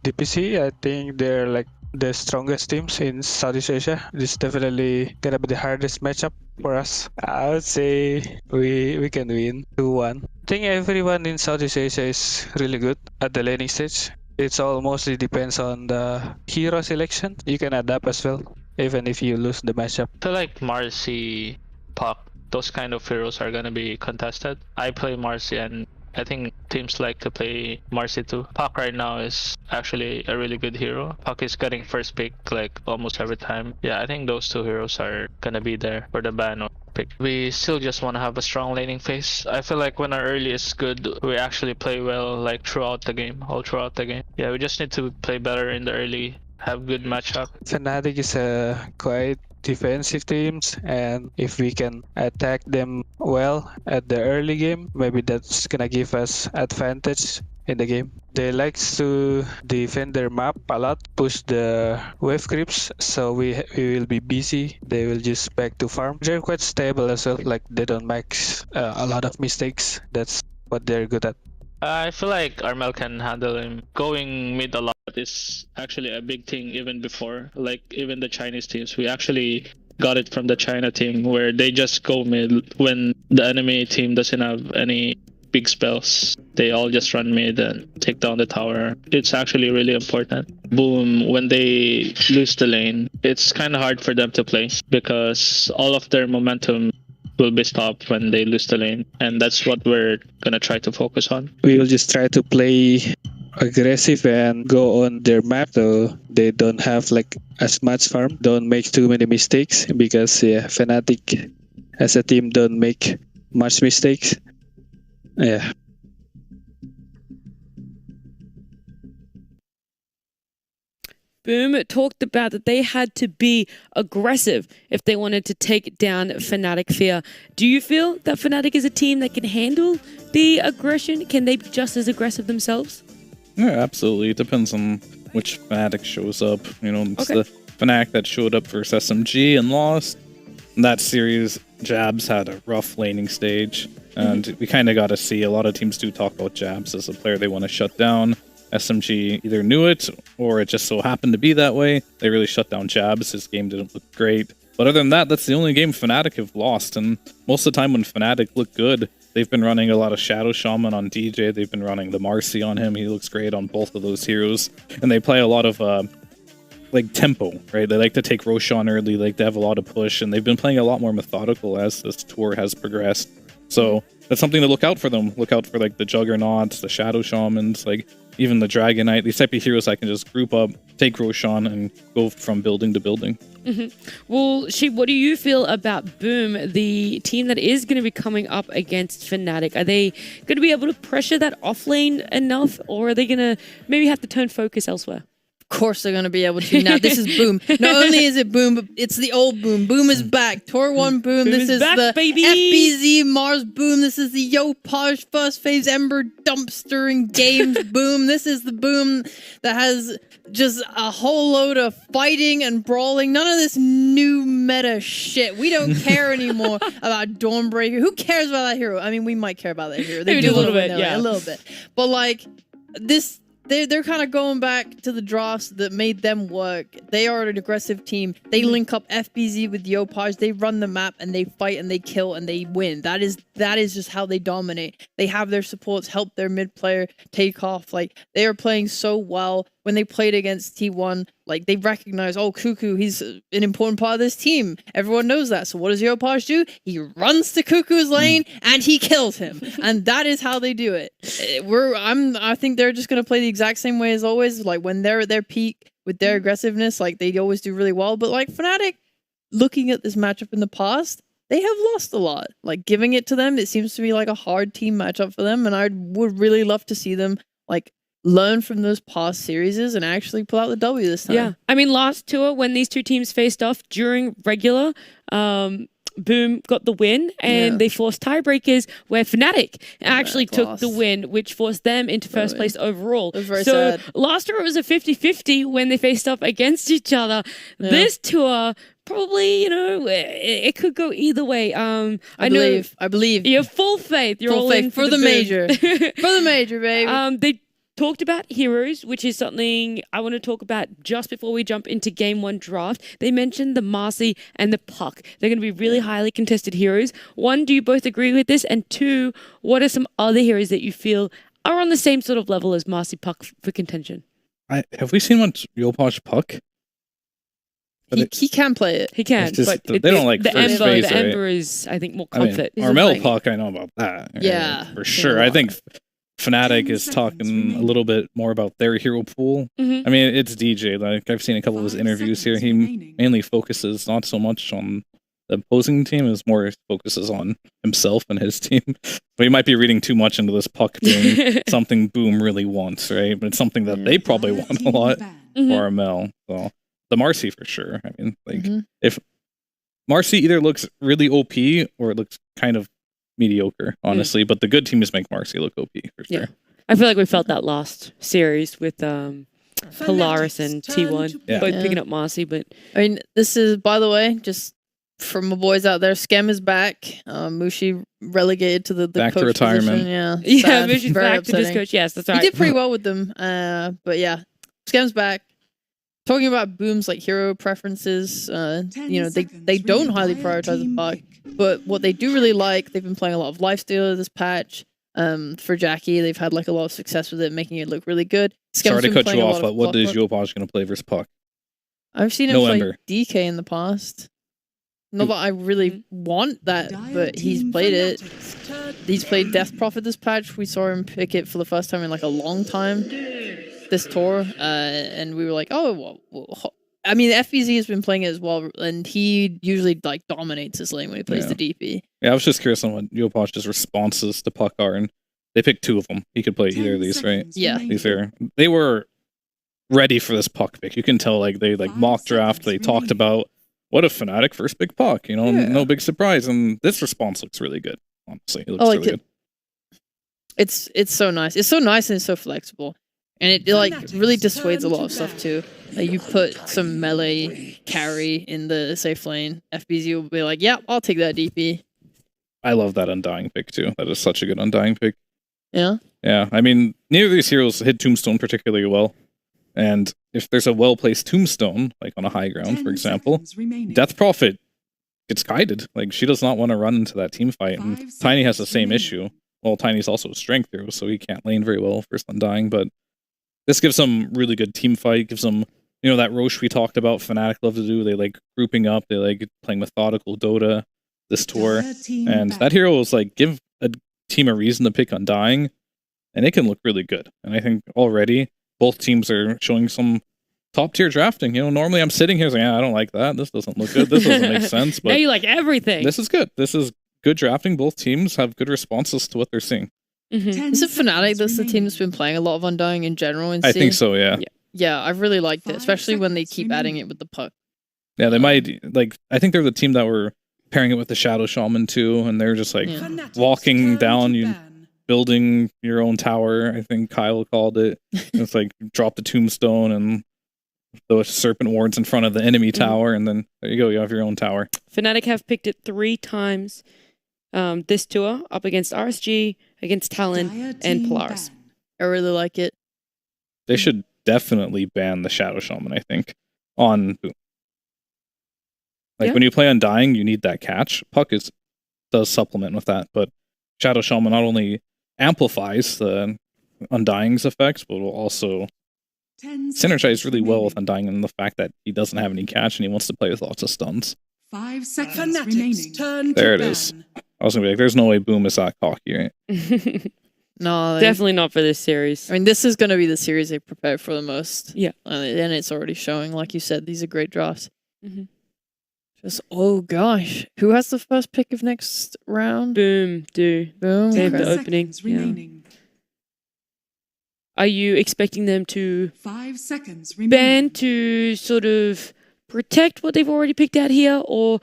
DPC, I think they're like the strongest teams in Southeast Asia. This is definitely gonna be the hardest matchup for us. I would say we can win 2-1. I think everyone in Southeast Asia is really good at the laning stage. It's all mostly depends on the hero selection. You can adapt as well, even if you lose the matchup. I feel like Marcy, Puck, those kind of heroes are gonna be contested. I play Marcy and I think teams like to play Marcy too. Puck right now is actually a really good hero. Puck is getting first pick like almost every time. Yeah, I think those two heroes are gonna be there for the ban or pick. We still just want to have a strong laning phase. I feel like when our early is good, we actually play well like throughout the game, all throughout the game. Yeah, we just need to play better in the early, have good matchup. Fnatic is a quite defensive teams, and if we can attack them well at the early game, maybe that's gonna give us advantage in the game. They likes to defend their map a lot, push the wave creeps, so we will be busy. They will just back to farm. They're quite stable as well, like they don't make a lot of mistakes. That's what they're good at. I feel like Armel can handle him. Going mid a lot is actually a big thing even before. Like even the Chinese teams, we actually got it from the China team where they just go mid when the enemy team doesn't have any big spells. They all just run mid and take down the tower. It's actually really important. Boom, when they lose the lane, it's kind of hard for them to play because all of their momentum will be stopped when they lose the lane, and that's what we're gonna try to focus on. We will just try to play aggressive and go on their map so they don't have like as much farm, don't make too many mistakes, because yeah, Fnatic as a team don't make much mistakes. Yeah. Boom talked about that they had to be aggressive if they wanted to take down Fnatic Fear. Do you feel that Fnatic is a team that can handle the aggression? Can they be just as aggressive themselves? Yeah, absolutely. It depends on which Fnatic shows up. You know, it's the Fnatic that showed up versus SMG and lost. In that series, Jabs had a rough laning stage, and we kind of got to see a lot of teams do talk about Jabs as a player they want to shut down. SMG either knew it or it just so happened to be that way. They really shut down Jabs. His game didn't look great. But other than that, that's the only game Fnatic have lost. And most of the time when Fnatic look good, they've been running a lot of Shadow Shaman on DJ. They've been running the Marcy on him. He looks great on both of those heroes. And they play a lot of like tempo, right? They like to take Roshan early. Like they have a lot of push. And they've been playing a lot more methodical as this tour has progressed. So that's something to look out for them. Look out for like the Juggernauts, the Shadow Shamans, like even the Dragon Knight, these type of heroes that can just group up, take Roshan, and go from building to building. Well, Sheep, what do you feel about Boom, the team that is going to be coming up against Fnatic? Are they going to be able to pressure that off lane enough, or are they going to maybe have to turn focus elsewhere? Of course they're going to be able to. Now, this is Boom. Not only is it Boom, but it's the old Boom. Boom is back. Tour 1 Boom. This is back, the baby. FBZ Mars Boom. This is the Yopaj First Phase Ember Dumpstering Games Boom. This is the Boom that has just a whole load of fighting and brawling. None of this new meta shit. We don't care anymore about Dawnbreaker. Who cares about that hero? I mean, we might care about that hero. They Maybe do a little bit, a little bit. But like this. They're kind of going back to the drafts that made them work. They are an aggressive team. They link up FBZ with Yopaj. They run the map and they fight and they kill and they win. That is just how they dominate. They have their supports help their mid player take off. Like they are playing so well. When they played against T1, like they recognize, oh, Cuckoo, he's an important part of this team. Everyone knows that. So what does Yopaj do? He runs to Cuckoo's lane and he kills him. And that is how they do it. I think they're just gonna play the exact same way as always. Like when they're at their peak with their aggressiveness, like they always do really well. But like Fnatic, looking at this matchup in the past, they have lost a lot. Like giving it to them, it seems to be like a hard team matchup for them. And I would really love to see them like learn from those past series and actually pull out the W this time. Yeah. I mean, last tour, when these two teams faced off during regular, Boom got the win, and they forced tiebreakers where Fnatic actually took the win, which forced them into first place overall. It was very so sad. Last tour it was a 50-50 when they faced off against each other. Yeah. This tour, probably, you know, it could go either way. I believe. You have full faith. You're full all faith in for the major. For the major, baby. They talked about heroes, which is something I want to talk about just before we jump into Game 1 draft. They mentioned the Marcy and the Puck. They're going to be really highly contested heroes. One, do you both agree with this? And two, what are some other heroes that you feel are on the same sort of level as Marcy Puck for contention? Have we seen one Yopaj Puck? He can play it. He can, just, but they don't like the first Ember. phase, The right? Ember is, I think, more I mean, comfort. Armel Puck, I know about that. Yeah. For sure. I think Fnatic is talking a little bit more about their hero pool. Mhm. I mean, it's DJ. Like, I've seen a couple of his interviews here. He mainly focuses not so much on the opposing team, as more focuses on himself and his team. But he might be reading too much into this Puck being something Boom really wants, right? But it's something that they probably want a lot for Armel. So the Marcy for sure. I mean, like if Marcy either looks really OP or it looks kind of mediocre, honestly. But the good teams make Marcy look OP for sure. Yeah. I feel like we felt that last series with Polaris and T1 both picking up Marcy. But I mean, this is, by the way, just from my boys out there, Skem is back. Mushi relegated to the Back to coach retirement. position. Yeah, yeah, sad, Mushi's very back to just upsetting. coach. Yes, that's He right. did pretty well with them. But yeah, Skem's back. Talking about Boom's like hero preferences, you know, they don't highly prioritize the Puck, but what they do really like, they've been playing a lot of Lifestealer this patch. For Jackie, they've had like a lot of success with it, making it look really good. Skem's Sorry to been cut playing you a off, lot but of what is Clockwork. Yopaj going to play versus Puck? I've seen him No play Ember. DK in the past. Not that I really want that, but he's played it. He's played Death Prophet this patch. We saw him pick it for the first time in like a long time this tour, and we were like, oh, well, I mean, FBZ has been playing it as well, and he usually like dominates his lane when he plays the DP. Yeah, I was just curious on what Yopaj's responses to Puck are, and they picked two of them. He could play either of these, right? Yeah. They were ready for this Puck pick. You can tell, like, they like mock draft. They talked about what if Fnatic first big Puck, you know, no big surprise. And this response looks really good. Honestly, it looks really good. It's so nice. It's so nice and it's so flexible, and it like really dissuades a lot of stuff too. Like you put some melee carry in the safe lane, FBZ will be like, "Yeah, I'll take that DP." I love that Undying pick too. That is such a good Undying pick. Yeah. Yeah, I mean, neither of these heroes hit Tombstone particularly well. And if there's a well-placed Tombstone, like on a high ground, for example, Death Prophet gets guided. Like, she does not want to run into that team fight. And Tiny has the same issue. Well, Tiny's also a strength hero, so he can't lane very well first Undying. But this gives them really good team fight, gives them, you know, that Roche we talked about, Fnatic love to do. They like grouping up, they like playing methodical Dota this tour. And that hero is like, give a team a reason to pick Undying, and it can look really good. And I think already both teams are showing some top tier drafting. You know, normally I'm sitting here saying, I don't like that. This doesn't look good. This doesn't make sense. But now you like everything. This is good. This is good drafting. Both teams have good responses to what they're seeing. Is it Fnatic that's the team that's been playing a lot of Undying in general? I think so, yeah. Yeah, I've really liked it, especially when they keep adding it with the Puck. Yeah, they might, like, I think they're the team that were pairing it with the Shadow Shaman too, and they're just like walking down, you building your own tower, I think Kyle called it. It's like drop the tombstone and the serpent wards in front of the enemy tower, and then there you go, you have your own tower. Fnatic have picked it 3 times this tour, up against RSG, against Talon, and Polaris. I really like it. They should definitely ban the Shadow Shaman, I think, on Boom. Like, when you play Undying, you need that catch. Puck does supplement with that, but Shadow Shaman not only amplifies the Undying's effects, but will also synergize really well with Undying in the fact that he doesn't have any catch and he wants to play with lots of stuns. 5 seconds remaining. There it is. I was gonna be like, there's no way Boom is that cocky, right? No, definitely not for this series. I mean, this is going to be the series they prepared for the most. Yeah. And it's already showing. Like you said, these are great drafts. Mm-hmm. Oh gosh, who has the first pick of next round? Boom, Boom. They have Okay. the opening. Remaining. Are you expecting them to 5 seconds remaining. ban to sort of protect what they've already picked out here, or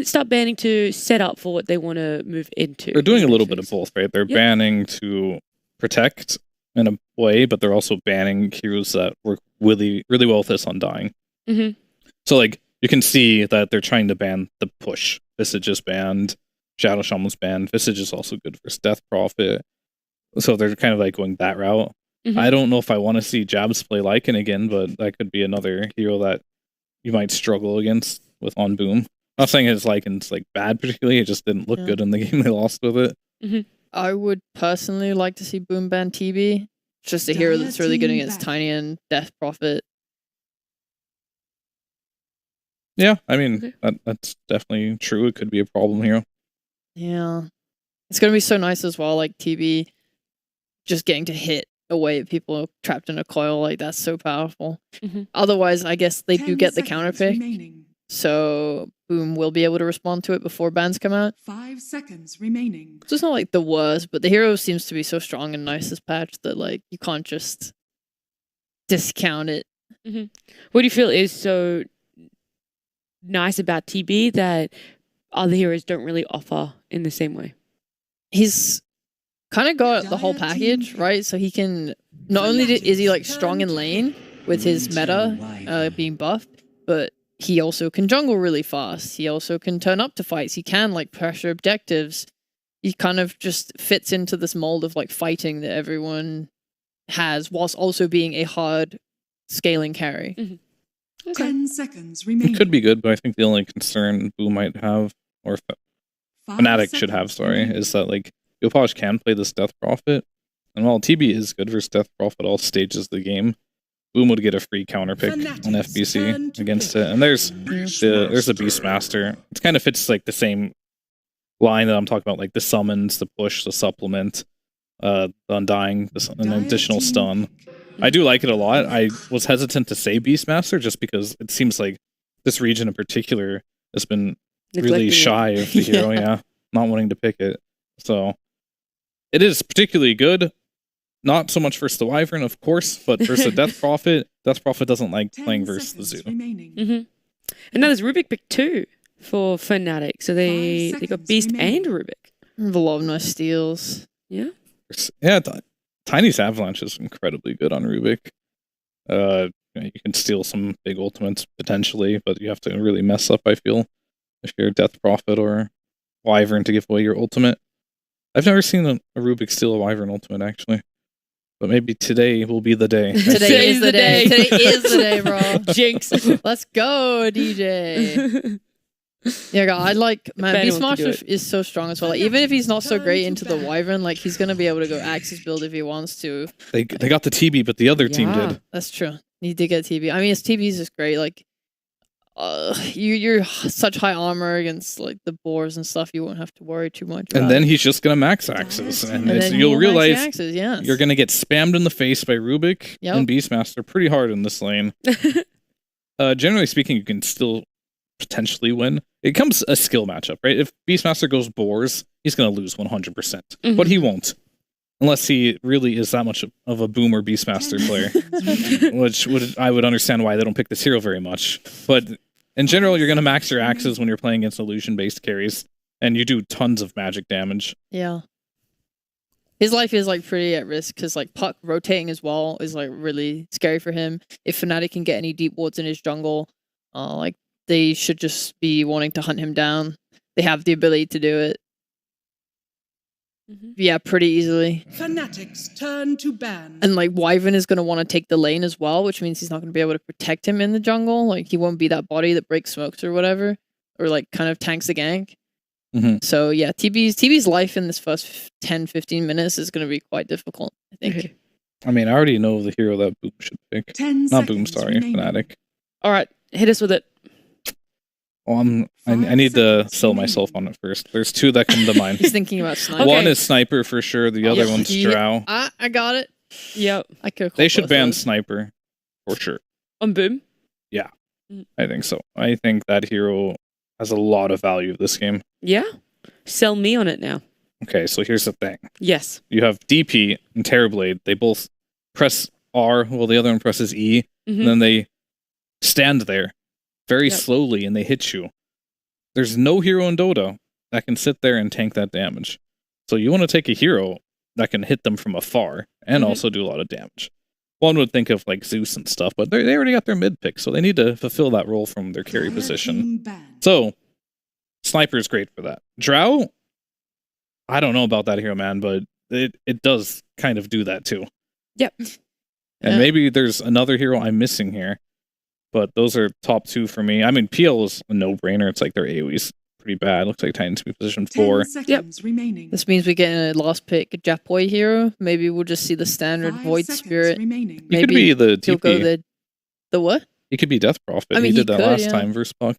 start banning to set up for what they want to move into? They're doing a little bit of both, right? They're banning to protect in a way, but they're also banning heroes that work really, really well with this Undying. Mm-hmm. So, like, you can see that they're trying to ban the push. Visage is banned. Shadow Shaman's banned. Visage is also good for Death Prophet. So they're kind of like going that route. Mhm. I don't know if I want to see Jabs play Lycan again, but that could be another hero that you might struggle against with on Boom. Not saying his Lycan's like bad particularly, it just didn't look Yeah. good in the game they lost with it. I would personally like to see Boom ban TB. It's just a hero that's really good against Tiny and Death Prophet. Yeah, I mean, that's definitely true. It could be a problem here. Yeah. It's going to be so nice as well, like TB just getting to hit away at people trapped in a coil. Like, that's so powerful. Otherwise, I guess they do get the counter pick. So Boom will be able to respond to it before bans come out. 5 seconds remaining. So it's not like the worst, but the hero seems to be so strong and nice this patch that like you can't just discount it. What do you feel is so nice about TB that other heroes don't really offer in the same way? He's kind of got the whole package, right? So he can not only is he like strong in lane with his meta being buffed, but he also can jungle really fast. He also can turn up to fights. He can like pressure objectives. He kind of just fits into this mold of like fighting that everyone has, whilst also being a hard scaling carry. 10 seconds remaining. It could be good, but I think the only concern Boom might have, or Fnatic should have, is that like Yopaj can play this Death Prophet, and while TB is good versus Death Prophet all stages of the game, Boom would get a free counter pick on FBC against it. And there's the Beastmaster. It kind of fits like the same line that I'm talking about, like the summons, the push, the supplement, the undying, an additional stun. I do like it a lot. I was hesitant to say Beastmaster just because it seems like this region in particular has been really shy of the hero, not wanting to pick it. So it is particularly good. Not so much versus the Wyvern, of course, but versus the Death Prophet. Death Prophet doesn't like playing versus the Zoo. And now there's Rubik pick 2 for Fnatic. So they got Beast and Rubik. A lot of nice steals. Yeah. Yeah, Tiny's Avalanche is incredibly good on Rubik. You can steal some big ultimates potentially, but you have to really mess up, I feel, if you're Death Prophet or Wyvern to give away your ultimate. I've never seen a Rubik steal a Wyvern ultimate, actually. But maybe today will be the day. Today is the day. Today is the day, bro. Jinx. Let's go, DJ. Yeah, God, I like, man, Beastmaster is so strong as well. Like, even if he's not so great into the Wyvern, like he's gonna be able to go Axis build if he wants to. They got the TB, but the other team did. That's true. He did get TB. I mean, his TB is just great. Like, you're such high armor against like the boars and stuff. You won't have to worry too much. And then he's just gonna max Axis, and you'll realize you're gonna get spammed in the face by Rubik and Beastmaster pretty hard in this lane. Generally speaking, you can still potentially win. It comes a skill matchup, right? If Beastmaster goes boars, he's gonna lose 100%, but he won't. Unless he really is that much of a Boomer Beastmaster player, which I would understand why they don't pick this hero very much. But in general, you're going to max your axes when you're playing against illusion-based carries, and you do tons of magic damage. Yeah. His life is like pretty at risk because like Puck rotating as well is like really scary for him. If Fnatic can get any deep wards in his jungle, like they should just be wanting to hunt him down. They have the ability to do it. Yeah, pretty easily. Fnatic's turn to ban. And like Wyvern is going to want to take the lane as well, which means he's not going to be able to protect him in the jungle. Like he won't be that body that breaks smokes or whatever, or like kind of tanks the gank. So yeah, TB's life in this first 10-15 minutes is going to be quite difficult, I think. I mean, I already know the hero that Boom should pick. 10 Not Boom, seconds sorry, remaining. Fnatic. All right, hit us with it. Well, I need to sell myself on it first. There's two that come to mind. He's thinking about sniper. One is Sniper for sure. The other one's Drow. I got it. Yep. I could. They should ban Sniper for sure. On Boom? Yeah, I think so. I think that hero has a lot of value this game. Yeah? Sell me on it now. Okay, so here's the thing. Yes. You have DP and Terrorblade. They both press R while the other one presses E, and then they stand there very slowly and they hit you. There's no hero in Dota that can sit there and tank that damage. So you want to take a hero that can hit them from afar and also do a lot of damage. One would think of like Zeus and stuff, but they already got their mid pick, so they need to fulfill that role from their carry position. So Sniper is great for that. Drow, I don't know about that hero, man, but it does kind of do that too. Yep. And maybe there's another hero I'm missing here, but those are top 2 for me. I mean, PL is a no-brainer. It's like their AoE's pretty bad. Looks like Titans be position 4. 10 seconds remaining. This means we get a last pick Japoi hero. Maybe we'll just see the standard 5 Void seconds Spirit. remaining. He could be the He'll go TP. the what? He could be Death Prophet. I mean, he did he that could, last yeah. time versus Puck.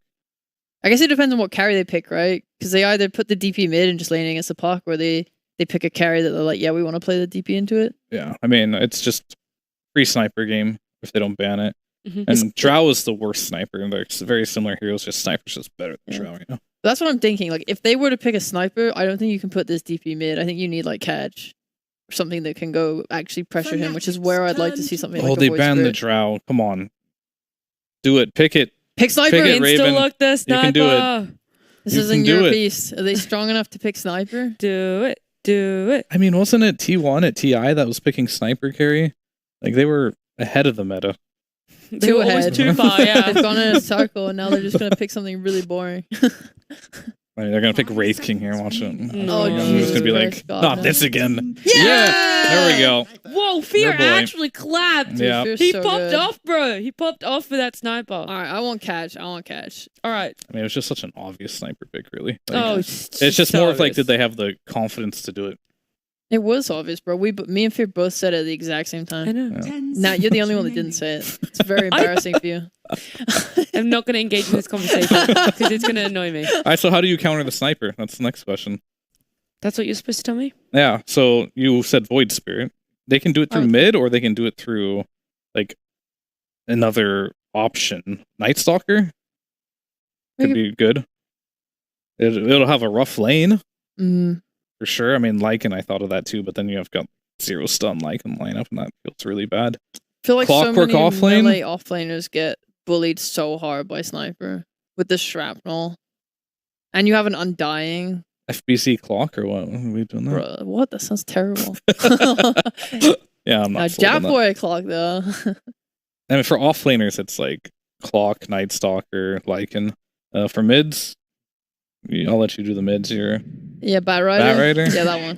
I guess it depends on what carry they pick, right? Because they either put the DP mid and just lane against the Puck, or they pick a carry that they're like, yeah, we want to play the DP into it. Yeah, I mean, it's just free sniper game if they don't ban it. Mhm. And Drow is the worst sniper, and they're very similar heroes. Just Sniper's just better than Drow right now. That's what I'm thinking. Like, if they were to pick a sniper, I don't think you can put this DP mid. I think you need like catch or something that can go actually pressure him, which is where I'd like to see something. Oh, like a they Void banned the Spirit. Drow. Come on, do it. Pick it. Pick sniper. Pick it, Raven. Insta look the sniper. You can do it. This You isn't can do your it. piece. Are they strong enough to pick sniper? Do it. Do it. I mean, wasn't it T1 at TI that was picking sniper carry? Like they were ahead of the meta. They Too were almost ahead. too far, yeah. They've gone in a circle and now they're just gonna pick something really boring. I mean, they're gonna pick Wraith King here. Watch it. Oh, It's Jesus gonna be like, Christ, God, not no. this again. Yeah! There we go. Whoa, Fear Oh, boy. actually clapped. Yeah. Fear's He so popped good. off, bro. He popped off for that sniper. All right, I want catch. All right. I mean, it was just such an obvious sniper pick, really. Like, Oh, it's just so more of like, obvious. did they have the confidence to do it? It was obvious, bro. Me and Fear both said it at the exact same I time. know. 10 Now you're the seconds only one that remaining. didn't say it. It's very embarrassing for you. I'm not going to engage in this conversation because it's going to annoy me. All right, so how do you counter the sniper? That's the next question. That's what you're supposed to tell me? Yeah, so you said Void Spirit. They can do it through Oh. mid, or they can do it through like another option. Night Stalker could Okay. be good. It'll have a rough lane Mm. for sure. I mean, Lycan, I thought of that too, but then you have got 0 stun Lycan lineup, and that feels really bad. I feel like Clockwork so many offlane? melee offlaners get bullied so hard by sniper with the shrapnel, and you have an undying. FBC clock or what? Are we doing that? Bro, what? That sounds terrible. Yeah, I'm Now, not sold on that. Japboy clock though. I mean, for offlaners, it's like Clock, Night Stalker, Lycan. For mids, I'll let you do the mids here. Yeah, Bat Rider. Bat Rider? Yeah, that one.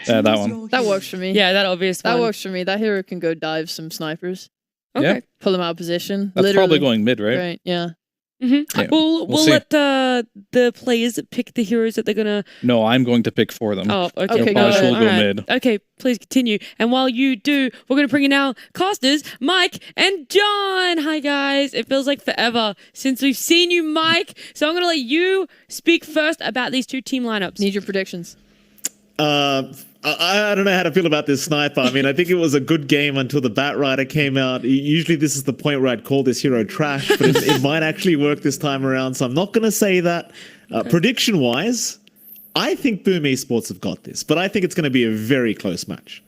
Yeah, that Choose one. your That hero. works for me. Yeah, that obvious That one. works for me. That hero can go dive some snipers, Okay. Yeah. pull them out of position. That's Literally. probably going mid, right? Right. Yeah. Mm-hmm. Yeah, We'll we'll see. let the players pick the heroes that they're going to... No, I'm going to pick for them. Oh, okay. Okay, got go it. ahead. will go All right. mid. Okay, please continue. And while you do, we're going to bring in our casters, Mike and John. Hi, guys. It feels like forever since we've seen you, Mike. So I'm going to let you speak first about these two team lineups. Need your predictions. I don't know how to feel about this sniper. I mean, I think it was a good game until the Bat Rider came out. Usually this is the point where I'd call this hero trash, but it might actually work this time around, so I'm not going to say that. Prediction-wise, I think Boom Esports have got this, but I think it's going to be a very close match.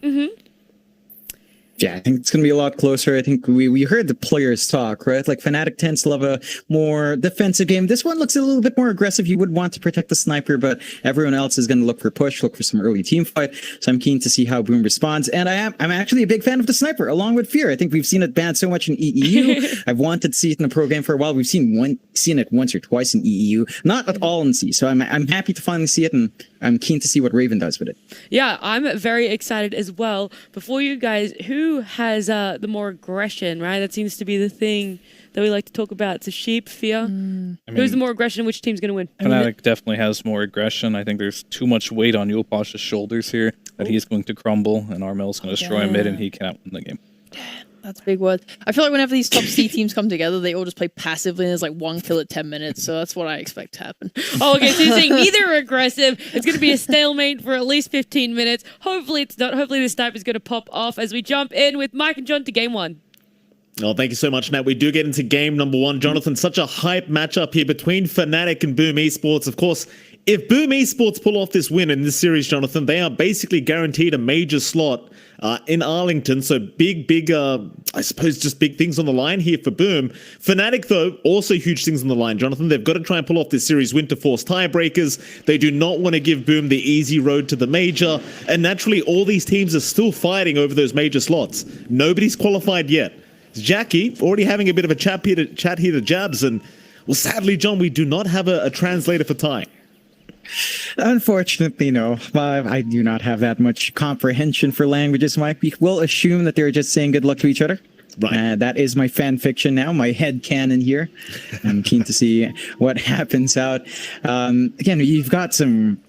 Yeah, I think it's going to be a lot closer. I think we heard the players talk, right? Like Fnatic tends to love a more defensive game. This one looks a little bit more aggressive. You would want to protect the sniper, but everyone else is going to look for push, look for some early team fight. So I'm keen to see how Boom responds. And I'm actually a big fan of the sniper, along with Fear. I think we've seen it banned so much in EEU. I've wanted to see it in the pro game for a while. We've seen it once or twice in EEU, not at all in C. So I'm happy to finally see it, and I'm keen to see what Raven does with it. Yeah, I'm very excited as well. Before you guys, who has the more aggression, right? That seems to be the thing that we like to talk about. It's a Sheep, Fear. I mean, Who's the more aggression? Which team's going to win? Fnatic definitely has more aggression. I think there's too much weight on Yopash's shoulders here that he's going to crumble, and Armel's going to destroy him mid, and he cannot win the game. That's a big word. I feel like whenever these top C teams come together, they all just play passively, and there's like one kill at 10 minutes. So that's what I expect to happen. Oh, okay, so you're saying neither are aggressive. It's going to be a stalemate for at least 15 minutes. Hopefully it's not. Hopefully the sniper is going to pop off as we jump in with Mike and John to game one. Oh, thank you so much, Nat. We do get into game number one. Jonathan, such a hype matchup here between Fnatic and Boom Esports. Of course, if Boom Esports pull off this win in this series, Jonathan, they are basically guaranteed a major slot in Arlington. So big, I suppose just big things on the line here for Boom. Fnatic, though, also huge things on the line, Jonathan. They've got to try and pull off this series win to force tiebreakers. They do not want to give Boom the easy road to the major. And naturally, all these teams are still fighting over those major slots. Nobody's qualified yet. Jackie already having a bit of a chat here to Jabs, and well, sadly, John, we do not have a translator for Thai. Unfortunately, no. I do not have that much comprehension for languages, Mike. We will assume that they're just saying good luck to each other. Right. That is my fan fiction now, my head canon here. I'm keen to see what happens out. Again, you've got some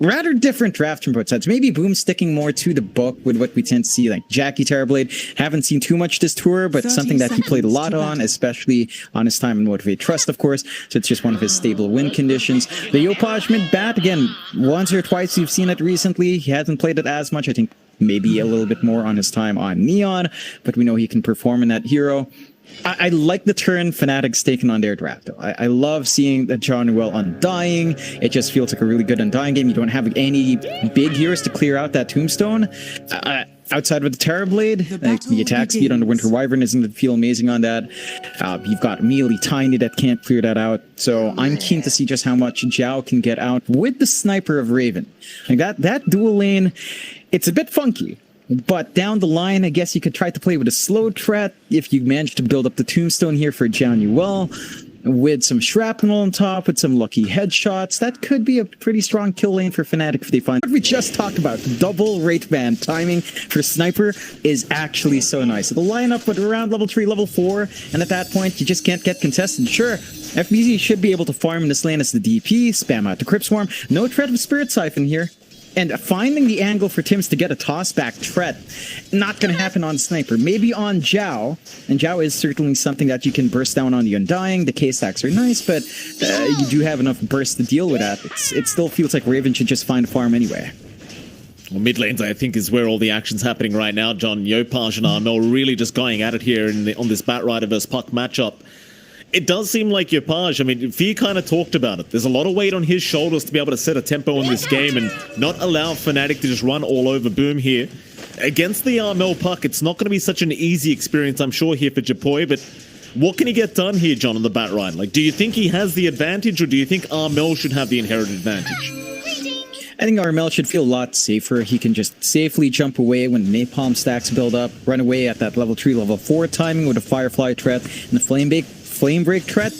rather different draft from both sides. Maybe Boom sticking more to the book with what we tend to see, like Jackie Terrorblade. Haven't seen too much this tour, but something that he played a lot on, especially on his time in Motivate Trust, of course. So it's just one of his stable win conditions. The Yopaj mid bat, again, once or twice you've seen it recently. He hasn't played it as much. I think maybe a little bit more on his time on Neon, but we know he can perform in that hero. I like the turn Fnatic's taken on their draft, though. I love seeing the John Newell Undying. It just feels like a really good Undying game. You don't have any big heroes to clear out that Tombstone. Outside of the Terrorblade, the attack speed on the Winter Wyvern isn't going to feel amazing on that. You've got Mealy Tiny that can't clear that out. So I'm keen to see just how much Zhao can get out with the Sniper of Raven. Like that dual lane, it's a bit funky. But down the line, I guess you could try to play with a slow threat if you manage to build up the Tombstone here for John Newell. With some shrapnel on top, with some lucky headshots, that could be a pretty strong kill lane for Fnatic if they find what we just talked about. Double rate band timing for Sniper is actually so nice. It'll line up with around level 3, level 4, and at that point, you just can't get contested. Sure, FBZ should be able to farm in this lane as the DP, spam out the Crypt Swarm. No threat of Spirit Siphon here. And finding the angle for Tims to get a toss-back threat, not going to happen on Sniper. Maybe on Zhao, and Zhao is certainly something that you can burst down on the Undying. The K-stacks are nice, but you do have enough burst to deal with that. It still feels like Raven should just find a farm anyway. Well, mid lanes, I think, is where all the action's happening right now. John, Yopaj and Armel really just going at it here on this Batrider versus Puck matchup. It does seem like Yopaj, I mean, Fee kind of talked about it. There's a lot of weight on his shoulders to be able to set a tempo in this game and not allow Fnatic to just run all over Boom here. Against the Armel Puck, it's not going to be such an easy experience, I'm sure, here for Japoy, but what can he get done here, John, on the Batrider? Like, do you think he has the advantage, or do you think Armel should have the inherited advantage? I think Armel should feel a lot safer. He can just safely jump away when napalm stacks build up, run away at that level 3, level 4 timing with a Firefly threat and the Flame Break threat.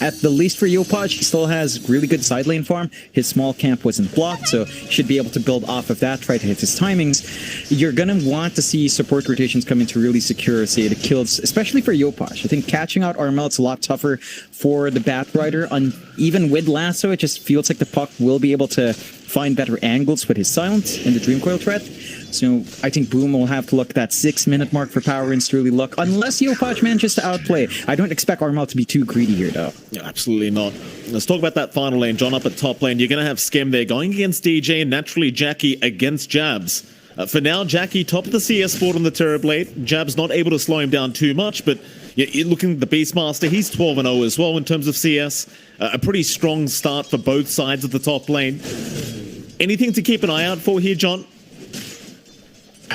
At the least for Yopaj, he still has really good side lane farm. His small camp wasn't blocked, so should be able to build off of that, try to hit his timings. You're going to want to see support rotations come in to really secure, say, the kills, especially for Yopaj. I think catching out Armel, it's a lot tougher for the Batrider. Even with Lasso, it just feels like the Puck will be able to find better angles with his silence and the Dream Coil threat. So I think Boom will have to look at that 6-minute mark for power ins to really look, unless Yopaj manages to outplay. I don't expect Armel to be too greedy here, though. Yeah, absolutely not. Let's talk about that final lane. John, up at top lane, you're going to have Skem there going against DJ and naturally Jackie against Jabs. For now, Jackie top of the CS board on the Terrorblade. Jabs not able to slow him down too much, but you're looking at the Beastmaster. He's 12-0 as well in terms of CS. A pretty strong start for both sides of the top lane. Anything to keep an eye out for here, John?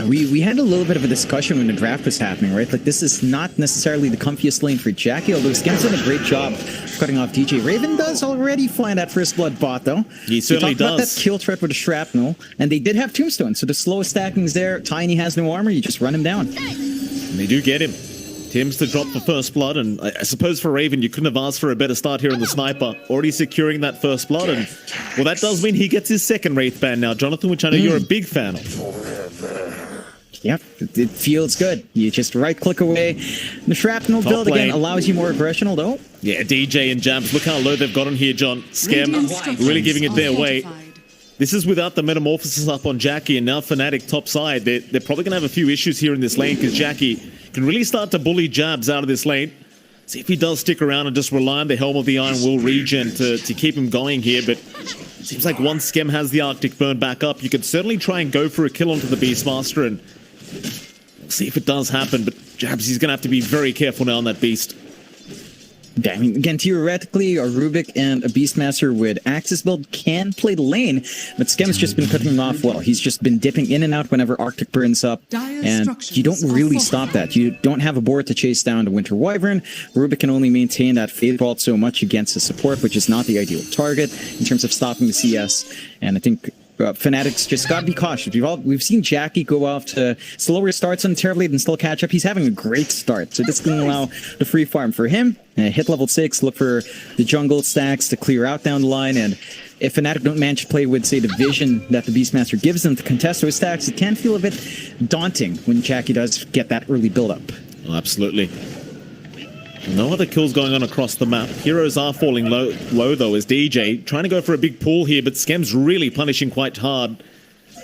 We had a little bit of a discussion when the draft was happening, right? Like, this is not necessarily the comfiest lane for Jackie, although Skem's done a great job cutting off DJ. Raven does already find that first blood bot, though. He certainly does. About that kill threat with a shrapnel, and they did have Tombstone, so the slowest stacking's there. Tiny has no armor, you just run him down. And they do get him. Tim's to drop the first blood, and I suppose for Raven, you couldn't have asked for a better start here on the Sniper. Already securing that first blood, and well, that does mean he gets his second Wraith Band now, Jonathan, which I know you're a big fan of. Yep, it feels good. You just right-click away. The Shrapnel Top build, lane. again, allows you more aggression, although... Yeah, DJ and Jabs, look how low they've got on here, John. Skem really giving it their way. This is without the Metamorphosis up on Jackie, and now Fnatic top side. They're probably going to have a few issues here in this lane, because Jackie can really start to bully Jabs out of this lane. See if he does stick around and just rely on the Helm of the Iron Will regen to keep him going here, but it seems like once Skem has the Arctic Burn back up, you could certainly try and go for a kill onto the Beastmaster, and we'll see if it does happen, but Jabs, he's going to have to be very careful now on that Beast. I mean, again, theoretically, a Rubik and a Beastmaster with Axis build can play the lane, but Skem's just been cutting him off well. He's just been dipping in and out whenever Arctic burns up, and you don't really stop that. You don't have a board to chase down the Winter Wyvern. Rubik can only maintain that Fade Vault so much against the support, which is not the ideal target in terms of stopping the CS, and I think... Fnatic's just got to be cautious. We've seen Jackie go off to slower starts on Terrorblade and still catch up. He's having a great start, so this can allow the free farm for him. Hit level 6, look for the jungle stacks to clear out down the line, and if Fnatic don't manage to play with, say, the vision that the Beastmaster gives them to contest those stacks, it can feel a bit daunting when Jackie does get that early build-up. Oh, absolutely. No other kills going on across the map. Heroes are falling low though, as DJ trying to go for a big pull here, but Skem's really punishing quite hard.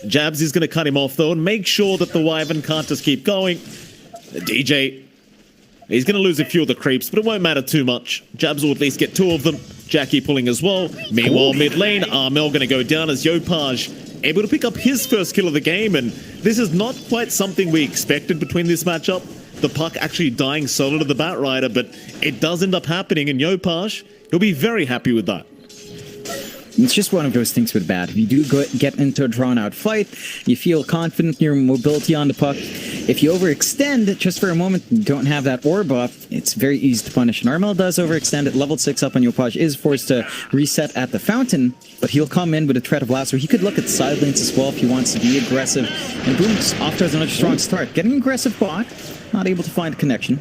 Jabs is going to cut him off though and make sure that the Wyvern can't just keep going. DJ, he's going to lose a few of the creeps, but it won't matter too much. Jabs will at least get 2 of them. Jackie pulling as well. Meanwhile, mid lane, Armel going to go down as Yopaj able to pick up his first kill of the game, and this is not quite something we expected between this matchup. The puck actually dying solo to the Batrider, but it does end up happening, and Yopaj, he'll be very happy with that. It's just one of those things with Bat. If you do get into a drawn-out fight, you feel confident in your mobility on the puck. If you overextend just for a moment and don't have that orb buff, it's very easy to punish. And Armel does overextend at level 6 up on Yopaj, is forced to reset at the fountain, but he'll come in with a threat of lasso. He could look at side lanes as well if he wants to be aggressive. And Boom's off to another strong start. Getting aggressive bot, not able to find a connection.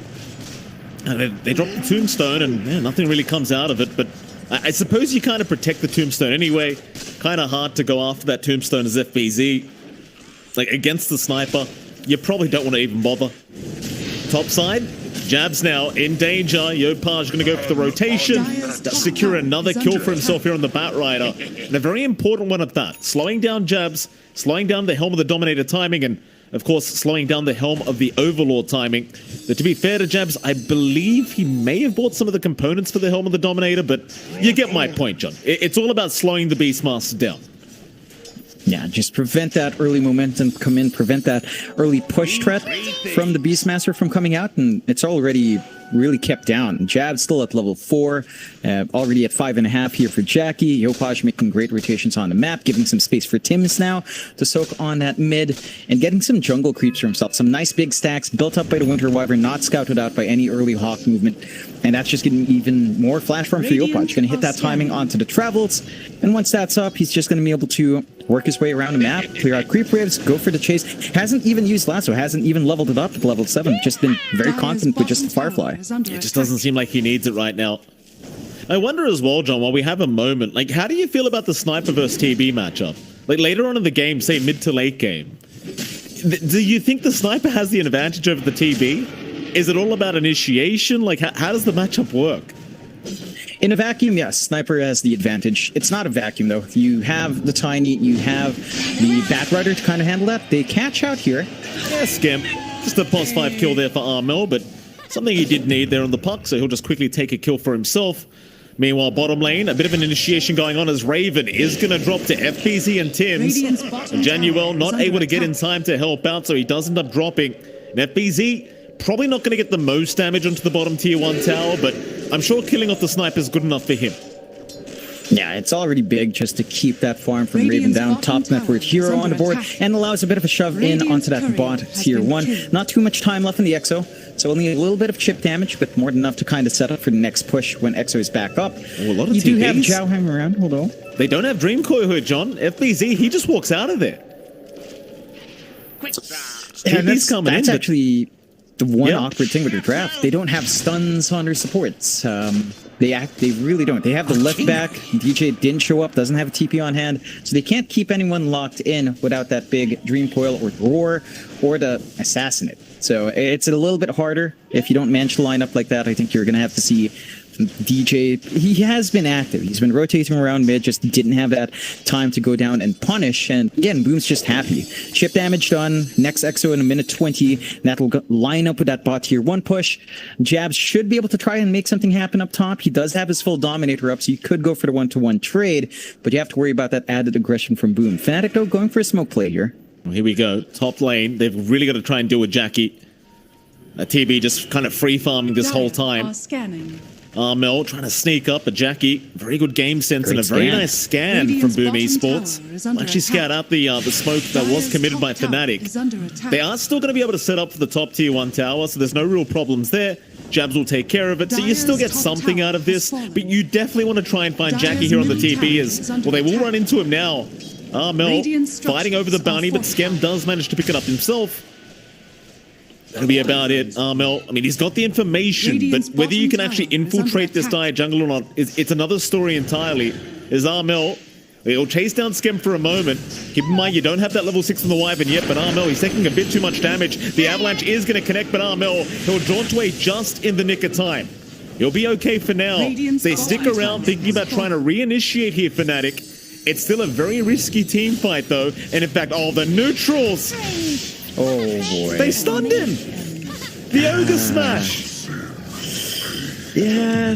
And they drop the tombstone, and nothing really comes out of it, but I suppose you kind of protect the tombstone anyway. Kind of hard to go after that tombstone as FBZ. Like, against the sniper, you probably don't want to even bother. Top side, Jabs now in danger. Yopaj going to go for the rotation. Secure another kill for himself here on the Batrider. And a very important one at that. Slowing down Jabs, slowing down the Helm of the Dominator timing, and of course, slowing down the Helm of the Overlord timing. But to be fair to Jabs, I believe he may have bought some of the components for the Helm of the Dominator, but you get my point, John. It's all about slowing the Beastmaster down. Yeah, just prevent that early momentum come in, prevent that early push threat from the Beastmaster from coming out, and it's already really kept down. Jab's still at level 4, already at 5.5 here for Jackie. Yopaj making great rotations on the map, giving some space for Tims now to soak on that mid, and getting some jungle creeps for himself. Some nice big stacks built up by the Winter Wyvern, not scouted out by any early Hawk movement. And that's just getting even more flash farm for Yopaj. Going to hit that timing onto the travels, and once that's up, he's just going to be able to work his way around the map, clear out creep waves, go for the chase. Hasn't even used lasso, hasn't even leveled it up to level 7. Just been very confident with just the Firefly. It just doesn't seem like he needs it right now. I wonder as well, John, while we have a moment, like, how do you feel about the Sniper versus TB matchup? Like, later on in the game, say mid to late game, do you think the Sniper has the advantage over the TB? Is it all about initiation? Like, how does the matchup work? In a vacuum, yes, Sniper has the advantage. It's not a vacuum, though. You have the Tiny, you have the Batrider to kind of handle that. They catch out here. Yeah, Skimp. Just a plus 5 kill there for Armel, but something he did need there on the puck, so he'll just quickly take a kill for himself. Meanwhile, bottom lane, a bit of an initiation going on as Raven is going to drop to FBZ and Tims. Januel not able to get in time to help out, so he does end up dropping. And FBZ probably not going to get the most damage onto the bottom tier 1 tower, but I'm sure killing off the sniper is good enough for him. Yeah, it's already big just to keep that farm from Raven down. Top net worth hero on the board and allows a bit of a shove in onto that bot tier 1. Not too much time left in the EXO, so only a little bit of chip damage, but more than enough to kind of set up for the next push when EXO is back up. Oh, a lot of you do TPs. have Jauheim around, hold on. They don't have Dream Coil here, John. FBZ, he just walks out of there. And that's in, actually the one awkward thing with their draft. They don't have stuns on their supports. They really don't. They have the left back. DJ didn't show up, doesn't have a TP on hand, so they can't keep anyone locked in without that big Dream Coil or the Roar or the Assassinate. So it's a little bit harder if you don't manage to line up like that. I think you're going to have to see DJ. He has been active. He's been rotating around mid, just didn't have that time to go down and punish. And again, Boom's just happy. Chip damage done. Next EXO in a minute 20. That'll line up with that bot tier 1 push. Jabs should be able to try and make something happen up top. He does have his full Dominator up, so you could go for the 1-to-1 trade, but you have to worry about that added aggression from Boom. Fnatic, though, going for a smoke play here. Well, here we go. Top lane. They've really got to try and deal with Jackie. TB just kind of free farming this whole time. Mel trying to sneak up, but Jackie, very good game sense and a very nice scan from Boom Esports. Actually scout out the smoke that was committed by Fnatic. They are still going to be able to set up for the top tier 1 tower, so there's no real problems there. Jabs will take care of it, so you still get something out of this, but you definitely want to try and find Jackie here on the TP as, well, they will run into him now. Mel fighting over the bounty, but Skem does manage to pick it up himself. That'll be about it. Mel, I mean, he's got the information, but whether you can actually infiltrate this dire jungle or not, it's another story entirely. Is Mel He'll chase down Skem for a moment. Keep in mind, you don't have that level 6 on the Wyvern yet, but Armel, he's taking a bit too much damage. The Avalanche is going to connect, but Armel, he'll draw to away just in the nick of time. He'll be okay for now. They stick around thinking about trying to reinitiate here, Fnatic. It's still a very risky team fight, though. And in fact, the neutrals! Oh, boy. They stunned him! The Ogre Smash! Yeah,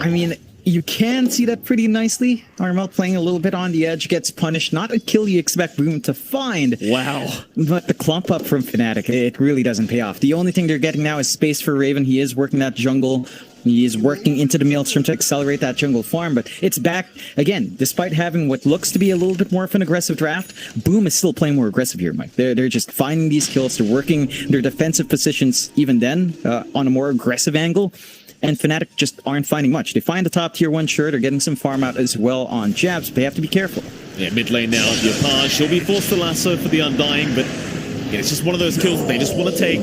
I mean, you can see that pretty nicely. Armel playing a little bit on the edge, gets punished. Not a kill you expect Boom to find. Wow. But the clump up from Fnatic, it really doesn't pay off. The only thing they're getting now is space for Raven. He is working that jungle. He is working into the Maelstrom to accelerate that jungle farm, but it's back. Again, despite having what looks to be a little bit more of an aggressive draft, Boom is still playing more aggressive here, Mike. They're just finding these kills. They're working their defensive positions even then on a more aggressive angle. And Fnatic just aren't finding much. They find the top tier 1 sure. They're getting some farm out as well on jabs, but they have to be careful. Yeah, mid lane now, Yopaj. She'll be forced to lasso for the Undying, but yeah, it's just one of those kills that they just want to take.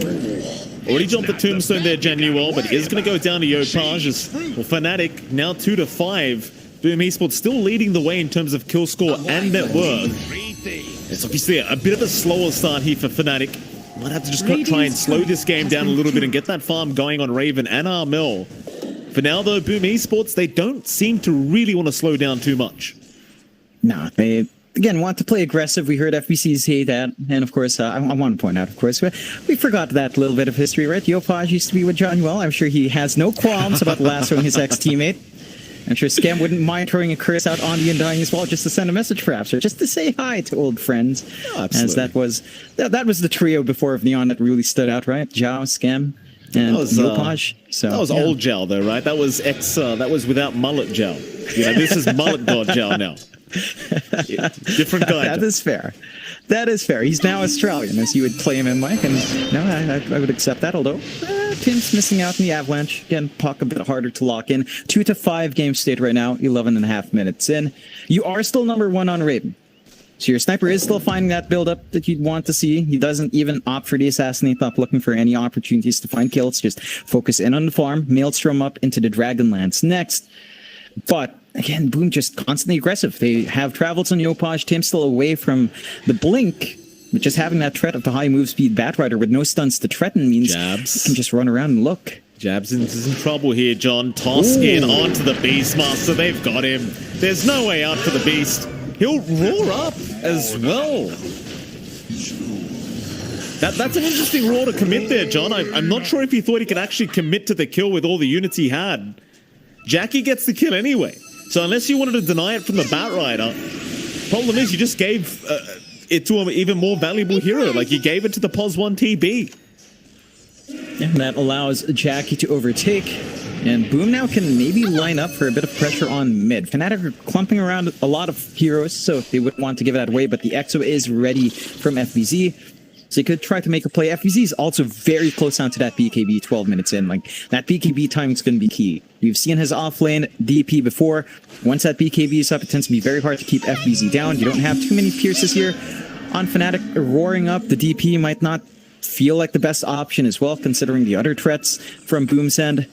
Already jumped the Tombstone there, Januel, but he is going to go down to Yopaj as well, Fnatic now 2-5. Boom Esports still leading the way in terms of kill score and net worth. It's obviously a bit of a slower start here for Fnatic. Might have to just try and slow this game down a little bit and get that farm going on Raven and Armel. For now, though, Boom Esports, they don't seem to really want to slow down too much. No, they, again, want to play aggressive. We heard FBC say that. And, of course, I want to point out, of course, we forgot that little bit of history, right? Yopaj used to be with Johnwell. I'm sure he has no qualms about lassoing his ex-teammate. I'm sure Scam wouldn't mind throwing a curse out on the Undying as well, just to send a message perhaps, or just to say hi to old friends. Oh, as that was the trio before of Neon that really stood out, right? Zhao, Scam, and Yopaj. So that was old Zhao, though, right? That was that was without mullet Zhao. You know, this is mullet god Zhao now. Different guy. That is fair. That is fair. He's now Australian, as you would claim him, Mike. And no, I would accept that. Although Tim's missing out in the Avalanche. Again, puck a bit harder to lock in. 2-5 game state right now. 11.5 minutes in. You are still number 1 on Raven. So your sniper is still finding that build-up that you'd want to see. He doesn't even opt for the assassinate up, looking for any opportunities to find kills. Just focus in on the farm. Maelstrom up into the Dragonlance next. But again, Boom just constantly aggressive. They have travels on Yopaj. Tim still away from the blink, but just having that threat of the high move speed Batrider with no stunts to threaten means Jabs. you can just run around and look. Jabs is in trouble here, John. Toss in onto the Beastmaster. They've got him. There's no way out for the Beast. He'll roar up as well. That's an interesting roar to commit there, John. I'm not sure if he thought he could actually commit to the kill with all the units he had. Jackie gets the kill anyway. So unless you wanted to deny it from the Batrider, problem is you just gave it to an even more valuable hero. Like you gave it to the POS1 TB. And that allows Jackie to overtake. And Boom now can maybe line up for a bit of pressure on mid. Fnatic are clumping around a lot of heroes, so they wouldn't want to give that away. But the EXO is ready from FBZ. So you could try to make a play. FBZ is also very close down to that BKB 12 minutes in. Like, that BKB timing is going to be key. We've seen his offlane DP before. Once that BKB is up, it tends to be very hard to keep FBZ down. You don't have too many pierces here. On Fnatic, roaring up, the DP might not feel like the best option as well, considering the other threats from Boom's end.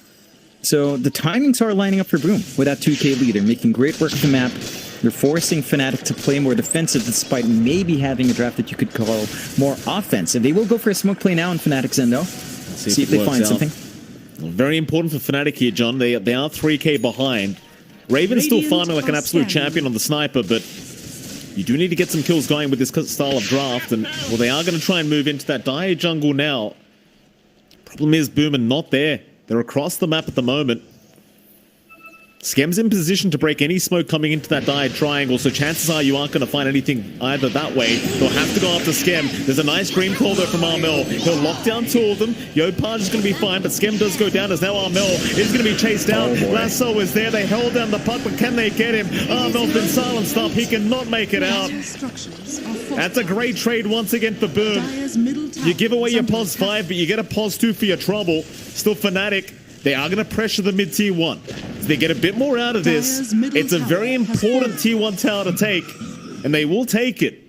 So the timings are lining up for Boom with that 2K lead. They're making great work of the map. They're forcing Fnatic to play more defensive despite maybe having a draft that you could call more offensive. They will go for a smoke play now on Fnatic's end, though. See if they find something. Well, very important for Fnatic here, John. They are 3K behind. Raven's still farming like an absolute champion on the sniper, but you do need to get some kills going with this style of draft. And, well, they are going to try and move into that dire jungle now. Problem is, Boom are not there. They're across the map at the moment. Skem's in position to break any smoke coming into that dire triangle, so chances are you aren't going to find anything either that way. They'll have to go after Skem. There's a nice green call though from Armel. He'll lock down 2 of them. Yopaj is going to be fine, but Skem does go down as now Armel is going to be chased down. Lasso is there. They held down the puck, but can they get him? Armel's been silenced up. He cannot make it out. That's a great trade once again for Boom. You give away your POS 5, but you get a POS 2 for your trouble. Still Fnatic. They are going to pressure the mid tier 1. So they get a bit more out of this. It's a very important tier 1 tower to take, and they will take it.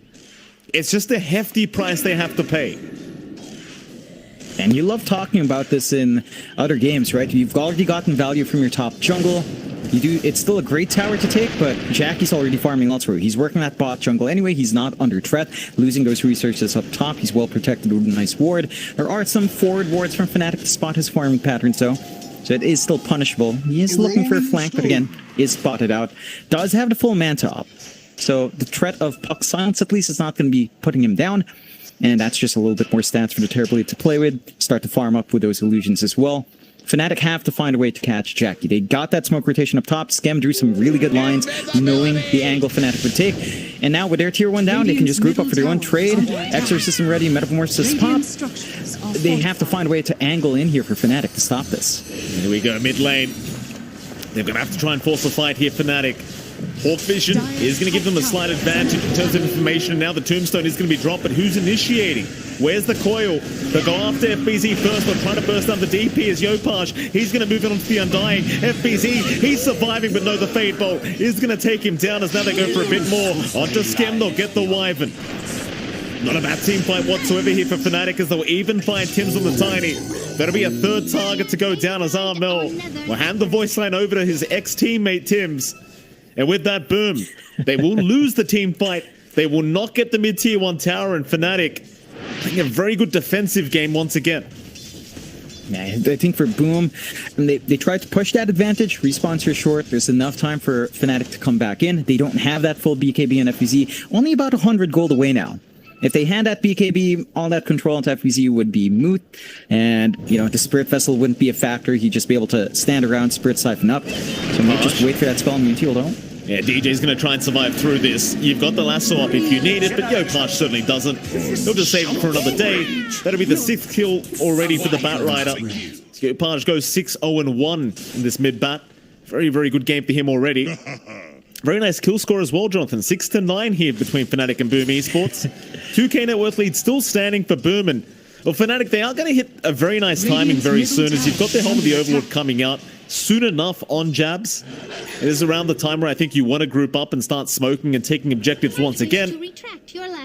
It's just a hefty price they have to pay. And you love talking about this in other games, right? You've already gotten value from your top jungle. It's still a great tower to take, but Jackie's already farming elsewhere. He's working that bot jungle anyway. He's not under threat. Losing those resources up top. He's well protected with a nice ward. There are some forward wards from Fnatic to spot his farming patterns, though. So it is still punishable. He is looking for a flank, but again, is spotted out. Does have the full manta up. So the threat of Puck Silence, at least, is not going to be putting him down. And that's just a little bit more stats for the Terrorblade to play with. Start to farm up with those illusions as well. Fnatic have to find a way to catch Jackie. They got that smoke rotation up top. Scam drew some really good lines, knowing the angle Fnatic would take. And now with their tier 1 down, they can just group up for their own trade. Exorcism ready, Metamorphosis pop. They have to find a way to angle in here for Fnatic to stop this. Here we go, mid lane. They're going to have to try and force a fight here, Fnatic. Hawk Vision is going to give them a slight advantage in terms of information. And now the Tombstone is going to be dropped, but who's initiating? Where's the coil? They'll go after FBZ first. They're trying to burst down the DP as Yopaj. He's going to move on to the Undying. FBZ, he's surviving, but no, the Fade Bolt is going to take him down as now they go for a bit more. Onto Skem, they'll get the Wyvern. Not a bad team fight whatsoever here for Fnatic as they'll even find Tims on the Tiny. That'll be a third target to go down as Armel will hand the voice line over to his ex-teammate Tims. And with that, boom, they will lose the team fight. They will not get the mid-tier 1 tower, and Fnatic playing a very good defensive game once again. Yeah, I think for Boom, they tried to push that advantage. Respawns are short. There's enough time for Fnatic to come back in. They don't have that full BKB and FBZ. Only about 100 gold away now. If they hand that BKB, all that control into FBZ would be moot. And, you know, the Spirit Vessel wouldn't be a factor. He'd just be able to stand around, Spirit Siphon up. So maybe just wait for that spell immune heal, though. Yeah, DJ's going to try and survive through this. You've got the lasso up if you need it, but Yopaj certainly doesn't. He'll just save it for another day. That'll be the 6th kill already for the Bat Rider. Yopaj goes 6-0-1 in this mid-bat. Very, very good game for him already. Very nice kill score as well, Jonathan. 6-9 here between Fnatic and Boom Esports. 2k net worth lead still standing for Boom. And, well, Fnatic, they are going to hit a very nice timing very soon as you've got their Helm of the Overlord coming out soon enough on Jabs. It is around the time where I think you want to group up and start smoking and taking objectives once again.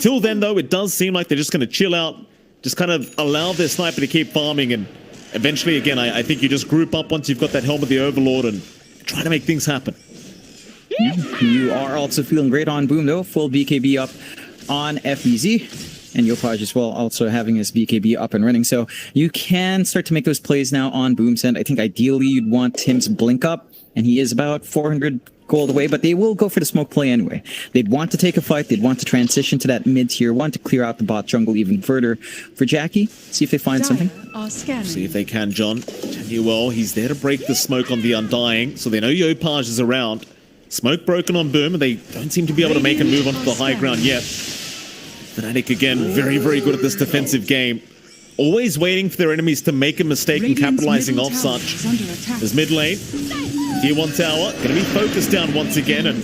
Till then, though, it does seem like they're just going to chill out, just kind of allow their sniper to keep farming, and eventually, again, I think you just group up once you've got that Helm of the Overlord and try to make things happen. You are also feeling great on Boom, though. Full BKB up on FBZ. And Yopaj as well, also having his BKB up and running. So you can start to make those plays now on Boom's end. I think ideally you'd want Tim's blink up, and he is about 400 gold away, but they will go for the smoke play anyway. They'd want to take a fight. They'd want to transition to that mid-tier 1 to clear out the bot jungle even further. For Jackie, see if they find something. See if they can, John. Well, he's there to break the smoke on the Undying, so they know Yopaj is around. Smoke broken on Boom, and they don't seem to be able to make a move onto the high ground yet. Fnatic, again, very, very good at this defensive game. Always waiting for their enemies to make a mistake and capitalizing off such. As mid lane, tier 1 tower, going to be focused down once again, and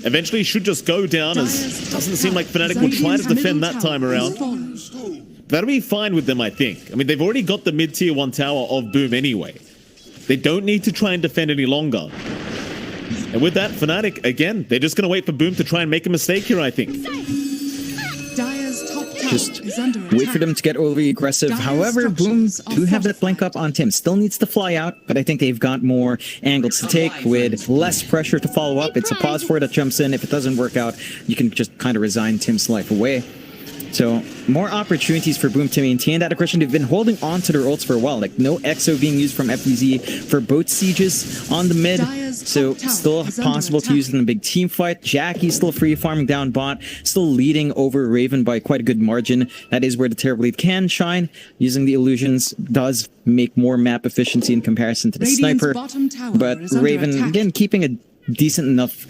eventually should just go down, as it doesn't seem like Fnatic will try to defend that time around. That'll be fine with them, I think. I mean, they've already got the mid-tier 1 tower of Boom anyway. They don't need to try and defend any longer. And with that, Fnatic, again, they're just going to wait for Boom to try and make a mistake here, I think. Just wait for them to get overly aggressive. However, Boom do have that blink up on Tim. Still needs to fly out, but I think they've got more angles to take with less pressure to follow up. It's a pause for it that jumps in. If it doesn't work out, you can just kind of resign Tim's life away. So, more opportunities for Boom to maintain that aggression. They've been holding on to their ults for a while. Like, no EXO being used from FBZ for both sieges on the mid. So, still possible to use in a big team fight. Jackie's still free farming down bot. Still leading over Raven by quite a good margin. That is where the Terrorblade can shine. Using the illusions does make more map efficiency in comparison to the sniper. But Raven, again, keeping a decent enough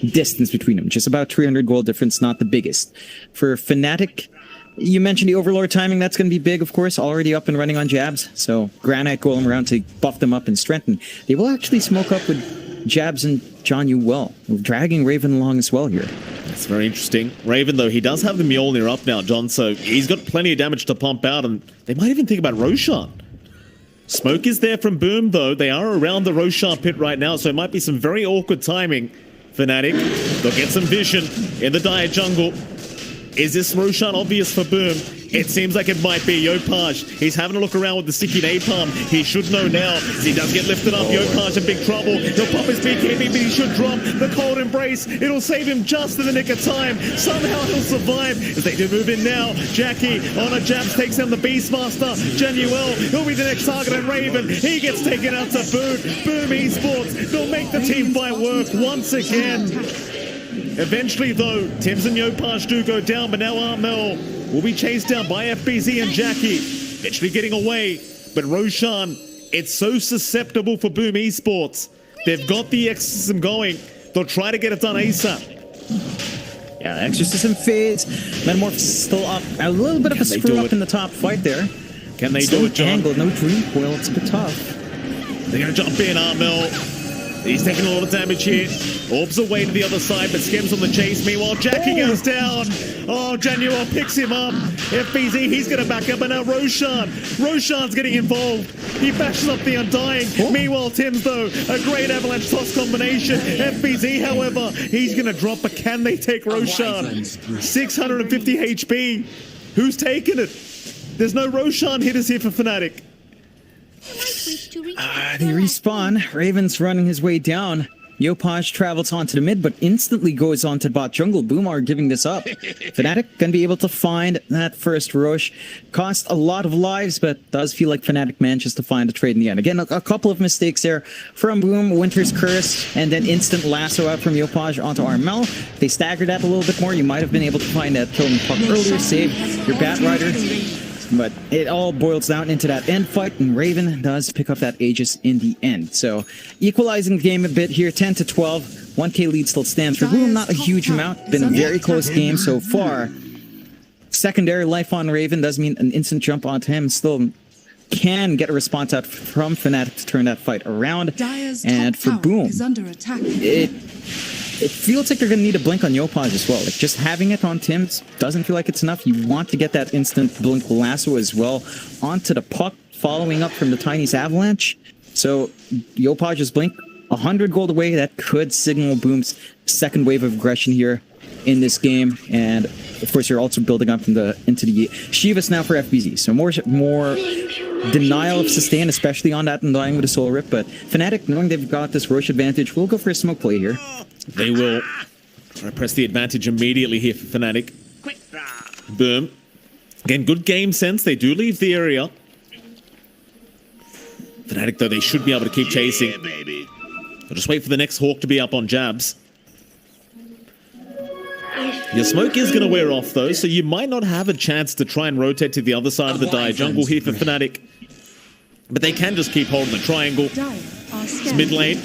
distance between them. Just about 300 gold difference, not the biggest. For Fnatic, you mentioned the Overlord timing. That's going to be big, of course. Already up and running on Jabs. So Granite Golem around to buff them up and strengthen. They will actually smoke up with Jabs and John Yu well. Dragging Raven along as well here. That's very interesting. Raven, though, he does have the Mjolnir up now, John. So he's got plenty of damage to pump out. And they might even think about Roshan. Smoke is there from Boom, though. They are around the Roshan pit right now, so it might be some very awkward timing. Fnatic, they'll get some vision in the Dire jungle. Is this Roshan obvious for Boom? It seems like it might be. Yopaj, he's having a look around with the sticky napalm. He should know now. As he does get lifted up, Yopaj in big trouble. He'll pop his BKB, but he should drop the cold embrace. It'll save him just in the nick of time. Somehow he'll survive as they do move in now. Jackie on a jab takes down the Beastmaster. Genuel, he'll be the next target, and Raven, he gets taken out to Boom. Boom Esports, they'll make the team fight work once again. Eventually, though, Tims and Yopaj do go down, but now Armel will be chased down by FBZ and Jackie, eventually getting away. But Roshan, it's so susceptible for Boom Esports. They've got the exorcism going. They'll try to get it done ASAP. Yeah, exorcism fades. Metamorph still up. A little bit of a screw up in the top fight there. Can they Still do it, John? angle, no dream coil. It's a bit tough. They're going to jump in, Armel. He's taking a lot of damage here. Orbs away to the other side, but Skims on the chase. Meanwhile, Jackie goes down. Oh, Januel picks him up. FBZ, he's going to back up. And now Roshan's getting involved. He bashes up the Undying. Meanwhile, Tims, though, a great avalanche toss combination. FBZ, however, he's going to drop. But can they take Roshan? 650 HP. Who's taking it? There's no Roshan hitters here for Fnatic. They respawn. Raven's running his way down. Yopaj travels onto the mid, but instantly goes onto bot jungle. Boom are giving this up. Fnatic can be able to find that first rush. Cost a lot of lives, but does feel like Fnatic manages to find a trade in the end. Again, a couple of mistakes there from Boom. Winter's Curse, and then instant lasso out from Yopaj onto Armel. If they staggered that a little bit more, you might have been able to find that kill in puck earlier, save your Bat Rider. But it all boils down into that end fight, and Raven does pick up that Aegis in the end. So, equalizing the game a bit here, 10-12. 1K lead still stands for Boom, not a huge amount. Been a very close game so far. Secondary life on Raven does mean an instant jump onto him. Still can get a response out from Fnatic to turn that fight around. And for Boom, it feels like they're going to need a blink on Yopaj as well. Like, just having it on Tims doesn't feel like it's enough. You want to get that instant blink lasso as well onto the puck, following up from the Tiny's avalanche. So Yopaj's blink, 100 gold away. That could signal Boom's second wave of aggression here in this game. And of course, you're also building up into the Shivas now for FBZ. So more denial of sustain, especially on that Undying with a soul rip. But Fnatic, knowing they've got this Roche advantage, will go for a smoke play here. They will try to press the advantage immediately here for Fnatic. Boom. Again, good game sense. They do leave the area. Fnatic, though, they should be able to keep chasing. They'll just wait for the next Hawk to be up on jabs. Your smoke is going to wear off, though, so you might not have a chance to try and rotate to the other side of the Dire jungle here for Fnatic. But they can just keep holding the triangle. It's mid lane.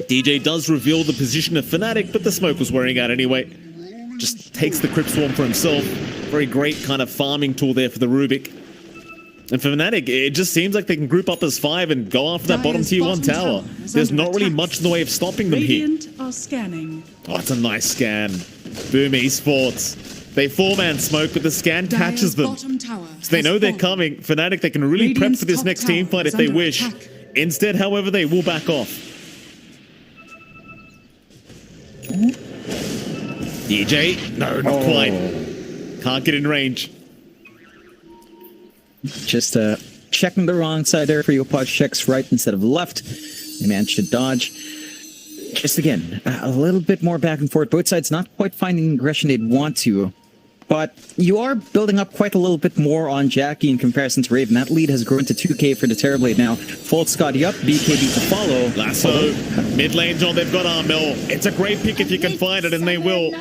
DJ does reveal the position of Fnatic, but the smoke was wearing out anyway. Just takes the Crypt Swarm for himself. Very great kind of farming tool there for the Rubik. And for Fnatic, it just seems like they can group up as 5 and go after that bottom tier 1 tower. There's not really much in the way of stopping them here. Are scanning. Oh, it's a nice scan. Boom Esports. They 4-man smoke, but the scan catches them. So they know they're coming. Fnatic, they can really prep for this next team fight if they wish. Instead, however, they will back off. DJ? No, not quite. Can't get in range. Just checking the wrong side there for Yopaj. Checks right instead of left. They managed to dodge. Just again, a little bit more back and forth. Both sides not quite finding aggression they'd want to. But you are building up quite a little bit more on Jackie in comparison to Raven. That lead has grown to 2K for the Terrorblade now. Fold Scotty up, BKB to follow. Lasso, mid lane, John, they've got Armel. It's a great pick if you can find it, and they will.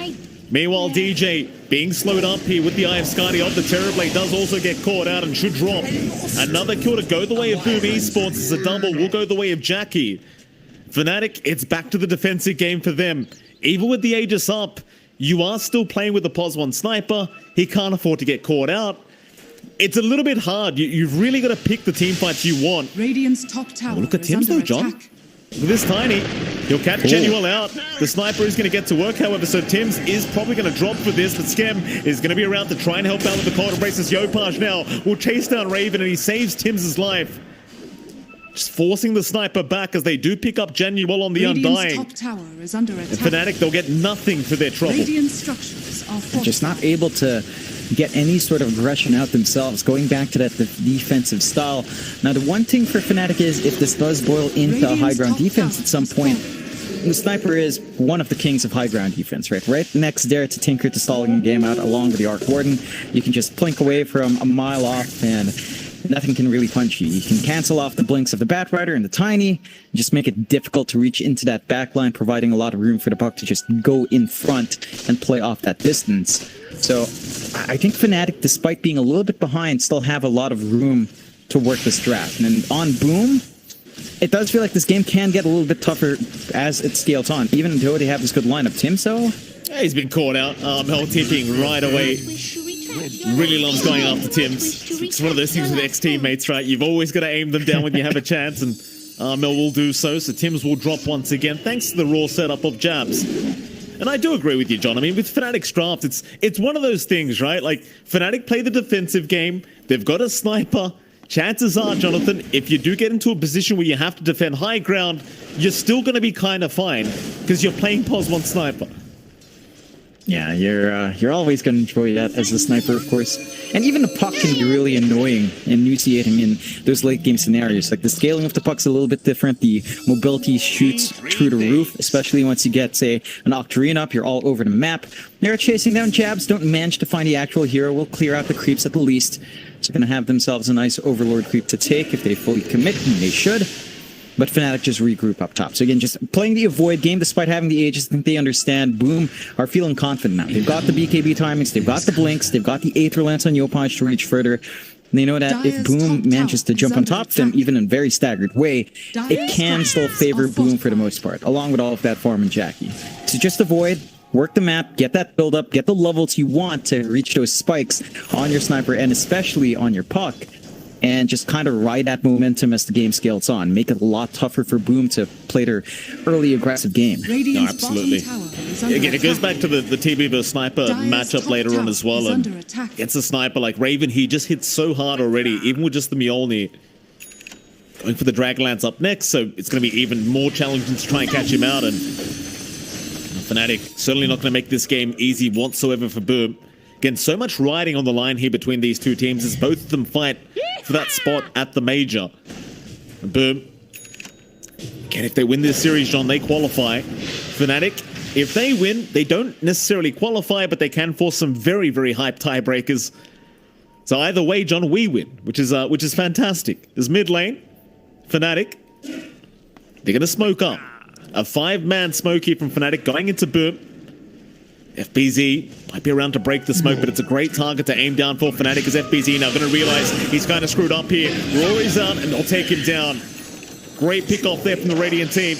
Meanwhile, DJ being slowed up here with the Eye of Scotty up. The Terrorblade does also get caught out and should drop. Another kill to go the way of Boom Esports as a double will go the way of Jackie. Fnatic, it's back to the defensive game for them. Even with the Aegis up, you are still playing with the POS 1 sniper. He can't afford to get caught out. It's a little bit hard. You've really got to pick the team fights you want. Radiant's top tower. Oh, look at Tims though, John. Look at this Tiny. He'll catch Genuel out. The sniper is going to get to work, however, so Tims is probably going to drop for this, but Skem is going to be around to try and help out with the cold embraces. Yopaj now will chase down Raven, and he saves Tim's life. Just forcing the sniper back as they do pick up Genuel on the Undying. Top tower is under attack. And Fnatic, they'll get nothing for their trouble. Radiant structures just not able to get any sort of aggression out themselves, going back to that defensive style. Now, the one thing for Fnatic is if this does boil into high ground defense at some point, the Sniper is one of the kings of high ground defense, right? Right next there to Tinker to stalling the game out along with the Arc Warden. You can just plink away from a mile off and nothing can really punch you. You can cancel off the blinks of the Batrider and the Tiny, just make it difficult to reach into that backline, providing a lot of room for the Puck to just go in front and play off that distance. So I think Fnatic, despite being a little bit behind, still have a lot of room to work this draft. And on Boom, it does feel like this game can get a little bit tougher as it scales on, even though they have this good lineup. Timso? Yeah, he's been caught out. Mel tipping right away. Really loves going after Tims. It's one of those things with ex-teammates, right? You've always got to aim them down when you have a chance, and Mel will do so. So Tims will drop once again, thanks to the raw setup of jabs. And I do agree with you, John. I mean, with Fnatic's draft, it's one of those things, right? Like, Fnatic play the defensive game. They've got a sniper. Chances are, Jonathan, if you do get into a position where you have to defend high ground, you're still going to be kind of fine because you're playing Pos 1 Sniper. Yeah, you're always going to enjoy that as a sniper, of course. And even the puck can be really annoying and nauseating in those late game scenarios. Like the scaling of the puck's a little bit different. The mobility shoots through the roof, especially once you get, say, an Octarine up, you're all over the map. They're chasing down jabs, don't manage to find the actual hero, will clear out the creeps at the least. So going to have themselves a nice Overlord creep to take if they fully commit, and they should. But Fnatic just regroup up top. So again, just playing the avoid game despite having the ages. I think they understand. Boom are feeling confident now. They've got the BKB timings, they've got the blinks, they've got the Aether Lance on Yopaj to reach further. They know that if Boom manages to jump on top of them, even in a very staggered way, it can still favor Boom for the most part, along with all of that farm and Jackie. So just avoid, work the map, get that build up, get the levels you want to reach those spikes on your sniper and especially on your puck. And just kind of ride that momentum as the game scales on. Make it a lot tougher for Boom to play their early aggressive game. No, absolutely. Again, it goes back to the TB vs Sniper matchup later on as well. And it's a sniper like Raven. He just hits so hard already, even with just the Mjolnir. Going for the Dragonlance up next, so it's going to be even more challenging to try and catch him out. And Fnatic certainly not going to make this game easy whatsoever for Boom. Again, so much riding on the line here between these two teams as both of them fight for that spot at the major. And Boom. Again, if they win this series, John, they qualify. Fnatic, if they win, they don't necessarily qualify, but they can force some very, very hype tiebreakers. So either way, John, we win, which is fantastic. There's mid lane, Fnatic. They're going to smoke up. A 5-man smoke here from Fnatic going into Boom. FBZ might be around to break the smoke, but it's a great target to aim down for Fnatic as FBZ now going to realize he's kind of screwed up here. Rory's out and they'll take him down. Great pick off there from the Radiant team.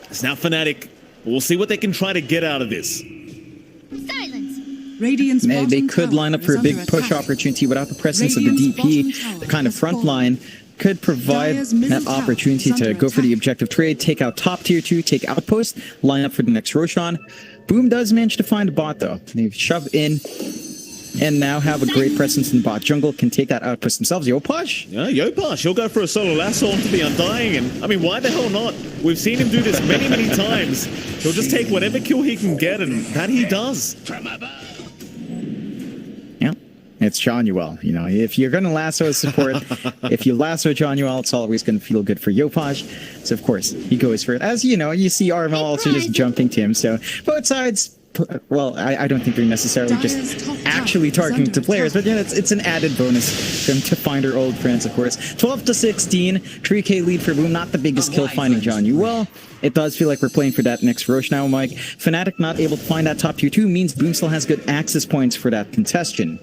It's now Fnatic. We'll see what they can try to get out of this. Radiant's they could line up for a big push opportunity without the presence of the DP. The kind of front line could provide that opportunity to go for the objective trade, take out top tier 2, take outpost, line up for the next Roshan. Boom does manage to find a bot though. They've shoved in and now have a great presence in bot jungle, can take that outpost themselves. Yopaj? Yeah, Yopaj, he'll go for a solo lasso onto the Undying, and I mean, why the hell not? We've seen him do this many, many times. He'll just take whatever kill he can get, and that he does. Yeah, it's Jonuel. You know, if you're going to lasso a support, if you lasso Jonuel, it's always going to feel good for Yopaj. So, of course, he goes for it. As you know, you see Armel also just jumping to him. So, both sides, well, I don't think they're necessarily just actually targeting the players, but yeah, it's an added bonus for them to find their old friends, of course. 12-16, 3k lead for Boom, not the biggest kill finding Jonuel. It does feel like we're playing for that next Roche now, Mike. Fnatic not able to find that top tier 2 means Boom still has good access points for that contestation.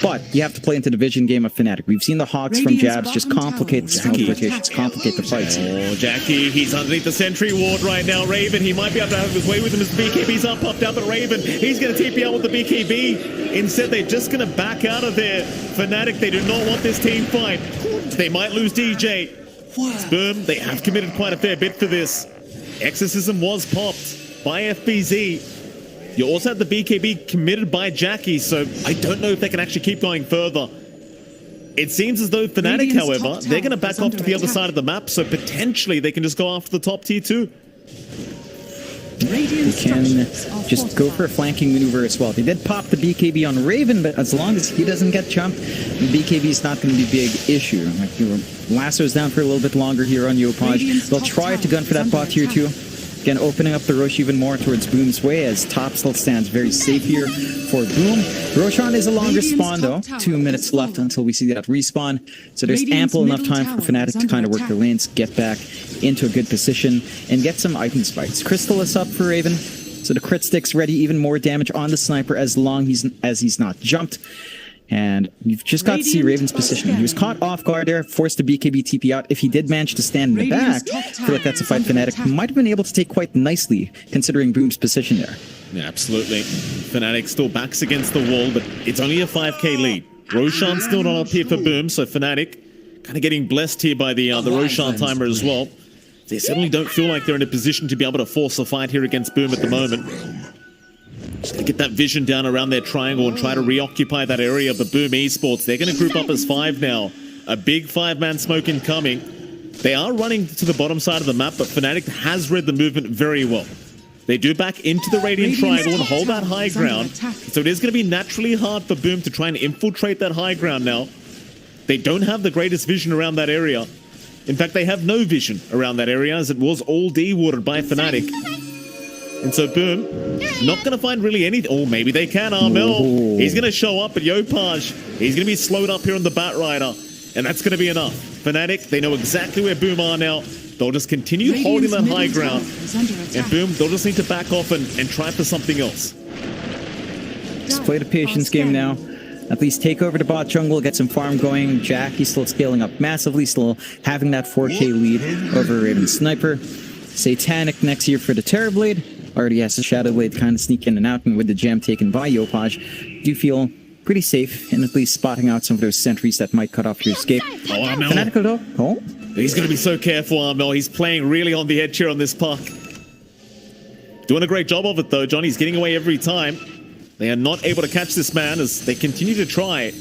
But you have to play into the vision game of Fnatic. We've seen the Hawks from jabs just complicate the smoke rotations, complicate the fights. Oh, Jackie, he's underneath the sentry ward right now. Raven, he might be able to have his way with him as the BKB's up, popped out, but Raven, he's going to TP out with the BKB. Instead, they're just going to back out of there. Fnatic, they do not want this team fight. They might lose DJ. Boom, they have committed quite a fair bit for this. Exorcism was popped by FBZ. You also have the BKB committed by Jackie, so I don't know if they can actually keep going further. It seems as though Fnatic, however, they're going to back off to the other side of the map, so potentially they can just go after the top tier 2. They can just go for a flanking maneuver as well. They did pop the BKB on Raven, but as long as he doesn't get jumped, BKB is not going to be a big issue. Like, Lasso's down for a little bit longer here on Yopaj. They'll try to gun for that bot tier 2. Again, opening up the Rosh even more towards Boom's way, as top still stands very safe here for Boom. Roshan is a longer spawn though. 2 minutes left until we see that respawn. So there's ample enough time for Fnatic to kind of work their lanes, get back into a good position, and get some item spikes. Crystal is up for Raven. So the crit stick's ready, even more damage on the sniper as long as he's not jumped. And you've just got to see Raven's positioning. He was caught off guard there, forced the BKB TP out. If he did manage to stand in the back, I feel like that's a fight Fnatic might have been able to take quite nicely, considering Boom's position there. Yeah, absolutely. Fnatic still backs against the wall, but it's only a 5k lead. Roshan's still not up here for Boom, so Fnatic kind of getting blessed here by the Roshan timer as well. They certainly don't feel like they're in a position to be able to force a fight here against Boom at the moment. Just gonna get that vision down around their triangle and try to reoccupy that area. But Boom Esports, they're gonna group up as 5 now. A big 5-man smoke incoming. They are running to the bottom side of the map, but Fnatic has read the movement very well. They do back into the Radiant Triangle and hold that high ground. So it is gonna be naturally hard for Boom to try and infiltrate that high ground now. They don't have the greatest vision around that area. In fact, they have no vision around that area, as it was all de-watered by Fnatic. And so Boom, not going to find really anything. Oh, maybe they can. Armel, he's going to show up at Yopaj. He's going to be slowed up here on the Bat Rider. And that's going to be enough. Fnatic, they know exactly where Boom are now. They'll just continue holding that high ground. And Boom, they'll just need to back off and try for something else. Just play the patience game now. At least take over the bot jungle, get some farm going. Jackie's still scaling up massively, still having that 4k lead over Raven Sniper. Satanic next year for the Terrorblade. Already has the Shadow Blade kind of sneak in and out, and with the gem taken by Yopaj, do feel pretty safe in at least spotting out some of those sentries that might cut off your escape. Oh, Armel. Fanatical though? Oh? He's going to be so careful, Armel. He's playing really on the edge here on this puck. Doing a great job of it though, John. He's getting away every time. They are not able to catch this man as they continue to try.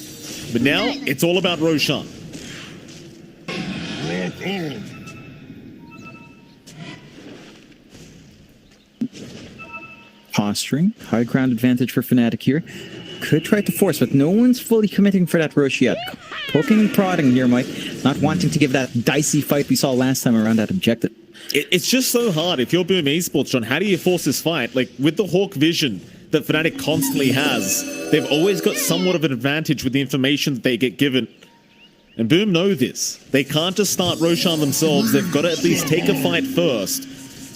But now, it's all about Roshan. Posturing, high ground advantage for Fnatic here. Could try to force, but no one's fully committing for that rush yet. Poking and prodding here, Mike. Not wanting to give that dicey fight we saw last time around that objective. It's just so hard. If you're Boom Esports, John, how do you force this fight? Like, with the Hawk vision that Fnatic constantly has, they've always got somewhat of an advantage with the information that they get given. And Boom know this. They can't just start Roshan themselves. They've got to at least take a fight first.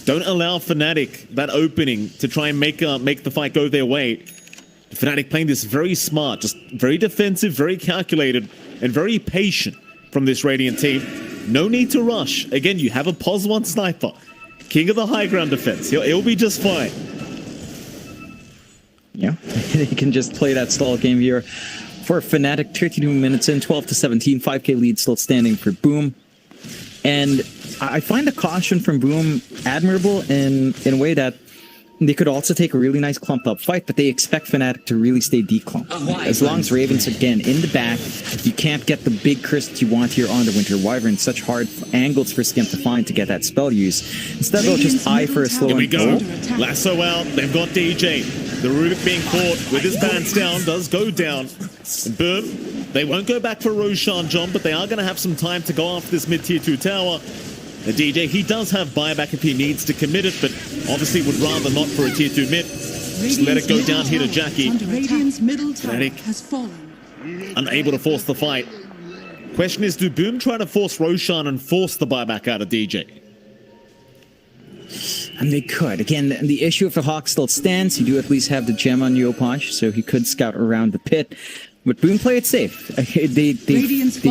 Don't allow Fnatic that opening to try and make the fight go their way. Fnatic playing this very smart, just very defensive, very calculated, and very patient from this Radiant team. No need to rush. Again, you have a +1 sniper. King of the high ground defense. He'll be just fine. Yeah, they can just play that stall game here for Fnatic. 32 minutes in, 12-17, 5k lead still standing for Boom. And I find the caution from Boom admirable in a way that they could also take a really nice clumped up fight, but they expect Fnatic to really stay declumped. As long as Raven's again in the back, you can't get the big curse that you want here on the Winter Wyvern. Such hard angles for Skimp to find to get that spell use. Instead they'll just eye for a slow Here we go. go. Lasso out. They've got DJ. The Rubik being caught with his pants down does go down. And Boom, they won't go back for Roshan, John, but they are going to have some time to go after this mid-tier 2 tower. The DJ, he does have buyback if he needs to commit it, but obviously would rather not for a tier 2 mid. Just let it go down here to Jackie. Fnatic unable to force the fight. Question is, do Boom try to force Roshan and force the buyback out of DJ? And they could. Again, the issue if the Hawk still stands, you do at least have the gem on Yopaj, so he could scout around the pit. But Boom play it safe. They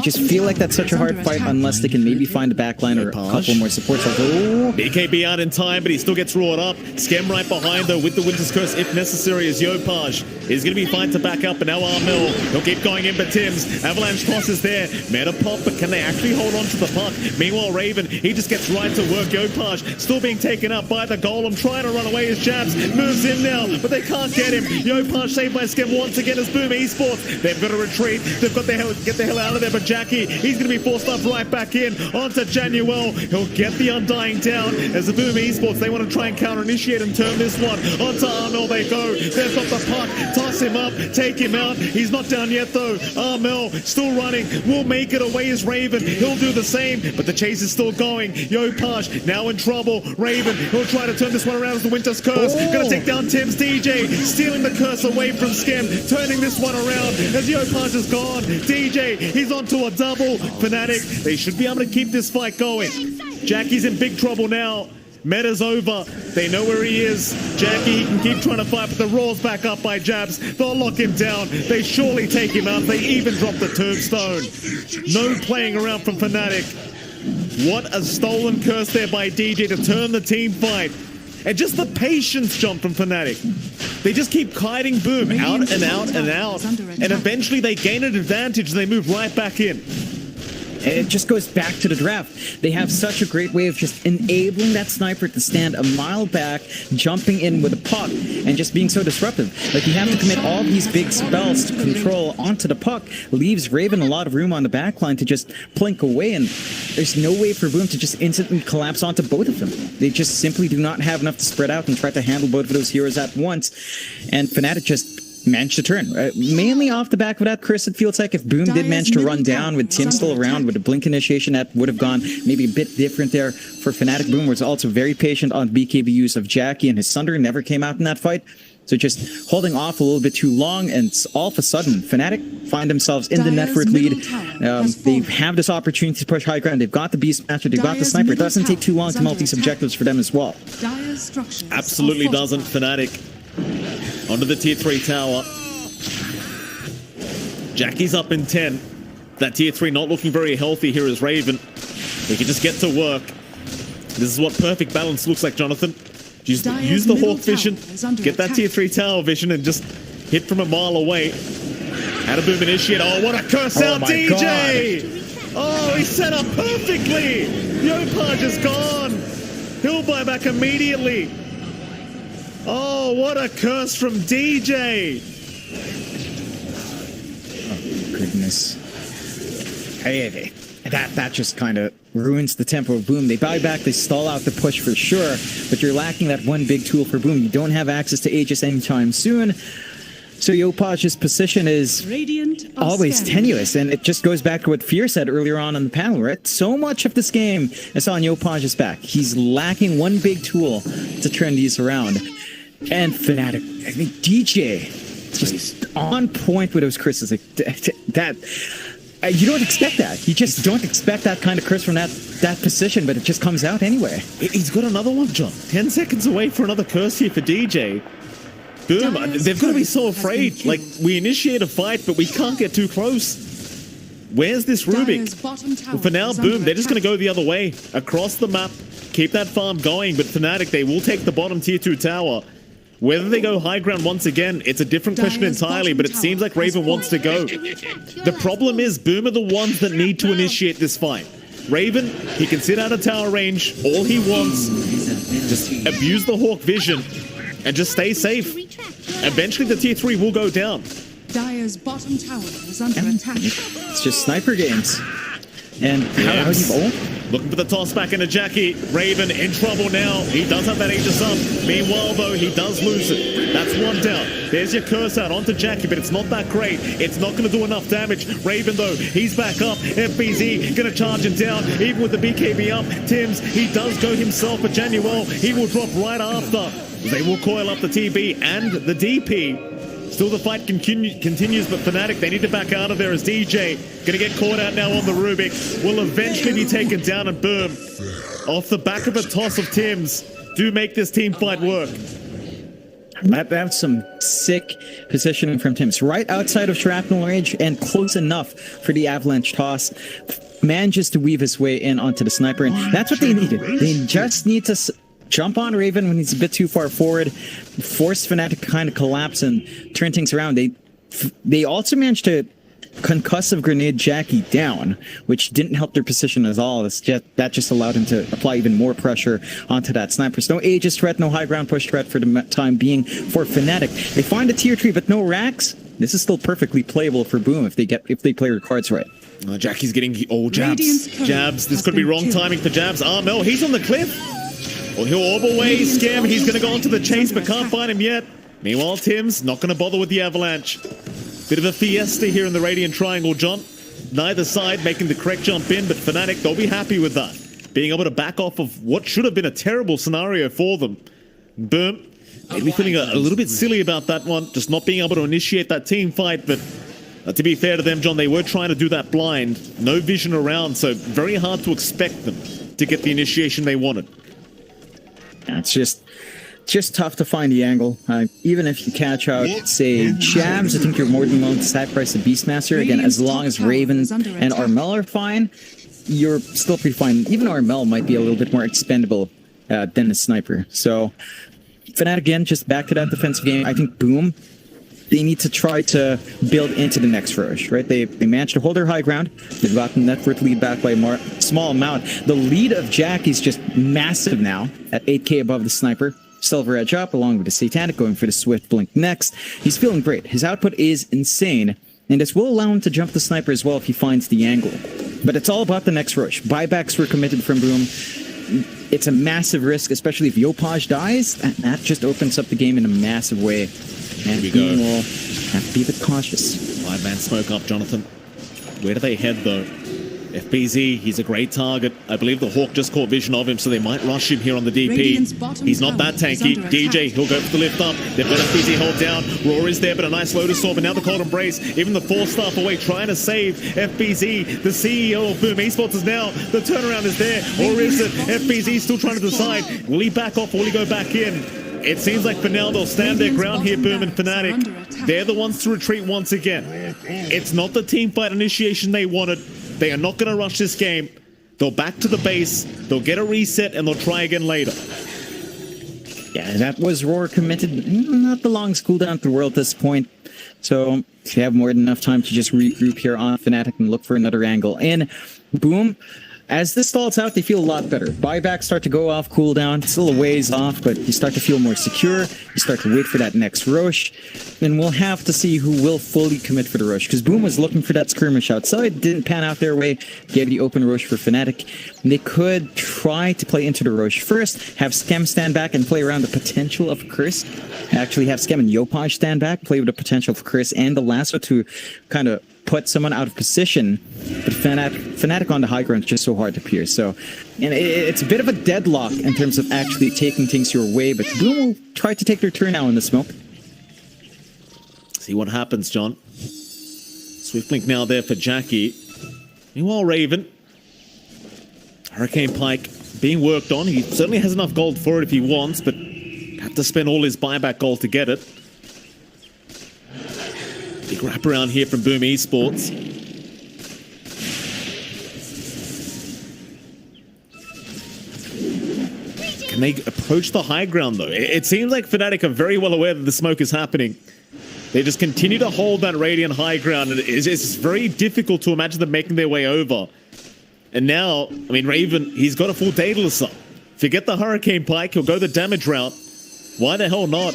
just feel like that's such a hard fight unless they can maybe find a backline or a couple more supports. BKB out in time, but he still gets roared up. Skem right behind though with the Winter's Curse if necessary as Yopaj He's going to be fine to back up, and now Armil, he'll keep going in, but Tims, Avalanche toss is there. Meta pop, but can they actually hold on to the puck? Meanwhile, Raven, he just gets right to work. Yopaj still being taken up by the Golem, trying to run away as Jabs moves in now, but they can't get him. Yopaj saved by Skem once again as Boom Esports. They've got to retreat. They've got to get the hell out of there, but Jackie, he's going to be forced up right back in onto Januel. He'll get the Undying down as the Boom Esports, they want to try and counter-initiate and turn this one. Onto Armel they go. They've got the puck. Toss him up. Take him out. He's not down yet though. Armel still running. Will make it away as Raven. He'll do the same, but the chase is still going. Yopaj now in trouble. Raven, he'll try to turn this one around as the Winter's Curse. Gonna take down Tim's DJ. Stealing the curse away from Skem. Turning this one around as Yopaj is gone. DJ, he's onto a double. Fnatic, they should be able to keep this fight going. Jackie's in big trouble now. Meta's over. They know where he is. Jackie, he can keep trying to fight, but the Raw's back up by Jabs. They'll lock him down. They surely take him out. They even drop the tombstone. No playing around from Fnatic. What a stolen curse there by DJ to turn the team fight. And just the patience jump from Fnatic. They just keep kiting Boom out and out and out. And eventually they gain an advantage and they move right back in. It just goes back to the draft. They have such a great way of just enabling that sniper to stand a mile back, jumping in with a puck, and just being so disruptive. Like, you have to commit all these big spells to control onto the puck, leaves Raven a lot of room on the backline to just plink away, and there's no way for Boom to just instantly collapse onto both of them. They just simply do not have enough to spread out and try to handle both of those heroes at once, and Fnatic just managed to turn. Mainly off the back of that curse, it feels like. If Boom did manage to run down with Tim still around with a blink initiation, that would have gone maybe a bit different there for Fnatic. Boom was also very patient on BKB use of Jackie, and his Sunder never came out in that fight. So just holding off a little bit too long, and all of a sudden, Fnatic find themselves in the network lead. They have this opportunity to push high ground. They've got the Beast Master, they've got the Sniper. It doesn't take too long to multi these objectives for them as well. Absolutely doesn't. Fnatic onto the tier 3 tower. Jackie's up in 10. That tier 3 not looking very healthy here is Raven. He can just get to work. This is what perfect balance looks like, Jonathan. Use the Hawk vision, get that tier 3 tower vision, and just hit from a mile away. How to Boom initiate. Oh, what a curse out, DJ! God. Oh, he set up perfectly! Yopaj is gone! He'll buy back immediately. Oh, what a curse from DJ! Oh, goodness. Hey, that just kind of ruins the tempo of Boom. They buy back, they stall out the push for sure, but you're lacking that one big tool for Boom. You don't have access to Aegis anytime soon. So Yopaj's position is always tenuous, and it just goes back to what Fear said earlier on the panel, right? So much of this game is on Yopaj's back. He's lacking one big tool to turn these around. And Fnatic, I mean, DJ, just on point with those curses. Like, that you don't expect that. You just don't expect that kind of curse from that position, but it just comes out anyway. He's got another one, John. 10 seconds away for another curse here for DJ. Boom, they've got to be so afraid. Like, we initiate a fight, but we can't get too close. Where's this Rubik? Well, for now, Boom, they're just going to go the other way. Across the map, keep that farm going, but Fnatic, they will take the bottom tier 2 tower. Whether they go high ground once again, it's a different question entirely, but it seems like Raven wants to go. The problem is, Boom are the ones that need to initiate this fight. Raven, he can sit out of tower range, all he wants. Just abuse the Hawk vision and just stay safe. Eventually the tier 3 will go down. Dire's bottom tower is under attack. It's just sniper games. And how do you looking for the toss back into Jackie. Raven in trouble now. He does have that Aegis up. Meanwhile, though, he does lose it. That's one down. There's your curse out onto Jackie, but it's not that great. It's not going to do enough damage. Raven, though, he's back up. FBZ going to charge him down, even with the BKB up. Tims, he does go himself, but Januel, he will drop right after. They will coil up the TB and the DP. Still the fight continues, but Fnatic, they need to back out of there as DJ gonna get caught out now on the Rubik. Will eventually be taken down, and Boom, off the back of a toss of Tims, do make this team fight work. That's some sick positioning from Tims. Right outside of shrapnel range and close enough for the avalanche toss. Manages to weave his way in onto the sniper, and that's what they needed. They just need to jump on Raven when he's a bit too far forward, force Fnatic to kind of collapse and turn things around. They also managed to concussive grenade Jackie down, which didn't help their position at all. That just allowed him to apply even more pressure onto that sniper. So no Aegis threat, no high ground push threat for the time being for Fnatic. They find a tier 3, but no racks. This is still perfectly playable for Boom if they play their cards right. Jackie's getting jabs. This could be wrong timing for jabs. Armel, he's on the cliff. Well, he'll orb away, scam. He's going to go onto the chase, but can't find him yet. Meanwhile, Tim's not going to bother with the avalanche. Bit of a fiesta here in the Radiant Triangle, John. Neither side making the correct jump in, but Fnatic, they'll be happy with that. Being able to back off of what should have been a terrible scenario for them. Boom. Maybe feeling a little bit silly about that one, just not being able to initiate that team fight, but to be fair to them, John, they were trying to do that blind. No vision around, so very hard to expect them to get the initiation they wanted. Yeah, it's just tough to find the angle. Even if you catch out, say, Jabs, I think you're more than willing to sacrifice the Beastmaster. Again, as long as Raven and Armel are fine, you're still pretty fine. Even Armel might be a little bit more expendable than the sniper. So, Fnatic, again, just back to that defensive game. I think Boom, they need to try to build into the next rush, right? They managed to hold their high ground. They've gotten that first lead back by a small amount. The lead of Jack is just massive now at 8k above the sniper. Silver Edge up along with the Satanic going for the Swift Blink next. He's feeling great. His output is insane, and this will allow him to jump the sniper as well if he finds the angle. But it's all about the next rush. Buybacks were committed from Boom. It's a massive risk, especially if Yopaj dies. That just opens up the game in a massive way. And Boom will have to be a bit cautious. 5-man smoke up, Jonathan. Where do they head, though? FBZ, he's a great target. I believe the Hawk just caught vision of him, so they might rush him here on the DP. He's not that tanky. DJ, he'll go for the lift up. They've got FBZ held down. Roar is there, but a nice Lotus Orb, and now the Cold Embrace. Even the 4-staff away, trying to save FBZ. The CEO of Boom Esports is now. The turnaround is there, or is it? FBZ still trying to decide. Will he back off, or will he go back in? It seems like for now they'll stand their ground here, Boom and Fnatic. They're the ones to retreat once again. It's not the team fight initiation they wanted. They are not going to rush this game. They'll back to the base, they'll get a reset, and they'll try again later. Yeah, that was Roar committed. Not the longest cooldown in the world at this point. So if you have more than enough time to just regroup here on Fnatic and look for another angle. And Boom, as this stalls out, they feel a lot better. Buybacks start to go off cooldown. It's still a ways off, but you start to feel more secure. You start to wait for that next rush. And we'll have to see who will fully commit for the rush. Because Boom was looking for that skirmish outside. Didn't pan out their way. Gave the open rush for Fnatic. And they could try to play into the rush first. Have Skem stand back and play around the potential of Curse. Actually have Skem and Yopaj stand back. Play with the potential of Curse and the lasso to kind of put someone out of position, but Fnatic on the high ground is just so hard to pierce. So, and it's a bit of a deadlock in terms of actually taking things your way, but Boom will try to take their turn now in the smoke. See what happens, John. Swiftblink now there for Jackie. Meanwhile, Raven. Hurricane Pike being worked on. He certainly has enough gold for it if he wants, but have to spend all his buyback gold to get it. Big wraparound here from Boom Esports. Can they approach the high ground, though? It seems like Fnatic are very well aware that the smoke is happening. They just continue to hold that Radiant high ground, and it's very difficult to imagine them making their way over. And now, I mean, Raven, he's got a full Daedalus up. Forget the Hurricane Pike, he'll go the damage route. Why the hell not?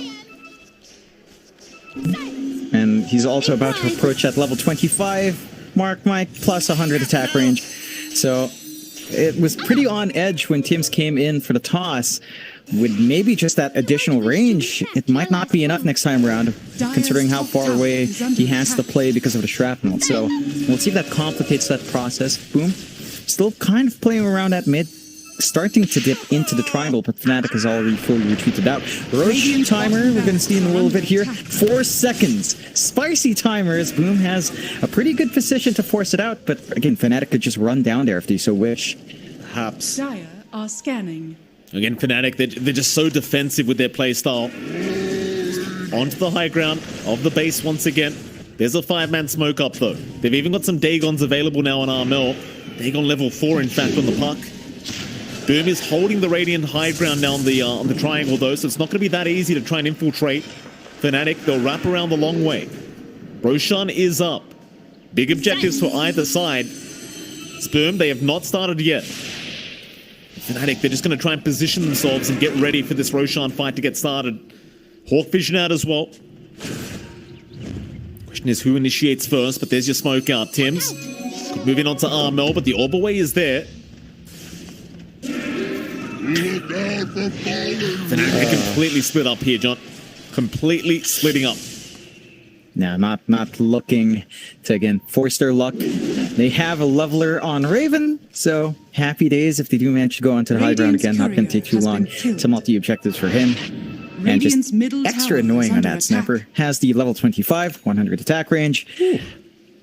And he's also about to approach that level 25 mark, Mike, plus 100 attack range. So it was pretty on edge when Tims came in for the toss. With maybe just that additional range, it might not be enough next time around, considering how far away he has to play because of the shrapnel. So we'll see if that complicates that process. Boom. Still kind of playing around at mid. Starting to dip into the triangle, but Fnatic has already fully retreated out. Roche timer, we're going to see in a little bit here. 4 seconds. Spicy timer as Boom has a pretty good position to force it out, but again, Fnatic could just run down there if they so wish. Perhaps. Dire are scanning. Again, Fnatic, they're just so defensive with their playstyle. Onto the high ground of the base once again. There's a 5-man smoke up, though. They've even got some Dagons available now on Armel. Dagon level 4, in fact, on the puck. Boom is holding the Radiant high ground now on the triangle though, so it's not going to be that easy to try and infiltrate. Fnatic, they'll wrap around the long way. Roshan is up. Big objectives for either side. Boom, they have not started yet. Fnatic, they're just going to try and position themselves and get ready for this Roshan fight to get started. Hawk Vision out as well. Question is who initiates first, but there's your smoke out, Tims. Moving on to Armel, but the Orberway is there. Fnatic completely split up here, John. Completely splitting up. Now, not looking to, again, force their luck. They have a leveler on Raven, so happy days if they do manage to go onto the high ground again. Not going to take too long to multi-objectives for him. And just extra annoying on that sniper. Has the level 25, 100 attack range.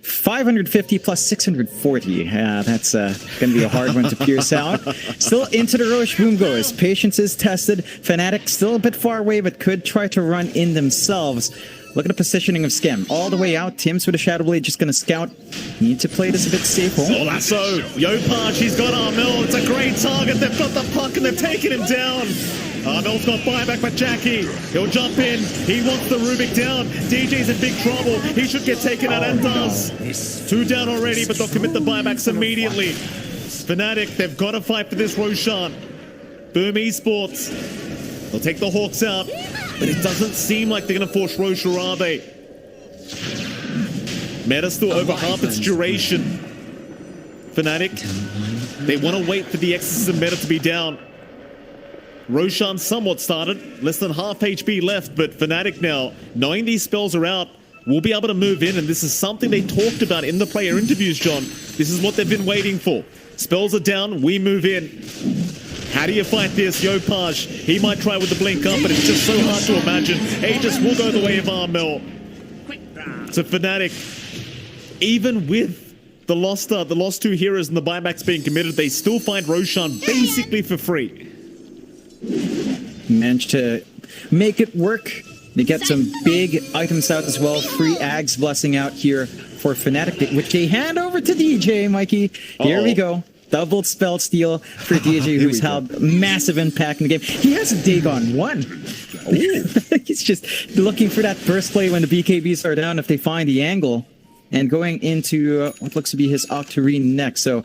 550 plus 640. That's going to be a hard one to pierce out. Still into the Roche. Boom goes. Patience is tested. Fnatic still a bit far away, but could try to run in themselves. Look at the positioning of Skem. All the way out. Tims with a Shadow Blade just going to scout. Need to play this a bit safe. Oh, lasso. Yopaj, he's got Armel. It's a great target. They've got the puck and they've taken him down. Armel's got buyback by Jackie. He'll jump in. He wants the Rubik down. DJ's in big trouble. He should get taken out and does. 2 down already, but they'll commit the buybacks immediately. Fnatic, they've got to fight for this Roshan. Boom Esports. They'll take the Hawks out, but it doesn't seem like they're going to force Roche, or are they? Meta still over half its duration. Fnatic, they want to wait for the X's and Meta to be down. Roshan somewhat started, less than half HP left, but Fnatic now, knowing these spells are out, will be able to move in, and this is something they talked about in the player interviews, John. This is what they've been waiting for. Spells are down, we move in. How do you fight this? Yopaj, he might try with the blink up, but it's just so hard to imagine. Aegis will go the way of Armel. So Fnatic, even with the lost 2 heroes and the buybacks being committed, they still find Roshan basically for free. Managed to make it work. They get some big items out as well. Free Ags blessing out here for Fnatic, which they hand over to DJ, Mikey. Here we go. Double spell steal for DJ, who's had massive impact in the game. He has a Dagon 1. He's just looking for that burst play when the BKBs are down if they find the angle. And going into what looks to be his Octarine next. So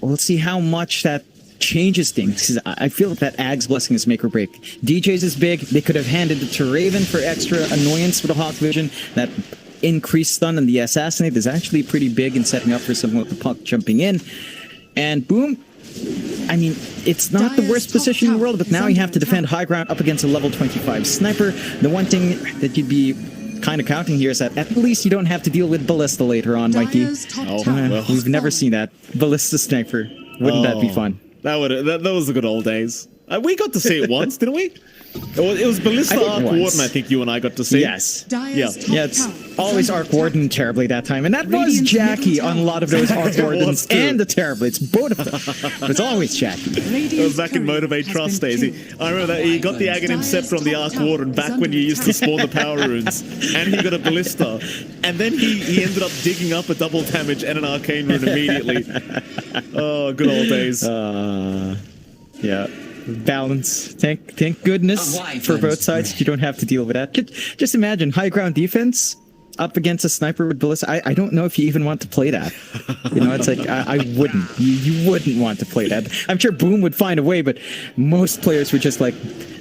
we'll see how much that changes things. I feel that Ag's blessing is make or break. DJ's is big. They could have handed it to Raven for extra annoyance with the Hawk Vision. That increased stun and the assassinate is actually pretty big in setting up for someone with the puck jumping in. And Boom, I mean, it's not the worst position in the world, but now you have to defend high ground up against a level 25 sniper. The one thing that you'd be kind of counting here is that at least you don't have to deal with Ballista later on, Mikey. We've never seen that. Ballista sniper. Wouldn't that be fun? That was the good old days. We got to see it once, didn't we? It was Ballista Arc Warden, I think you and I got to see. Yes. Yeah, it's always Arc Warden terribly that time. And that was Jackie on a lot of those Arc Wardens and the Terribly. It's both of them. But it's always Jackie. It was back in Motivate Trust days. I remember that he got the Aghanim Scepter on the Arc Warden back when you used to spawn the power runes. And he got a Ballista. And then he ended up digging up a double damage and an Arcane rune immediately. Oh, good old days. Yeah. Balance. Thank goodness for both sides. You don't have to deal with that. Just imagine high ground defense up against a sniper with Ballista. I don't know if you even want to play that. You know, it's like I wouldn't. You wouldn't want to play that. I'm sure Boom would find a way, but most players would just like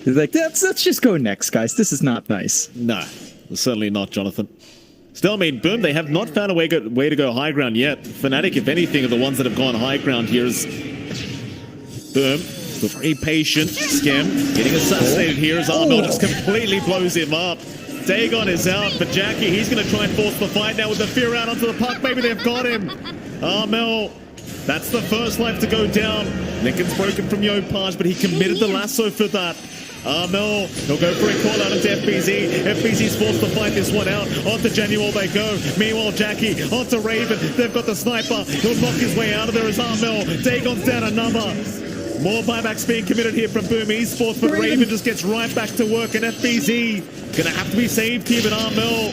let's just go next, guys. This is not nice. No, certainly not, Jonathan. Still, I mean, Boom, they have not found a way to go high ground yet. Fnatic, if anything, are the ones that have gone high ground here. Is Boom. Very patient. Skem getting assassinated here as Armel just completely blows him up. Dagon is out, but Jackie, he's going to try and force the fight now with the fear out onto the puck. Maybe they've got him. Armel, that's the first life to go down. Lincoln's broken from Yopaj, but he committed the lasso for that. Armel, he'll go for a call out into FBZ. FBZ's forced to fight this one out. Onto Genual they go. Meanwhile, Jackie onto Raven. They've got the sniper. He'll knock his way out of there as Armel. Dagon's down another. More buybacks being committed here from Boom Esports, but Raven just gets right back to work, and FBZ Gonna have to be saved here, but Armel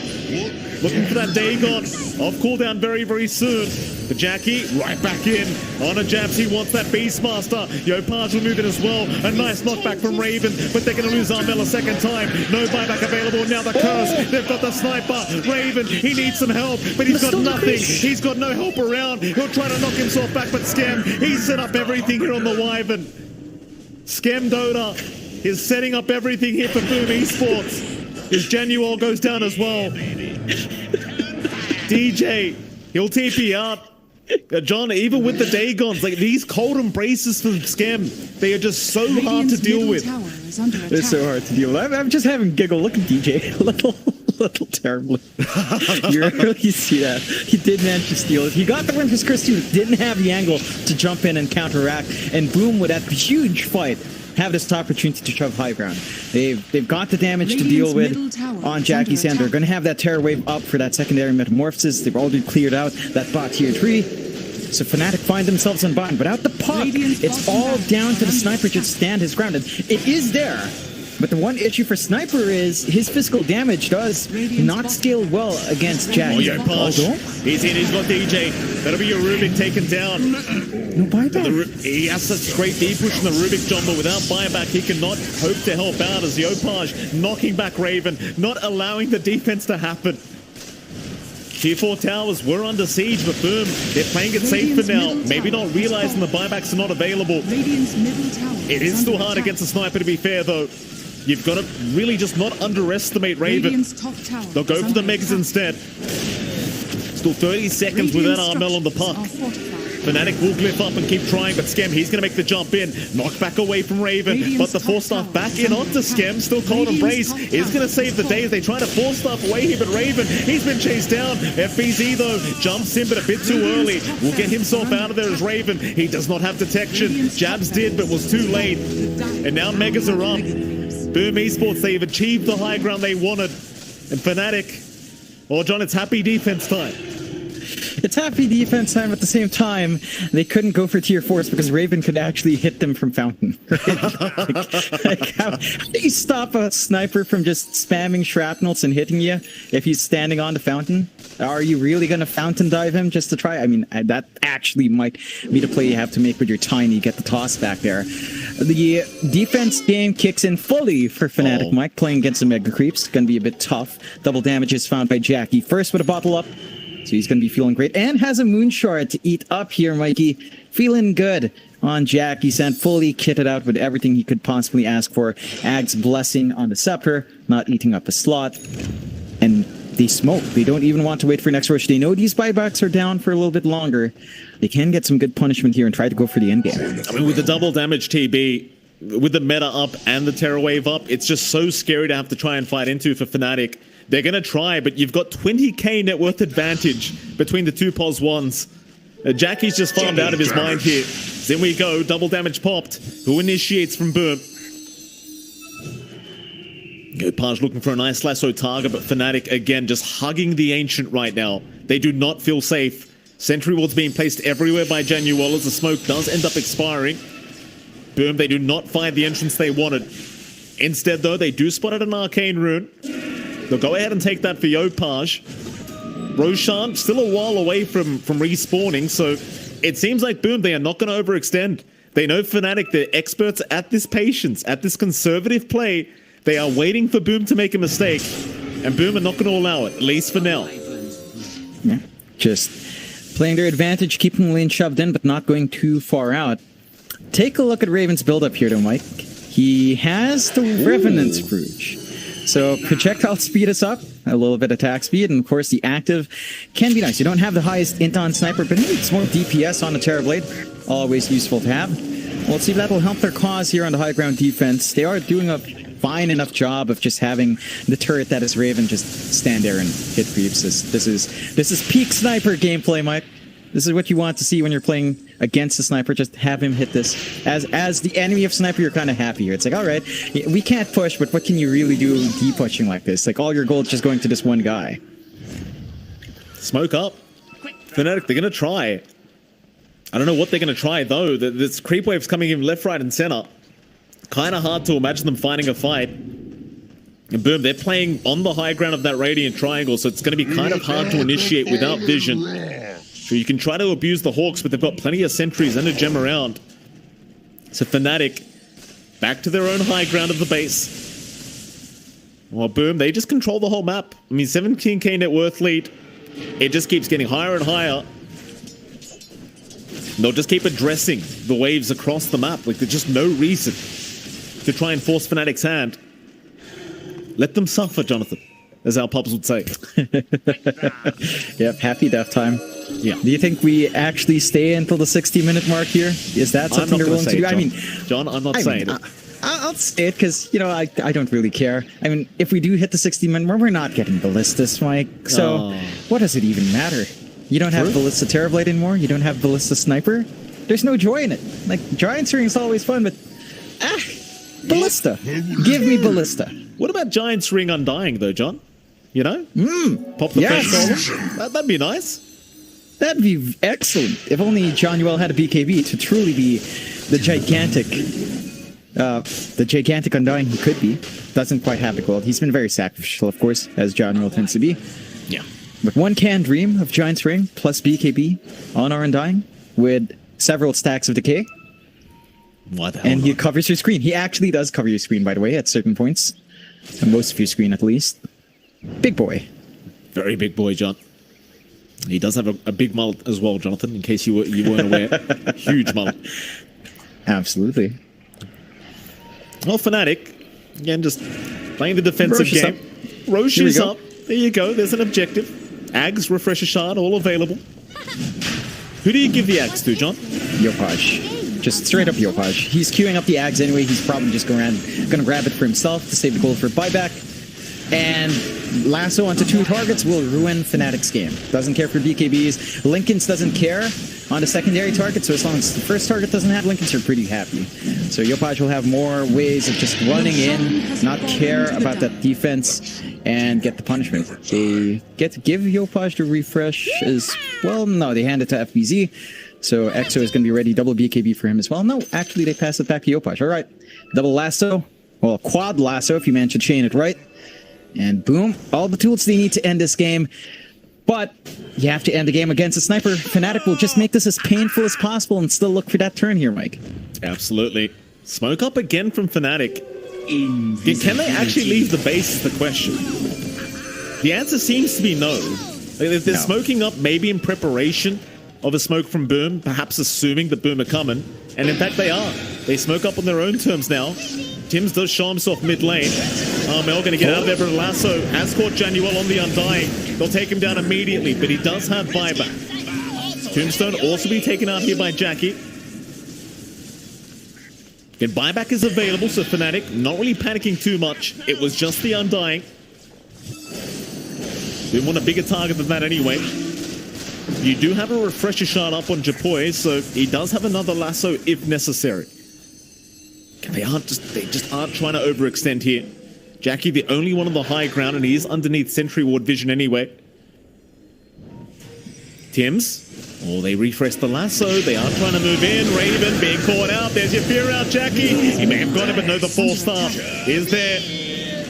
looking for that Dagon. Off cooldown very, very soon. The Jackie right back in. On a Jabs, he wants that Beastmaster. Yopaj will move in as well. A nice knockback from Raven, but they're going to lose Armel a second time. No buyback available. Now the curse. They've got the sniper. Raven, he needs some help, but he's got nothing. He's got no help around. He'll try to knock himself back, but Skem, he's set up everything here on the Wyvern. Skem Dota is setting up everything here for Boom Esports. His Janual goes down as well. DJ, he'll TP out. John, even with the Dagons, like these cold embraces from Skem, they are just so hard to deal with. It's so hard to deal with. I'm just having giggle. Look at DJ. little terribly. You really see that. He did manage to steal it. He got the win because Chris didn't have the angle to jump in and counteract. And Boom, with that huge fight, have this opportunity to shove high ground. They've got the damage to deal with on Jackie's end. They're going to have that Terror Wave up for that secondary metamorphosis. They've already cleared out that bot tier 3. So Fnatic find themselves on bottom. But out the puck, it's all down to the Sniper to stand his ground. And it is there. But the one issue for Sniper is his physical damage does not scale well against Jack. Oh, yeah, Posh. He's in, he's got DJ. That'll be your Rubik taken down. No buyback. He has such great deep push from the Rubik, John, but without buyback, he cannot hope to help out as Yopaj knocking back Raven, not allowing the defense to happen. Tier 4 towers were under siege, but Boom, they're playing it safe for now. Maybe not realizing the buybacks are not available. It is still hard against a Sniper, to be fair, though. You've got to really just not underestimate Raven. They'll go for the Megas instead. Still 30 seconds without Armel on the puck. Fnatic will glyph up and keep trying, but Skem, he's going to make the jump in. Knock back away from Raven, but the force staff back in onto Skem. Still Cold Embrace is going to save the day as they try to force stuff away here, but Raven, he's been chased down. FBZ, though, jumps in, but a bit too early. Will get himself out of there as Raven. He does not have detection. Jabs did, but was too late. And now Megas are up. Boom Esports, they've achieved the high ground they wanted. And Fnatic, oh John, it's happy defense time. It's happy defense time. At the same time, they couldn't go for tier 4s because Raven could actually hit them from Fountain. How do you stop a sniper from just spamming shrapnels and hitting you if he's standing on the Fountain? Are you really going to Fountain dive him just to try? I mean, that actually might be the play you have to make with your Tiny, get the toss back there. The defense game kicks in fully for Fnatic. Mike playing against the Mega Creeps. Going to be a bit tough. Double damage is found by Jackie. First with a bottle up. So he's going to be feeling great. And has a Moon Shard to eat up here, Mikey. Feeling good on Jackie. Sent fully kitted out with everything he could possibly ask for. Ag's blessing on the Scepter. Not eating up a slot. And they smoke. They don't even want to wait for next rush. They know these buybacks are down for a little bit longer. They can get some good punishment here and try to go for the end game. I mean, with the double damage TB, with the meta up and the Terror Wave up, it's just so scary to have to try and fight into for Fnatic. They're going to try, but you've got 20k net worth advantage between the two POS ones. Jackie's just farmed out of his mind here. Then we go, double damage popped. Who initiates from Boom? Gopaj looking for a nice lasso target, but Fnatic again just hugging the Ancient right now. They do not feel safe. Sentry wards being placed everywhere by Janual as the smoke does end up expiring. Boom, they do not find the entrance they wanted. Instead, though, they do spot at an Arcane Rune. They'll go ahead and take that for Yopaj. Roshan still a while away from respawning, so it seems like Boom, they are not going to overextend. They know Fnatic, they're experts at this patience, at this conservative play. They are waiting for Boom to make a mistake, and Boom are not going to allow it, at least for now. Yeah, just playing their advantage, keeping the lane shoved in, but not going too far out. Take a look at Raven's build-up here, though, Mike. He has the Revenant Scrooge. So projectile speed is up, a little bit attack speed, and of course the active can be nice. You don't have the highest int on Sniper, but it's more DPS on the Terrorblade. Always useful to have. Well, let's see if that will help their cause here on the high ground defense. They are doing a fine enough job of just having the turret that is Raven just stand there and hit creeps. This is peak Sniper gameplay, Mike. This is what you want to see when you're playing against a Sniper. Just have him hit this. As the enemy of Sniper, you're kind of happy here. It's like, all right, we can't push, but what can you really do de-pushing like this? Like, all your gold just going to this one guy. Smoke up. Fnatic, they're going to try. I don't know what they're going to try, though. This creep wave's coming in left, right, and center. Kind of hard to imagine them finding a fight. And boom, they're playing on the high ground of that Radiant Triangle, so it's going to be kind of hard to initiate without vision. So you can try to abuse the Hawks, but they've got plenty of sentries and a gem around. So Fnatic, back to their own high ground of the base. Well, boom, they just control the whole map. I mean, 17k net worth lead. It just keeps getting higher and higher. They'll just keep addressing the waves across the map. Like, there's just no reason to try and force Fnatic's hand. Let them suffer, Jonathan, as our pubs would say. Yep, happy death time. Yeah. Do you think we actually stay until the 60-minute mark here? Is that something they're willing to do? John. I mean, John, I'm not saying it. I'll say it because, you know, I don't really care. I mean, if we do hit the 60-minute mark, we're not getting Ballistas, Mike. So what does it even matter? You don't have Ballista Terrorblade anymore. You don't have Ballista Sniper. There's no joy in it. Like, Giant Ring is always fun, but Ballista. Give me Ballista. What about Giant's Ring Undying, though, John? You know? Pop the first column. That'd be nice. That'd be excellent. If only John Yuel had a BKB to truly be the gigantic Undying he could be. Doesn't quite have the gold. He's been very sacrificial, of course, as John Yuel tends to be. Yeah. But one can dream of Giant's Ring plus BKB on our Undying with several stacks of decay. What the hell? And he covers your screen. He actually does cover your screen, by the way, at certain points. Most of your screen, at least. Big boy. Very big boy, John. He does have a big mullet as well, Jonathan, in case you weren't aware. Huge mullet. Absolutely. Well, Fnatic, again, just playing the defensive Roche game. Roche is up. There you go. There's an objective. Ags, Refresher Shard, all available. Who do you give the Ags to, John? Yopaj. Just straight up Yopaj. He's queuing up the Ags anyway. He's probably just going to grab it for himself to save the gold for buyback. And lasso onto 2 targets will ruin Fnatic's game. Doesn't care for BKBs. Linken's doesn't care on the secondary target, so as long as the first target doesn't have Linken's, are pretty happy. So Yopaj will have more ways of just running in, not care about that defense, and get the punishment. They get to give Yopaj the refresh as well. No, they hand it to FBZ. So EXO is going to be ready. Double BKB for him as well. No, actually, they pass it back to Yopaj. All right. Double lasso. Well, quad lasso, if you manage to chain it right. And boom, all the tools they need to end this game. But you have to end the game against a sniper. Fnatic will just make this as painful as possible and still look for that turn here, Mike. Absolutely. Smoke up again from Fnatic. Can they actually leave the base is the question. The answer seems to be no. They're smoking up maybe in preparation of a smoke from Boom, perhaps assuming that Boom are coming. And in fact, they are. They smoke up on their own terms now. Tims does show himself mid lane. Mel going to get out of there, but Lasso has caught Januel on the Undying. They'll take him down immediately, but he does have buyback. Tombstone also be taken out here by Jackie. Again, buyback is available, so Fnatic not really panicking too much. It was just the Undying. Didn't want a bigger target than that anyway. You do have a Refresher Shard up on Japoy, so he does have another Lasso if necessary. They just aren't trying to overextend here. Jackie, the only one on the high ground, and he is underneath Sentry Ward vision anyway. Tims. Oh, they refresh the lasso. They are trying to move in. Raven being caught out. There's your fear out, Jackie. He may have got it, but no, the 4-star is there.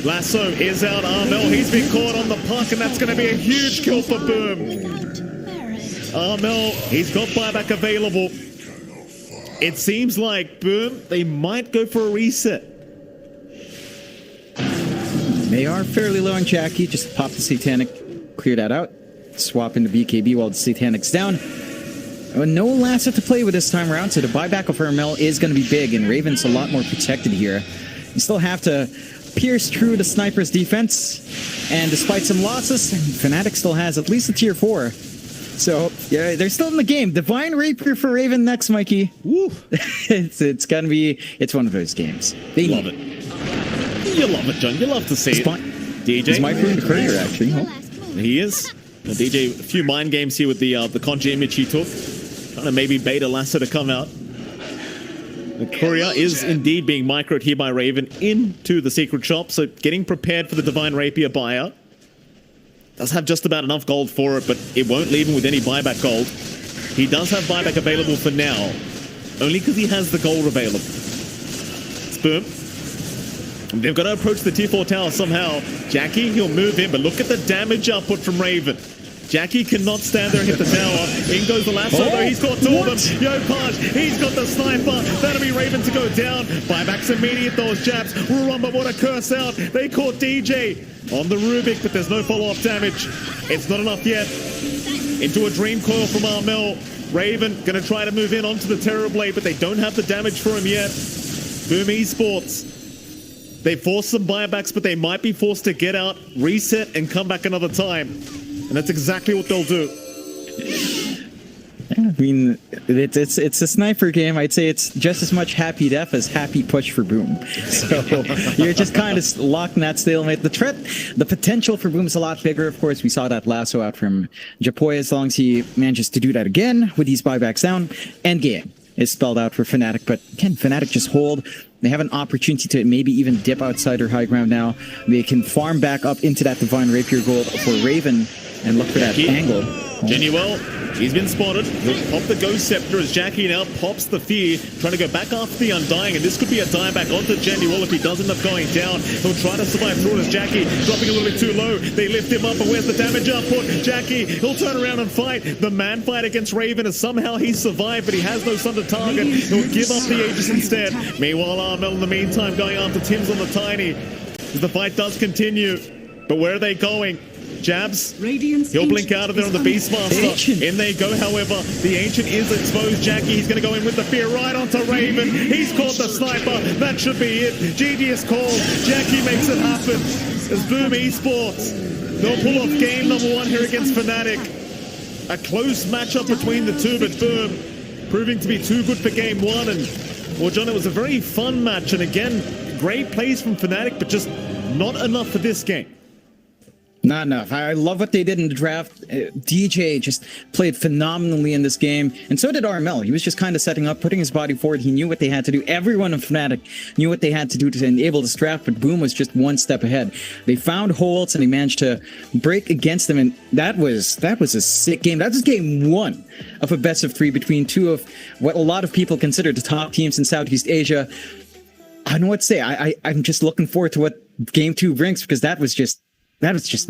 Lasso is out. Armel, he's been caught on the puck, and that's going to be a huge kill for Boom. Armel, he's got buyback available. It seems like Boom, they might go for a reset. They are fairly low on Jackie. Just pop the Satanic, clear that out. Swap into BKB while the Satanic's down. No lasso to play with this time around, so the buyback of Hermel is going to be big, and Raven's a lot more protected here. You still have to pierce through the sniper's defense, and despite some losses, Fnatic still has at least a tier 4. So, yeah, they're still in the game. Divine Rapier for Raven next, Mikey. Woo! it's gonna be, it's one of those games. They love it. You love it, John. You love to see it. DJ. He's my friend courier, actually. Oh. He is. DJ, a few mind games here with the Conjure image he took. Trying to maybe bait a lasso to come out. The courier is indeed being microed here by Raven into the secret shop, so getting prepared for the Divine Rapier buyout. Does have just about enough gold for it, but it won't leave him with any buyback gold. He does have buyback available for now, only because he has the gold available. It's Boom. They've got to approach the T4 tower somehow. Jackie, he'll move in, but look at the damage output from Raven. Jackie cannot stand there and hit the tower. In goes the lasso, though. He's got two of them. Yopaj, he's got the sniper. That'll be Raven to go down. Buyback's immediate, those jabs. Rurumba, what a curse out. They caught DJ on the Rubik, but there's no follow-up damage. It's not enough yet. Into a dream coil from Armel. Raven gonna try to move in onto the Terrorblade, but they don't have the damage for him yet. Boom Esports. They forced some buybacks, but they might be forced to get out, reset, and come back another time. And that's exactly what they'll do. I mean, it's a sniper game. I'd say it's just as much happy death as happy push for Boom. So you're just kind of locked in that stalemate. The potential for Boom is a lot bigger. Of course, we saw that lasso out from Japoy. As long as he manages to do that again with these buybacks down, endgame is spelled out for Fnatic. But again, Fnatic just hold. They have an opportunity to maybe even dip outside their high ground now. They can farm back up into that Divine Rapier gold for Raven and look for that angle. Genuel, he's been spotted. He'll pop the Ghost Scepter as Jackie now pops the Fear, trying to go back after the Undying, and this could be a dieback onto Genuel if he does end up going down. He'll try to survive through it as Jackie dropping a little bit too low. They lift him up, but where's the damage output? Jackie, he'll turn around and fight. The man fight against Raven as somehow he's survived, but he has no sun to target. He'll give up the Aegis instead. Meanwhile, Armel in the meantime going after Tim's on the Tiny. As the fight does continue, but where are they going? Jabs, he'll blink out of there on the Beastmaster. In they go, however, the Ancient is exposed. Jackie, he's going to go in with the Fear right onto Raven. He's caught the Sniper. That should be it. GG is called. Jackie makes it happen. As Boom Esports, they'll pull off game number 1 here against Fnatic. A close matchup between the two, but Boom proving to be too good for game 1. And, well, John, it was a very fun match. And again, great plays from Fnatic, but just not enough for this game. Not enough. I love what they did in the draft. DJ just played phenomenally in this game, and so did Armel. He was just kind of setting up, putting his body forward. He knew what they had to do. Everyone in Fnatic knew what they had to do to enable this draft, but Boom was just one step ahead. They found holes, and they managed to break against them, and that was a sick game. That was game 1 of a best of 3 between two of what a lot of people consider the top teams in Southeast Asia. I don't know what to say. I'm just looking forward to what game 2 brings, because that was just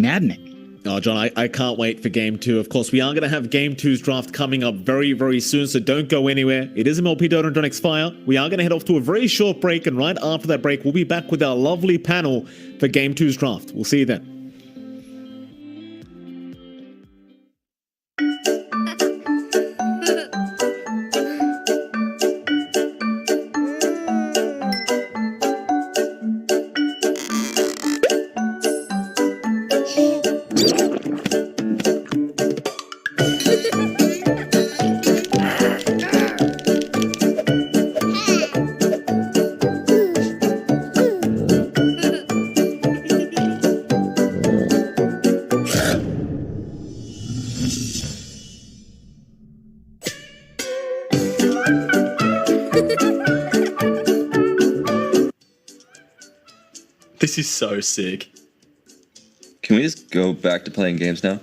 maddening. Oh, John, I can't wait for game 2. Of course, we are going to have game 2's draft coming up very, very soon, so don't go anywhere. It is MLP Dota and John X Fire. We are going to head off to a very short break, and right after that break, we'll be back with our lovely panel for game 2's draft. We'll see you then. This is so sick. Can we just go back to playing games now?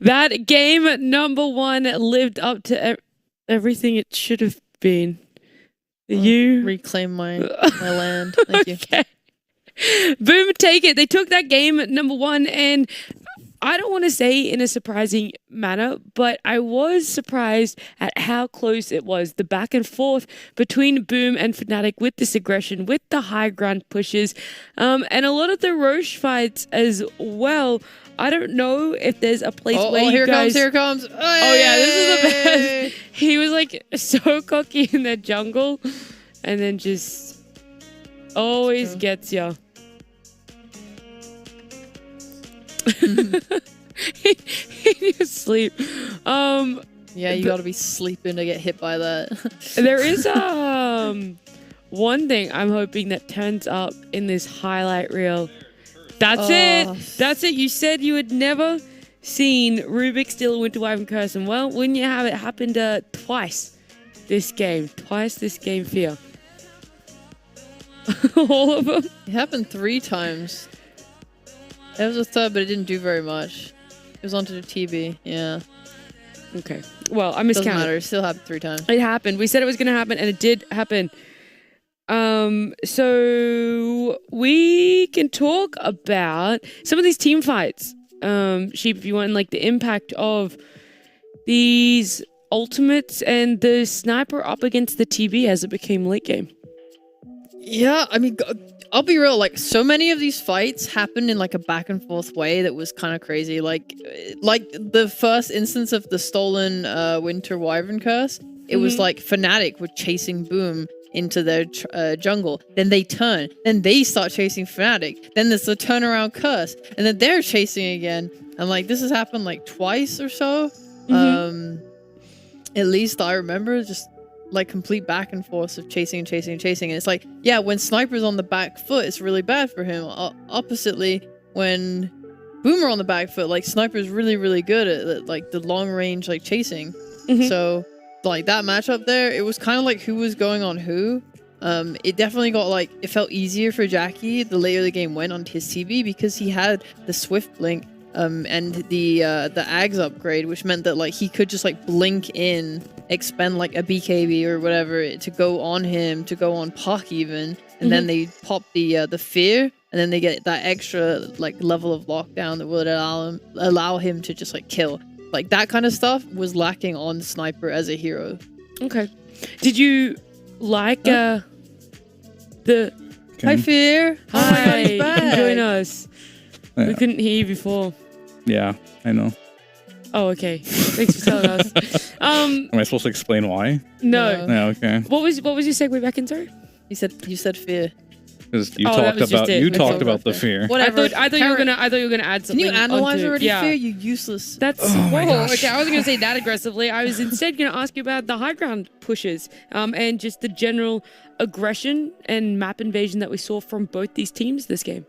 That game number 1 lived up to everything it should have been. You reclaim my land. Thank you. Okay. Boom, take it. They took that game number 1, and I don't want to say in a surprising manner, but I was surprised at how close it was. The back and forth between Boom and Fnatic with this aggression, with the high ground pushes, and a lot of the Roche fights as well. I don't know if there's a place where you guys... here comes. Hey! Oh yeah, this is the best. He was like so cocky in the jungle, and then just always gets ya. In your sleep. Yeah, you gotta be sleeping to get hit by that. There is one thing I'm hoping that turns up in this highlight reel. That's it. That's it. You said you had never seen Rubik steal a Winter Wyvern curse, and well, wouldn't you have it happened twice this game? Twice this game, Fear. All of them. It happened 3 times. There was a third, but it didn't do very much. It was onto the TB. Yeah. Okay. Well, I miscounted. Doesn't matter. It still happened 3 times. It happened. We said it was going to happen, and it did happen. So we can talk about some of these team fights. Sheep, if you want, like the impact of these ultimates and the sniper up against the TB as it became late game. Yeah, I mean, I'll be real. Like, so many of these fights happened in like a back and forth way that was kind of crazy. Like the first instance of the stolen Winter Wyvern curse. It was like Fnatic were chasing Boom into their jungle. Then they turn. Then they start chasing Fnatic. Then there's the turnaround curse, and then they're chasing again. And like this has happened like twice or so. At least I remember, just like complete back and forth of chasing and chasing and chasing. And it's like, yeah, when Sniper's on the back foot, it's really bad for him. Oppositely, when Boomer on the back foot, like Sniper's really, really good at like the long range like chasing. So like that matchup there, it was kind of like who was going on who. It definitely got like, it felt easier for Jackie the later the game went on his TV because he had the Swift Blink and the Ags upgrade, which meant that like he could just like blink in, expend like a BKB or whatever to go on him, to go on Puck even, and then they pop the fear, and then they get that extra like level of lockdown that would allow him to just like kill. Like that kind of stuff was lacking on Sniper as a hero. Okay. Did you like the... Hi, Fear. Hi, you can join us. Yeah. We couldn't hear you before. Yeah, I know. Oh, okay. Thanks for telling us. Am I supposed to explain why? No. Yeah, okay. What was your segue back into? You said Fear. Because you talked about the fear. Whatever. I thought you were gonna add something. Can you analyze onto, already, yeah. Fear? You useless. That's okay. I wasn't gonna say that aggressively. I was instead gonna ask you about the high ground pushes, and just the general aggression and map invasion that we saw from both these teams this game.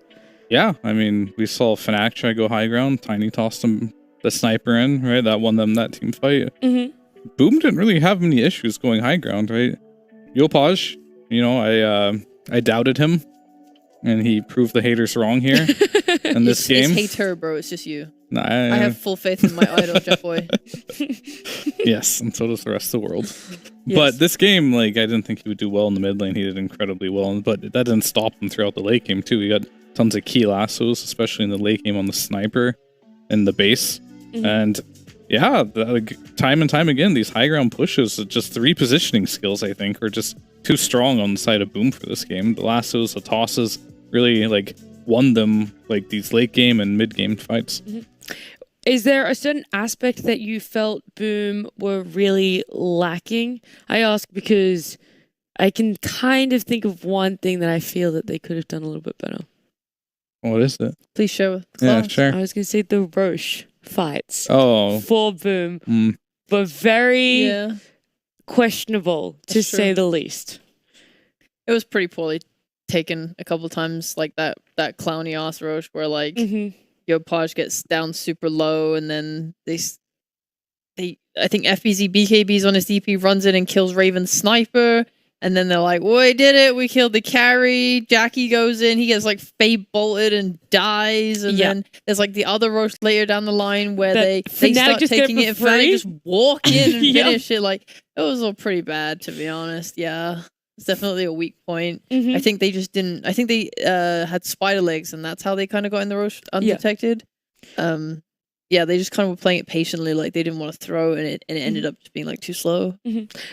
Yeah, I mean, we saw Fnatic try to go high ground. Tiny tossed him the sniper in, right? That won them that team fight. Boom didn't really have any issues going high ground, right? Yopaj, you know, I doubted him, and he proved the haters wrong here in this game. It's hater, bro. It's just you. Nah, I have full faith in my idol, Jeff Boy. Yes, and so does the rest of the world. Yes. But this game, like, I didn't think he would do well in the mid lane. He did incredibly well, but that didn't stop him throughout the late game, too. He got tons of key lassos, especially in the late game on the sniper and the base. And yeah, time and time again, these high ground pushes, just the repositioning skills, I think, are just too strong on the side of Boom for this game. The lassos, the tosses really like won them like these late game and mid game fights. Is there a certain aspect that you felt Boom were really lacking? I ask because I can kind of think of one thing that I feel that they could have done a little bit better. What is it? Please show. Yeah, sure. I was going to say the Roche fights. Oh. For Boom. But very questionable, to say the least. It was pretty poorly taken a couple times, like that clowny ass Roche where like Yopaj gets down super low, and then they I think FBZ BKBs on his DP, runs in and kills Raven's sniper, And then they're like, we did it. We killed the carry. Jackie goes in. He gets like fade bolted and dies. And then there's like the other roast later down the line where they start taking it and Fnatic just walk in and finish it. Like, it was all pretty bad, to be honest. Yeah. It's definitely a weak point. I think they just didn't. I think they had spider legs, and that's how they kind of got in the roast undetected. Yeah, they just kind of were playing it patiently, like they didn't want to throw, and it ended up just being like too slow.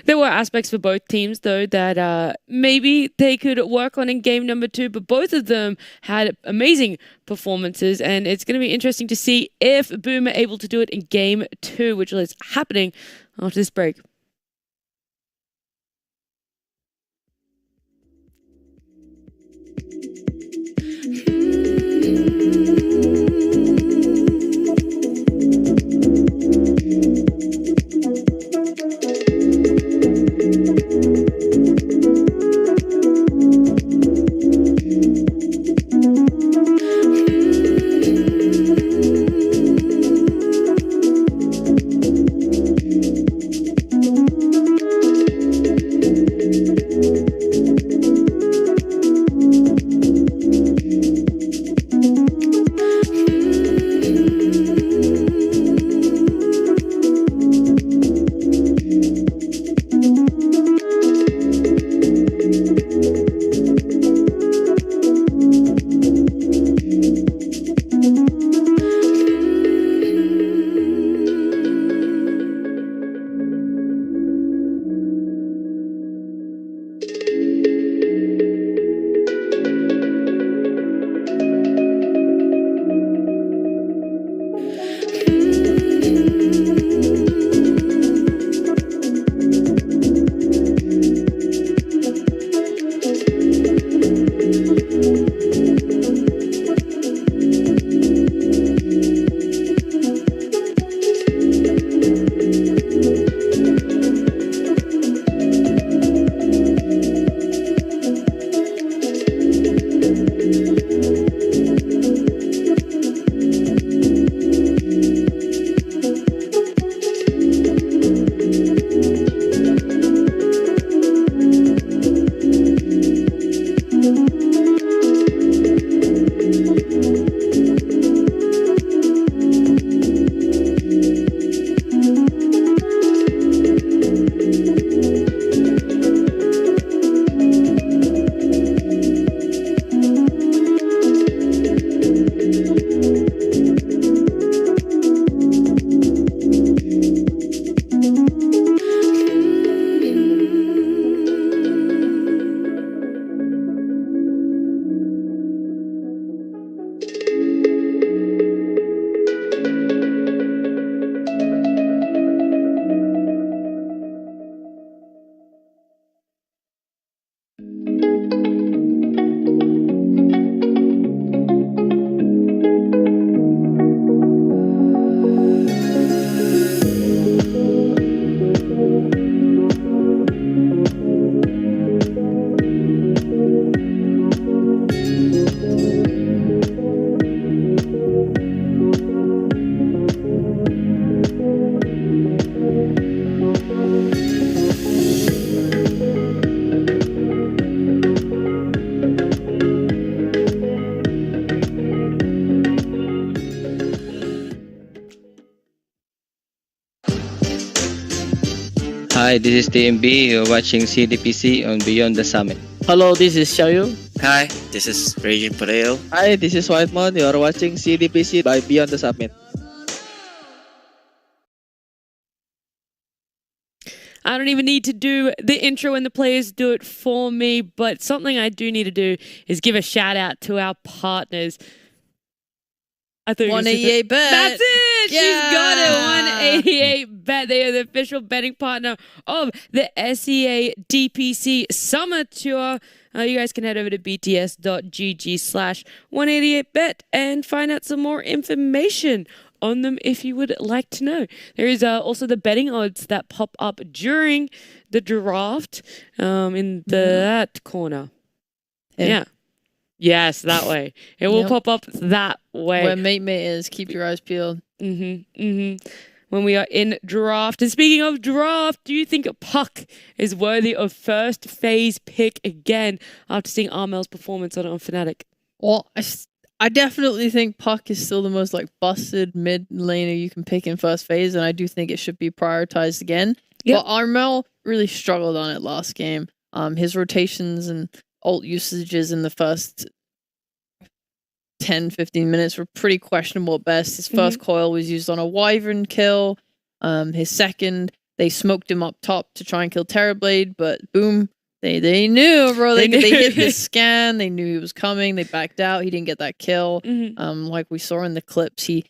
There were aspects for both teams though that maybe they could work on in game number 2, but both of them had amazing performances, and it's going to be interesting to see if Boom are able to do it in game 2, which is happening after this break. Hi, this is TMB. You're watching CDPC on Beyond the Summit. Hello, this is Xiaoyu. Hi, this is Regin Pareo. Hi, this is Whitemon. You are watching CDPC by Beyond the Summit. I don't even need to do the intro and the players do it for me, but something I do need to do is give a shout out to our partners. I thought 188 Bet. That's it. Yeah. She's got it. 188 Bet. They are the official betting partner of the SEA DPC Summer Tour. You guys can head over to bts.gg/188bet and find out some more information on them if you would like to know. There is also the betting odds that pop up during the draft in that corner. Yeah. Yes, that way. It will pop up that way. Where mate is. Keep your eyes peeled. 188 when we are in draft. And speaking of draft, do you think Puck is worthy of first phase pick again after seeing Armel's performance on Fnatic? Well, I definitely think Puck is still the most like busted mid laner you can pick in first phase, and I do think it should be prioritized again. Yep. But Armel really struggled on it last game. His rotations and ult usages in the first 10-15 minutes were pretty questionable at best. His first coil was used on a Wyvern kill. His second, they smoked him up top to try and kill Terrorblade, but boom, they knew, bro. They hit his scan. They knew he was coming. They backed out. He didn't get that kill. Like we saw in the clips, he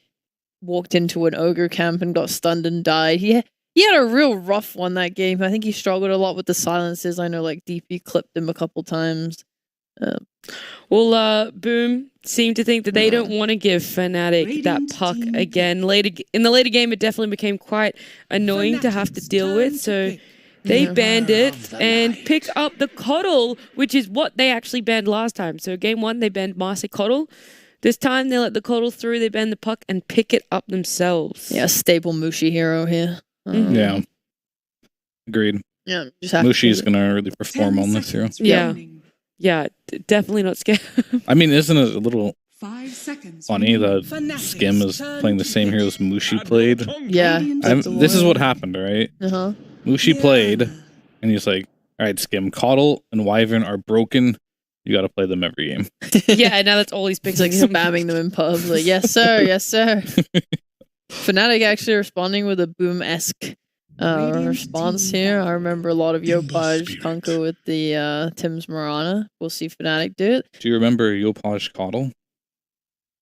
walked into an ogre camp and got stunned and died. He had a real rough one that game. I think he struggled a lot with the silences. I know like DP clipped him a couple times. Boom seemed to think that they don't want to give Fnatic that Puck again. In the later game, it definitely became quite annoying to have to deal with. So they banned it and picked up the Coddle, which is what they actually banned last time. So game 1, they banned Master Coddle. This time, they let the Coddle through, they banned the Puck and pick it up themselves. Yeah, staple Mushi hero here. Yeah. Agreed. Yeah, Mushi is going to really perform on this hero. Yeah, definitely not scared. I mean, isn't it a little funny that Skim is playing the same hero as Mushi played? Yeah. This is what happened, right? Mushi played, and he's like, all right, Skim, Coddle and Wyvern are broken. You got to play them every game. Yeah, now that's all he's picking. Like spamming them in public. Yes, sir. Yes, sir. Fnatic actually responding with a boom-esque response here. I remember a lot of Yopaj Kunko with the Tim's Morana. We'll see Fnatic do it. Do you remember Yopaj Coddle?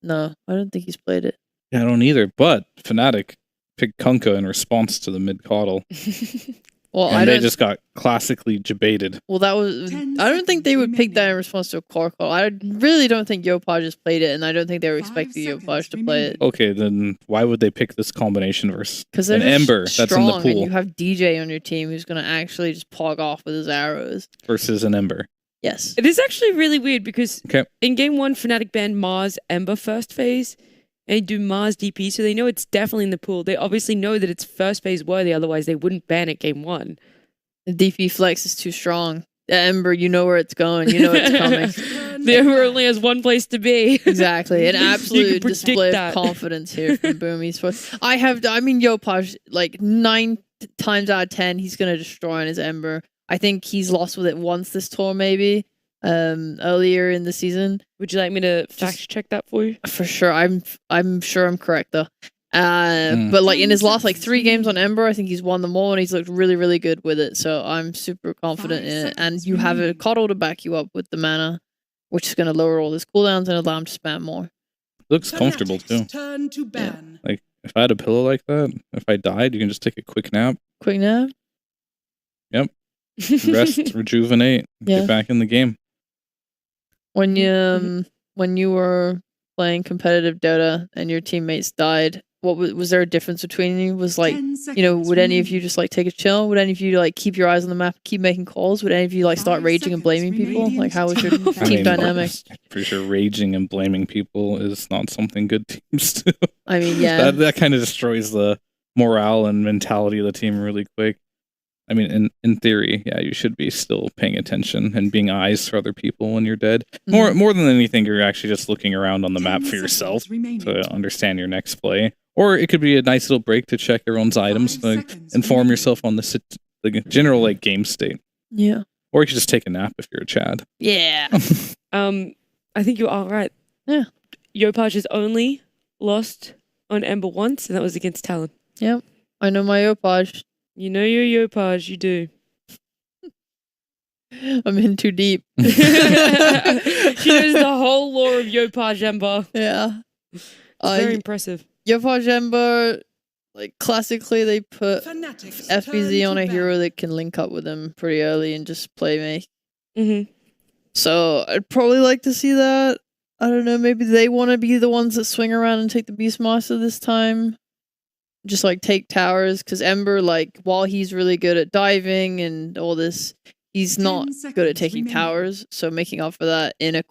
No, I don't think he's played it. Yeah, I don't either. But Fnatic picked Kunka in response to the mid Coddle. Well, and they just got classically debated. Well, that was. I don't think they would pick that in response to a core call. I really don't think Yopaj has played it, and I don't think they were expecting Yopaj to play it. Okay, then why would they pick this combination versus an Ember that's in the pool? And you have DJ on your team who's going to actually just pog off with his arrows. Versus an Ember. Yes. It is actually really weird because in game 1, Fnatic banned Mars Ember first phase. And they do Mars DP, so they know it's definitely in the pool. They obviously know that it's first phase worthy, otherwise they wouldn't ban it game 1. The DP flex is too strong. The Ember, you know where it's going. You know it's coming. The Ember only has one place to be. Exactly. An absolute display of confidence here from Boomies. Yopaj, like 9 times out of 10, he's going to destroy on his Ember. I think he's lost with it once this tour, maybe. Earlier in the season. Would you like me to fact check that for you? For sure. I'm sure I'm correct though. But like in his last like 3 games on Ember, I think he's won them all and he's looked really, really good with it. So I'm super confident in it. And you have a Coddle to back you up with the mana, which is going to lower all his cooldowns and allow him to spam more. Looks comfortable too. Turn to ban. Like if I had a pillow like that, if I died, you can just take a quick nap. Quick nap? Yep. Rest, rejuvenate, get back in the game. When you were playing competitive Dota and your teammates died, what was there a difference between you? Was like, would any of you just like take a chill? Would any of you like keep your eyes on the map, keep making calls? Would any of you like start raging and blaming people? Like how was your team dynamic? Pretty sure raging and blaming people is not something good teams do. I mean, yeah. that kind of destroys the morale and mentality of the team really quick. I mean, in theory, yeah, you should be still paying attention and being eyes for other people when you're dead. More than anything, you're actually just looking around on the map for yourself to understand your next play. Or it could be a nice little break to check everyone's items, to inform yourself on the general like game state. Yeah. Or you could just take a nap if you're a Chad. Yeah. I think you are right. Yeah. Yopaj has only lost on Ember once, and that was against Talon. Yep. I know my Yopaj. You know your Yopaj, you do. I'm in too deep. She knows the whole lore of Yopaj Ember. Yeah. It's very impressive. Yopaj Ember, like classically they put FBZ on a hero that can link up with him pretty early and just play make. So I'd probably like to see that. I don't know, maybe they want to be the ones that swing around and take the Beastmaster this time. Just like take towers, because Ember, like, while he's really good at diving and all this, he's not good at taking towers. So making up for that in a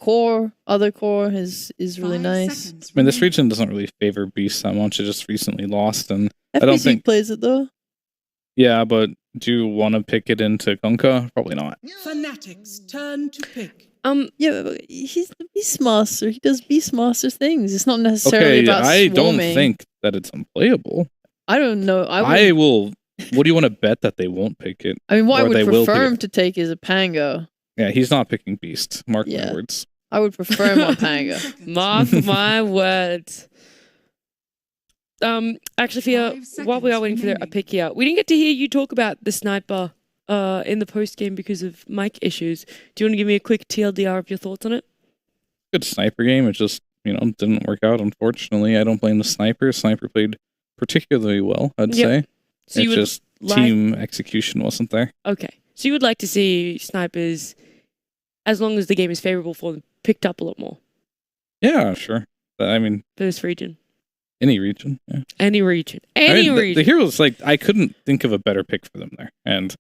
other core is really nice. I mean, this region doesn't really favor beasts that much. It just recently lost, and FBC think- plays it though. Yeah, but do you want to pick it into Kunkka? Probably not. Fnatic's turn to pick. Yeah, but he's the Beastmaster. He does Beastmaster things. It's not necessarily Okay, about I swarming. don't think that it's unplayable. I don't know. I will. What do you want to bet that they won't pick it? I mean, what I Or would they will prefer pick him it? to take is a Pango. Yeah, he's not picking Beast. Mark Yeah. my words. I would prefer him on Pango. Mark my words. Actually, Fia, while we are waiting for a pick here, we didn't get to hear you talk about the sniper in the post game because of mic issues. Do you want to give me a quick TLDR of your thoughts on it? Good sniper game. It just didn't work out. Unfortunately, I don't blame the sniper. Sniper played particularly well. I'd say. So you It's would just team execution wasn't there. Okay. So you would like to see snipers, as long as the game is favorable for them, picked up a lot more Yeah, sure. I mean, for this region. any region. Yeah. Any region. I mean, region. the heroes, like, I couldn't think of a better pick for them there. And,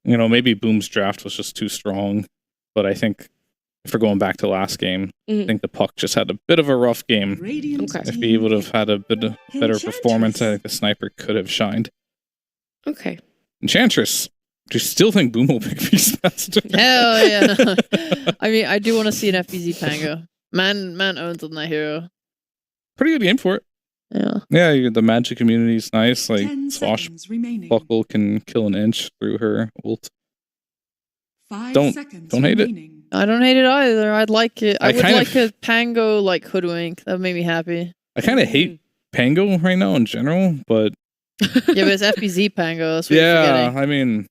maybe Boom's draft was just too strong. But I think if we're going back to last game, I think the Puck just had a bit of a rough game. Okay. If he would have had a bit of better performance, I think the sniper could have shined. Okay. Enchantress. Do you still think Boom will pick Beastmaster? Hell yeah! I mean, I do want to see an FBZ Pango. Man owns on that hero. Pretty good game for it. Yeah. Yeah, the magic community is nice. Like, 10 seconds remaining. Swashbuckle can kill an inch through her ult. 5 Don't seconds hate it. remaining. I don't hate it either. I'd like it. I would kind like of- a Pango like Hoodwink. That would make me happy. I kind of hate Pango right now in general, but Yeah, but it's FBZ Pango. That's what you're yeah, forgetting. I mean,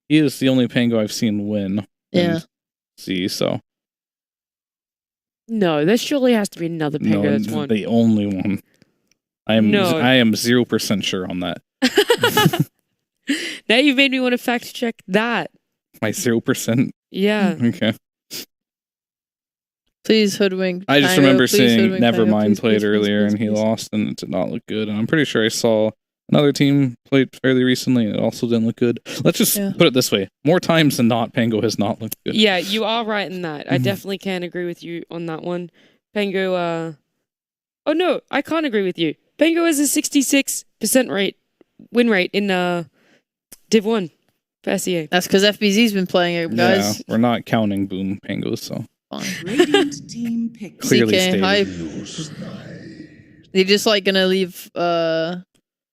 he is the only Pango I've seen win. Yeah. See, so No, there surely has to be another Pango that's won. the only one. I am 0% sure on that. Now you've made me want to fact check that. My 0%. Yeah. Okay. Please Hoodwink. I just Pango, remember please seeing Hoodwink Pango, Nevermind please, played please, earlier please, and he please. lost and it did not look good. And I'm pretty sure I saw another team played fairly recently and it also didn't look good. Let's just put it this way. More times than not, Pango has not looked good. Yeah, you are right in that. I definitely can agree with you on that one. Pango, oh no, I can't agree with you. Pango has a 66% win rate in Div 1 for SEA. That's because FBZ's been playing it, guys. Yeah, we're not counting Boom Pangos, so. Radiant team pick. Clearly CK, stated. hype. They just like gonna leave their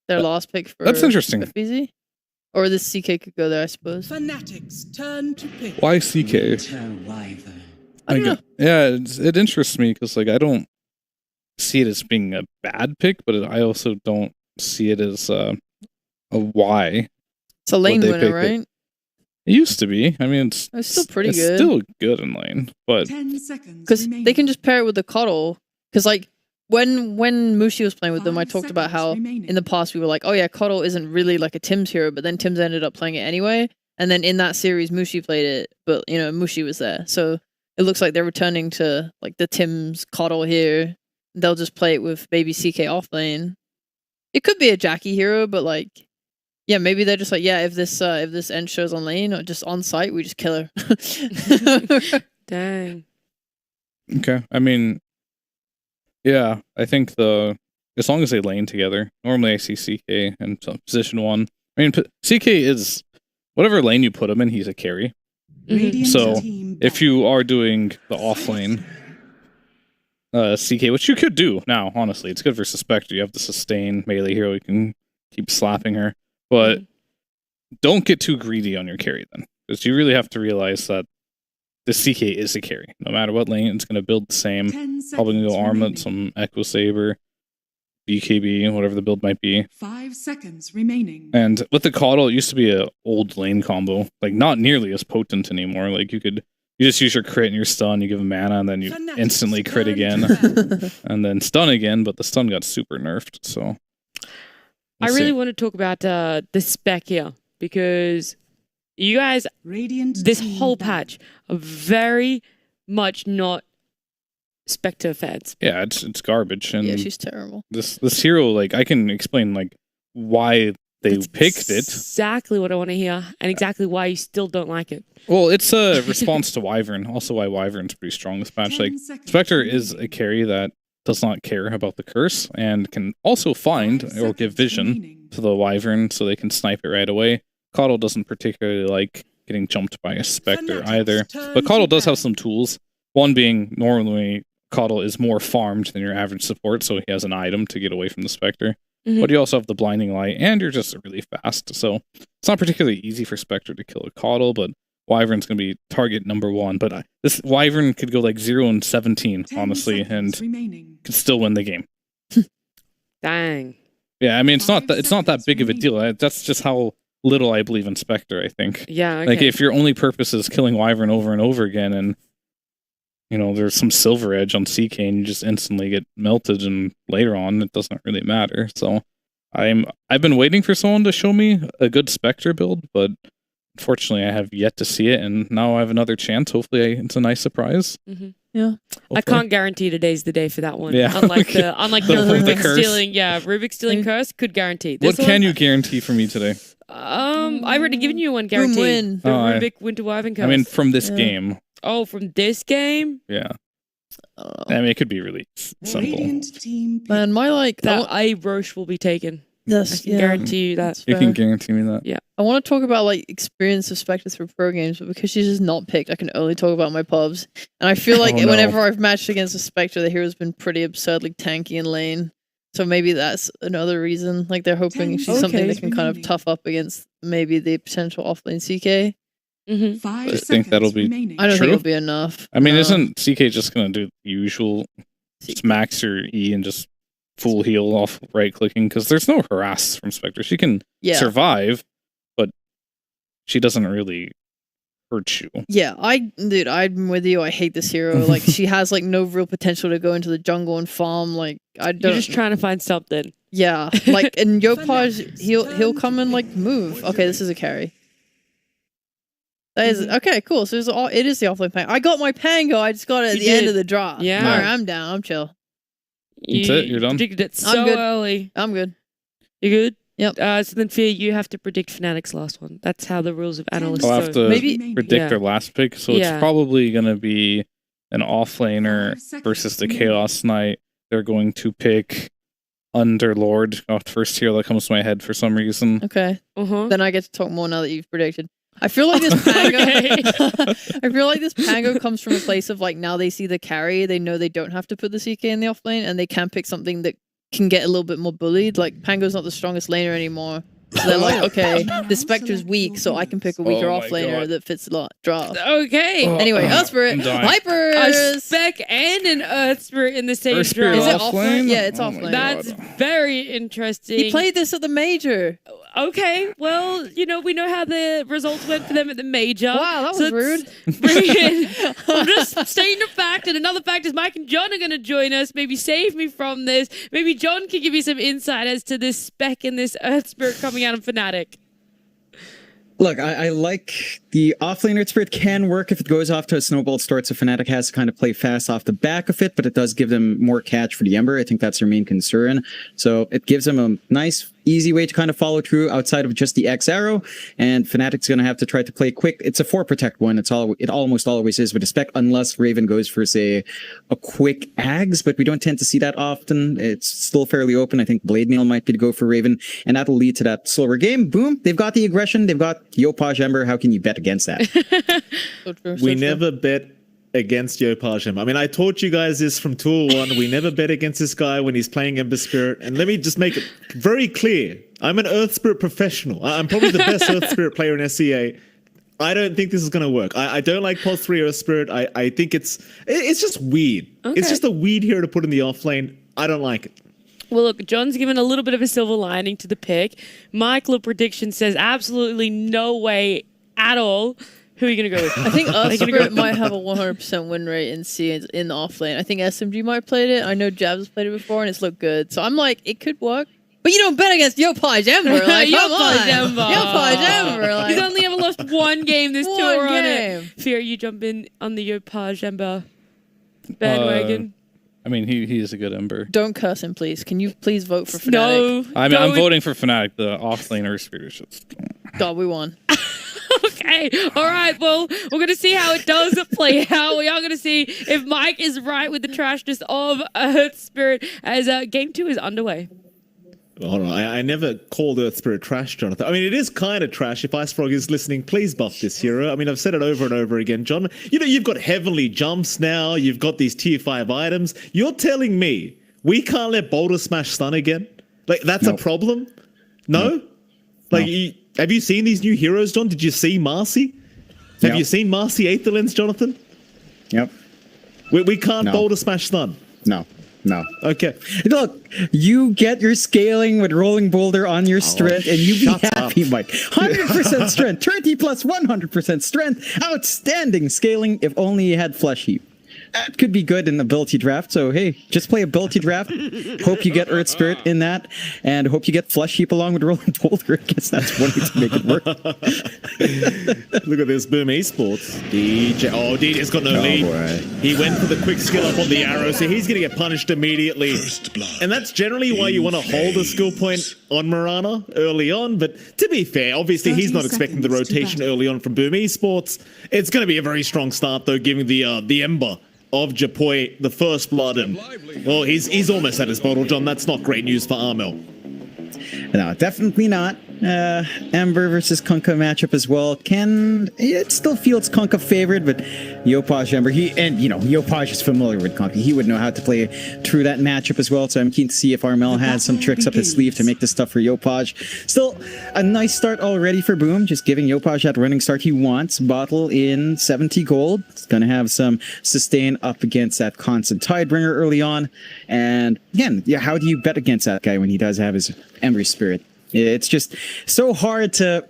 last pick for That's interesting. FBZ? Or this CK could go there, I suppose. Fnatic's turn to pick. Why CK? I don't know. Yeah, it interests me because like I don't see it as being a bad pick, but I also don't see it as a why. It's a lane would they winner, pick it. right? It used to be. I mean, it's still pretty it's good. still good in lane, but 10 seconds Because remaining. they can just pair it with the Cuddle. Because like when Mushi was playing with them, I 5 talked about seconds how remaining. in the past we were like, oh yeah, Cuddle isn't really like a Tim's hero, but then Tim's ended up playing it anyway. And then in that series, Mushi played it, but Mushi was there. So it looks like they're returning to like the Tim's Cuddle here. They'll just play it with maybe CK off lane. It could be a Jackie hero, but like, yeah, maybe they're just like, yeah, if this end shows on lane or just on site, we just kill her. Dang. okay. I mean, yeah, I think as long as they lane together, normally I see CK in position 1. I mean, CK is whatever lane you put him in, he's a carry. Radiant So team if you are doing the off lane CK, which you could do now, honestly, it's good for Spectre. You have the sustain melee hero, you can keep slapping her, but don't get too greedy on your carry then, because you really have to realize that the CK is a carry. No matter what lane, it's going to build the same. 10 Probably going to seconds go armlet, remaining. some Echo Saber, BKB, whatever the build might be. 5 seconds remaining. And with the Coddle, it used to be a old lane combo, like not nearly as potent anymore. Like you just use your crit and your stun, you give them mana, and then you Fnatic's instantly crit turn again, to pick. and then stun again. But the stun got super nerfed, so I we'll really see. want to talk about the spec here because you guys, Radiant this team whole back. patch are very much not Spectre fans. Yeah, it's garbage, and Yeah, she's terrible. this hero, like I can explain like why they That's picked it. Exactly what I want to hear, and exactly why you still don't like it. Well, it's a response to Wyvern. Also, why Wyvern's pretty strong this patch. 10 Like seconds Spectre remaining. is a carry that does not care about the curse and can also find or give vision to the Wyvern so they can snipe it right away. Coddle doesn't particularly like getting jumped by a Spectre either, but Coddle does have some tools. One being, normally Coddle is more farmed than your average support, so he has an item to get away from the Spectre. But you also have the Blinding Light, and you're just really fast, so it's not particularly easy for Spectre to kill a Coddle, but Wyvern's going to be target number 1. But this Wyvern could go like 0-17, honestly, and could still win the game. Dang. Yeah, I mean, it's not that big of a deal. That's just how little I believe in Spectre, I think. Yeah, okay. Like, if your only purpose is killing Wyvern over and over again, and there's some Silver Edge on CK and you just instantly get melted, and later on it doesn't really matter. So I've been waiting for someone to show me a good Spectre build, but unfortunately I have yet to see it, and now I have another chance. Hopefully it's a nice surprise. Yeah. Hopefully. I can't guarantee today's the day for that one. Yeah. Unlike the Rubik curse. stealing, Rubik stealing curse could guarantee. This What can you guarantee for me today? I've already given you one guarantee. Win. The Rubik Winter Wyvern curse. I mean, from this game. Oh, from this game? Yeah. I mean, it could be really simple. Man, my that Roche will be taken. Yes, I can guarantee you that. You can guarantee me that. Yeah. I want to talk about experience of Spectre through pro games, but because she's just not picked, I can only talk about my pubs. And I feel like whenever I've matched against a Spectre, the hero's been pretty absurdly tanky in lane. So maybe that's another reason. Like they're hoping she's something that can kind of tough up against maybe the potential offlane CK. I think that'll be I don't true. think it'll be enough. I mean, isn't CK just going to do the usual, just max your E and just full heal off right clicking? Because there's no harass from Spectre. She can survive, but she doesn't really hurt you. Yeah, I'm with you. I hate this hero. Like she has no real potential to go into the jungle and farm. Like I don't. You're just trying to find something. Yeah, and Yopaj, he'll come and move. Okay, this is a carry. That is okay, cool. So it is the offlane Pango. I got my Pango. I just got it at the end of the draw. Yeah. All right, I'm down. I'm chill. That's it. You're done. Predicted it so early. I'm good. You good? Yep. So then, Fear, you have to predict Fnatic's last one. That's how the rules of analysts I'll have to predict their last pick. So it's probably going to be an offlaner versus the Chaos Knight. They're going to pick Underlord. First hero that comes to my head for some reason. Okay. Then I get to talk more now that you've predicted. I feel like this Pango. I feel like this Pango comes from a place of now they see the carry, they know they don't have to put the CK in the offlane, and they can pick something that can get a little bit more bullied. Like Pango's not the strongest laner anymore, so they're like, okay, the Spectre's weak, so I can pick a weaker offlaner that fits a lot. Draw. Okay. Anyway, Earth Spirit, Hyper, a Spec and an Earth Spirit in the same draw. Is it offlane? Yeah, it's offlane. That's very interesting. He played this at the major. Okay, well, we know how the results went for them at the major. Wow, that was rude. I'm just stating a fact, and another fact is Mike and John are going to join us. Maybe save me from this. Maybe John can give me some insight as to this Spec and this Earth Spirit coming out of Fnatic. Look, I like the offlane Earth Spirit can work if it goes off to a snowball start, so Fnatic has to kind of play fast off the back of it, but it does give them more catch for the Ember. I think that's their main concern. So it gives them a nice, easy way to kind of follow through outside of just the X arrow, and Fnatic's going to have to try to play quick. It's a 4 protect one. It almost always is with a Spec, unless Raven goes for, say, a quick Ags, but we don't tend to see that often. It's still fairly open. I think Blade Mail might be to go for Raven, and that'll lead to that slower game. Boom, they've got the aggression, they've got Yopaj Ember. How can you bet against that? We never bet against Yopaj Ember. I mean, I taught you guys this from Tour 1. We never bet against this guy when he's playing Ember Spirit. And let me just make it very clear. I'm an Earth Spirit professional. I'm probably the best Earth Spirit player in SEA. I don't think this is going to work. I don't like Pulse 3 Earth Spirit. I think it's just weird. Okay. It's just a weird hero to put in the offlane. I don't like it. Well, look, John's given a little bit of a silver lining to the pick. Michael prediction says absolutely no way at all. Who are you going to go with? I think Earth Spirit might have a 100% win rate in C in the offlane. I think SMG might have played it. I know Jabs has played it before and it's looked good. So I'm like, it could work. But you don't bet against Yopaj Ember. Like, come on. Yopaj Ember. Like, he's only ever lost one game this tour on game. it. Fear, you jump in on the Yopaj Ember bandwagon? I mean, he is a good Ember. Don't curse him, please. Can you please vote for Fnatic? No. I mean, I'm voting for Fnatic. The offlane Earth Spirit is just... God, we won. Okay, all right, well, we're going to see how it does play out. We are going to see if Mike is right with the trashness of Earth Spirit as Game 2 is underway. Hold on, I never called Earth Spirit trash, Jonathan. I mean, it is kind of trash. If IceFrog is listening, please buff this hero. I mean, I've said it over and over again, John. You know, you've got heavenly jumps now. You've got these tier 5 items. You're telling me we can't let Boulder Smash stun again? Like, that's a problem? No? Like, have you seen these new heroes, John? Did you see Marcy? Have you seen Marcy Aetherlens, Jonathan? Yep. We can't Boulder Smash stun. No. Okay. Look, you get your scaling with Rolling Boulder on your strength, and you be happy, Mike. 100% strength, 30 plus 100% strength. Outstanding scaling if only you had Flesh Heap. That could be good in ability draft. So, hey, just play ability draft. Hope you get Earth Spirit in that, and hope you get Flesh Heap along with Rolling Boulder. I guess that's one way to make it work. Look at this, Boom Esports. DJ. Oh, DJ's got no lead. Boy. He went for the quick skill up on the arrow, so he's going to get punished immediately. And that's generally why you want to hold a skill point on Mirana early on. But to be fair, obviously he's not expecting the rotation early on from Boom Esports. It's going to be a very strong start, though, giving the Ember of Japoi the first blood, and well, he's almost at his bottle, John. That's not great news for Armel. No, definitely not. Ember versus Kunkka matchup as well. It still feels Kunkka favored, but Yopaj Ember, Yopaj is familiar with Kunkka. He would know how to play through that matchup as well, so I'm keen to see if Armel has some tricks up his sleeve to make this tough for Yopaj. Still, a nice start already for Boom, just giving Yopaj that running start he wants. Bottle in 70 gold. It's going to have some sustain up against that constant Tidebringer early on. And again, how do you bet against that guy when he does have his Ember Spirit? It's just so hard to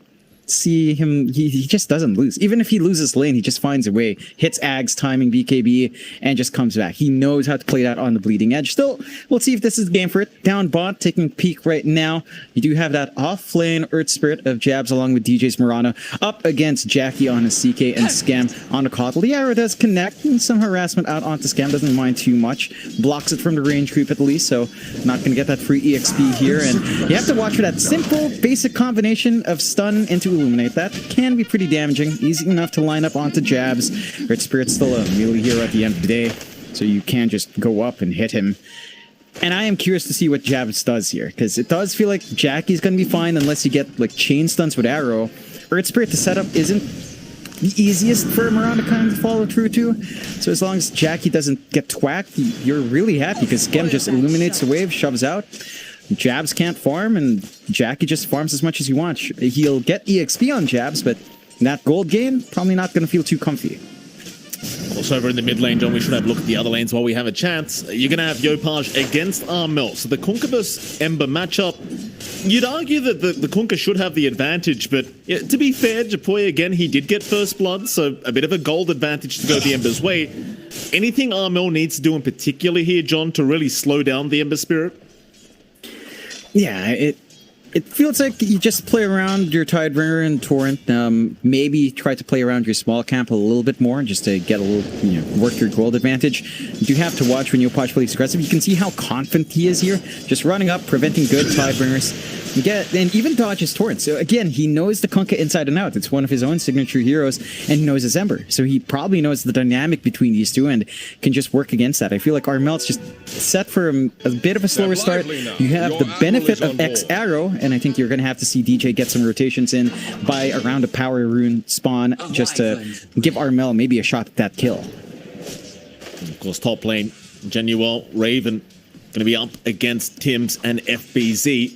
see him. He just doesn't lose. Even if he loses lane, he just finds a way. Hits Ags, timing BKB, and just comes back. He knows how to play that on the bleeding edge. Still, we'll see if this is the game for it. Down bot, taking a peek right now. You do have that off lane Earth Spirit of Jabs along with DJ's Mirana up against Jackie on a CK and Scam on a Coddle. The arrow does connect, and some harassment out onto Scam. Doesn't mind too much. Blocks it from the range creep at least, so not going to get that free EXP here. And you have to watch for that simple, basic combination of stun into Illuminate. That can be pretty damaging. Easy enough to line up onto Jabs. Earth Spirit's still a melee hero at the end of the day, so you can just go up and hit him. And I am curious to see what Jabs does here, because it does feel like Jackie's going to be fine unless you get like chain stuns with arrow. Earth Spirit to set up isn't the easiest for Mirana to kind of follow through to. So as long as Jackie doesn't get twacked, you're really happy, because Gem just illuminates the wave, shoves out. Jabs can't farm, and Jackie just farms as much as he wants. He'll get EXP on Jabs, but that gold gain, probably not going to feel too comfy. Also over in the mid lane, John, we should have a look at the other lanes while we have a chance. You're going to have Yopaj against Armel. So the Kunkka vs Ember matchup, you'd argue that the Kunkka should have the advantage, but to be fair, Japoi, again, he did get first blood, so a bit of a gold advantage to go the Ember's way. Anything Armel needs to do in particular here, John, to really slow down the Ember Spirit? Yeah, it feels like you just play around your Tidebringer and Torrent. Maybe try to play around your small camp a little bit more, just to get a little, work your gold advantage. You do have to watch when Yopaj plays aggressive. You can see how confident he is here, just running up, preventing good Tidebringers. And even dodges Torrent. So again, he knows the Kunkka inside and out. It's one of his own signature heroes, and he knows his Ember. So he probably knows the dynamic between these two and can just work against that. I feel like Armel's just set for a bit of a slower start. You have the benefit of X Arrow, and I think you're going to have to see DJ get some rotations in by around a power rune spawn just to give Armel maybe a shot at that kill. And of course, top lane, Genuel, Raven, going to be up against Tims and FBZ.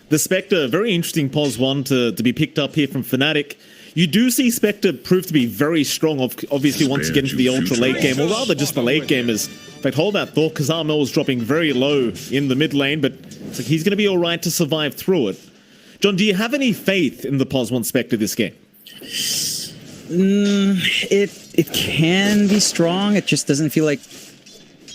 The Spectre, very interesting pos 1 to be picked up here from Fnatic. You do see Spectre prove to be very strong, obviously, once you get into the ultra late game, or rather just the late gamers. In fact, hold that thought, because Armel is dropping very low in the mid lane, but it's like he's going to be all right to survive through it. John, do you have any faith in the pos 1 Spectre this game? It can be strong. It just doesn't feel like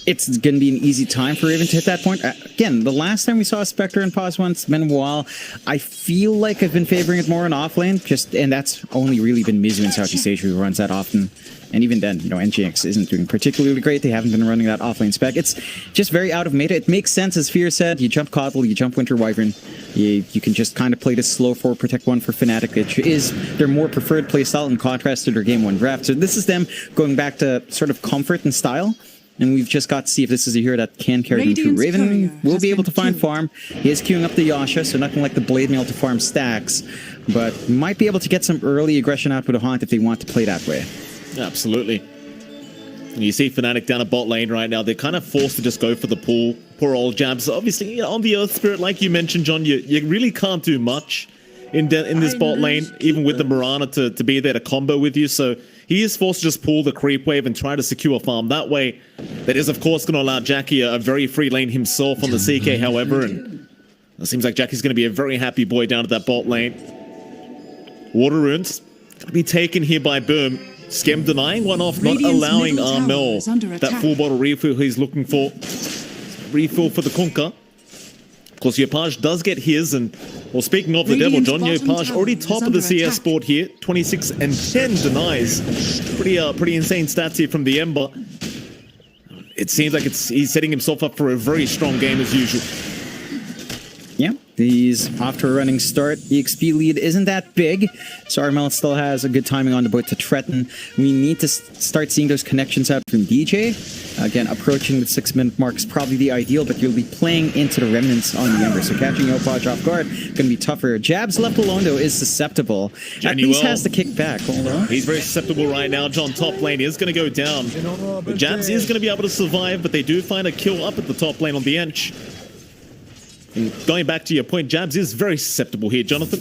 it's going to be an easy time for Raven to hit that point. Again, the last time we saw Spectre in pos 1, it's been a while. I feel like I've been favoring it more in offlane, and that's only really been Mizu in Southeast Asia who runs that often. And even then, NGX isn't doing particularly great. They haven't been running that offlane spec. It's just very out of meta. It makes sense, as Fear said. You jump Coddle, you jump Winter Wyvern. You can just kind of play this slow 4 protect 1 for Fnatic, which is their more preferred playstyle in contrast to their game 1 draft. So this is them going back to sort of comfort and style. And we've just got to see if this is a hero that can carry them through. Raven will be able to find farm. He is queuing up the Yasha, so nothing like the Blade Mail to farm stacks. But might be able to get some early aggression out with a Haunt if they want to play that way. Absolutely. And you see Fnatic down a bot lane right now. They're kind of forced to just go for the pool. Poor old Jabs. Obviously, on the Earth Spirit, like you mentioned, John, you really can't do much in this bot lane, even with the Mirana to be there to combo with you. So he is forced to just pull the creep wave and try to secure a farm that way. That is, of course, going to allow Jackie a very free lane himself on the CK, however. And it seems like Jackie's going to be a very happy boy down at that bot lane. Water Runes going to be taken here by Boom. Skem denying one off, not allowing Armel that full bottle refill he's looking for. Refill for the Kunkka. Of course, Yopaj does get his, and well, speaking of the devil, John, Yopaj already top of the CS board here, 26 and 10 denies. Pretty insane stats here from the Ember. It seems like he's setting himself up for a very strong game as usual. Yeah, he's off to a running start. The XP lead isn't that big, so Armel still has a good timing on the boat to threaten. We need to start seeing those connections out from DJ. Again, approaching the 6-minute mark is probably the ideal, but you'll be playing into the remnants on the Ember, so catching Yopaj off guard going to be tougher. Jabs left alone, though, is susceptible. At least has the kick back. Hold on. He's very susceptible right now. John, top lane is going to go down. But Jabs is going to be able to survive, but they do find a kill up at the top lane on the Ench. And going back to your point, Jabs is very susceptible here, Jonathan.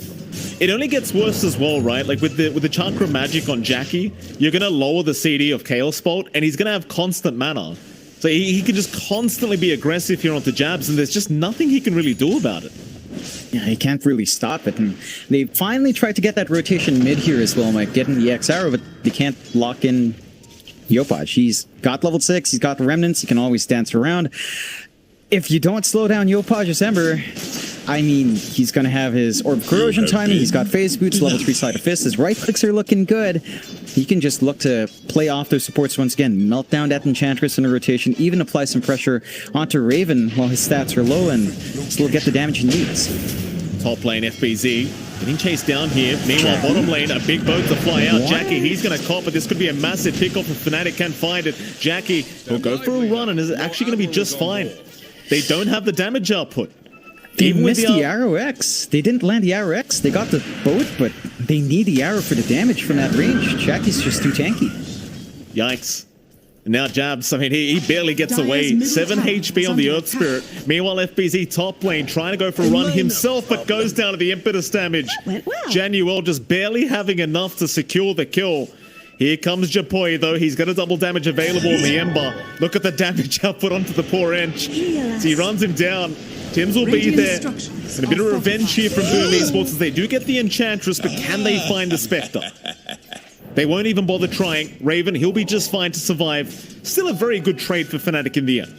It only gets worse as well, right? Like with the Chakra Magic on Jackie, you're going to lower the CD of Chaos Bolt, and he's going to have constant mana. So he can just constantly be aggressive here onto Jabs, and there's just nothing he can really do about it. Yeah, he can't really stop it. And they finally tried to get that rotation mid here as well, like getting the X arrow, but they can't lock in Yopaj. He's got level 6, he's got the remnants, he can always dance around. If you don't slow down Yopaj's Ember, I mean, he's going to have his Orb Corrosion timing, he's got Phase Boots, level 3 Sleight of Fist, his right clicks are looking good. He can just look to play off those supports once again, melt down that Enchantress in a rotation, even apply some pressure onto Raven while his stats are low, and still get the damage he needs. Top lane FBZ getting chased down here. Meanwhile, bottom lane, a big boat to fly out. Jackie, he's going to cop, but this could be a massive pickoff if Fnatic can find it. Jackie will go for a run and is actually going to be just fine. They don't have the damage output. They missed the Arrow X. They didn't land the Arrow X. They got the boat, but they need the arrow for the damage from that range. Jackie's just too tanky. Yikes. And now Jabs, I mean, he barely gets away. 7 HP on the Earth Spirit. Meanwhile, FBZ top lane trying to go for a run himself, but goes down to the impetus damage. Januel just barely having enough to secure the kill. Here comes Japoi, though. He's got a double damage available on the Ember. Look at the damage output onto the poor Ench. So he runs him down. Tims will be there. And a bit of revenge here from Boom Esports as they do get the Enchantress, but can they find the Spectre? They won't even bother trying. Raven, he'll be just fine to survive. Still a very good trade for Fnatic in the end.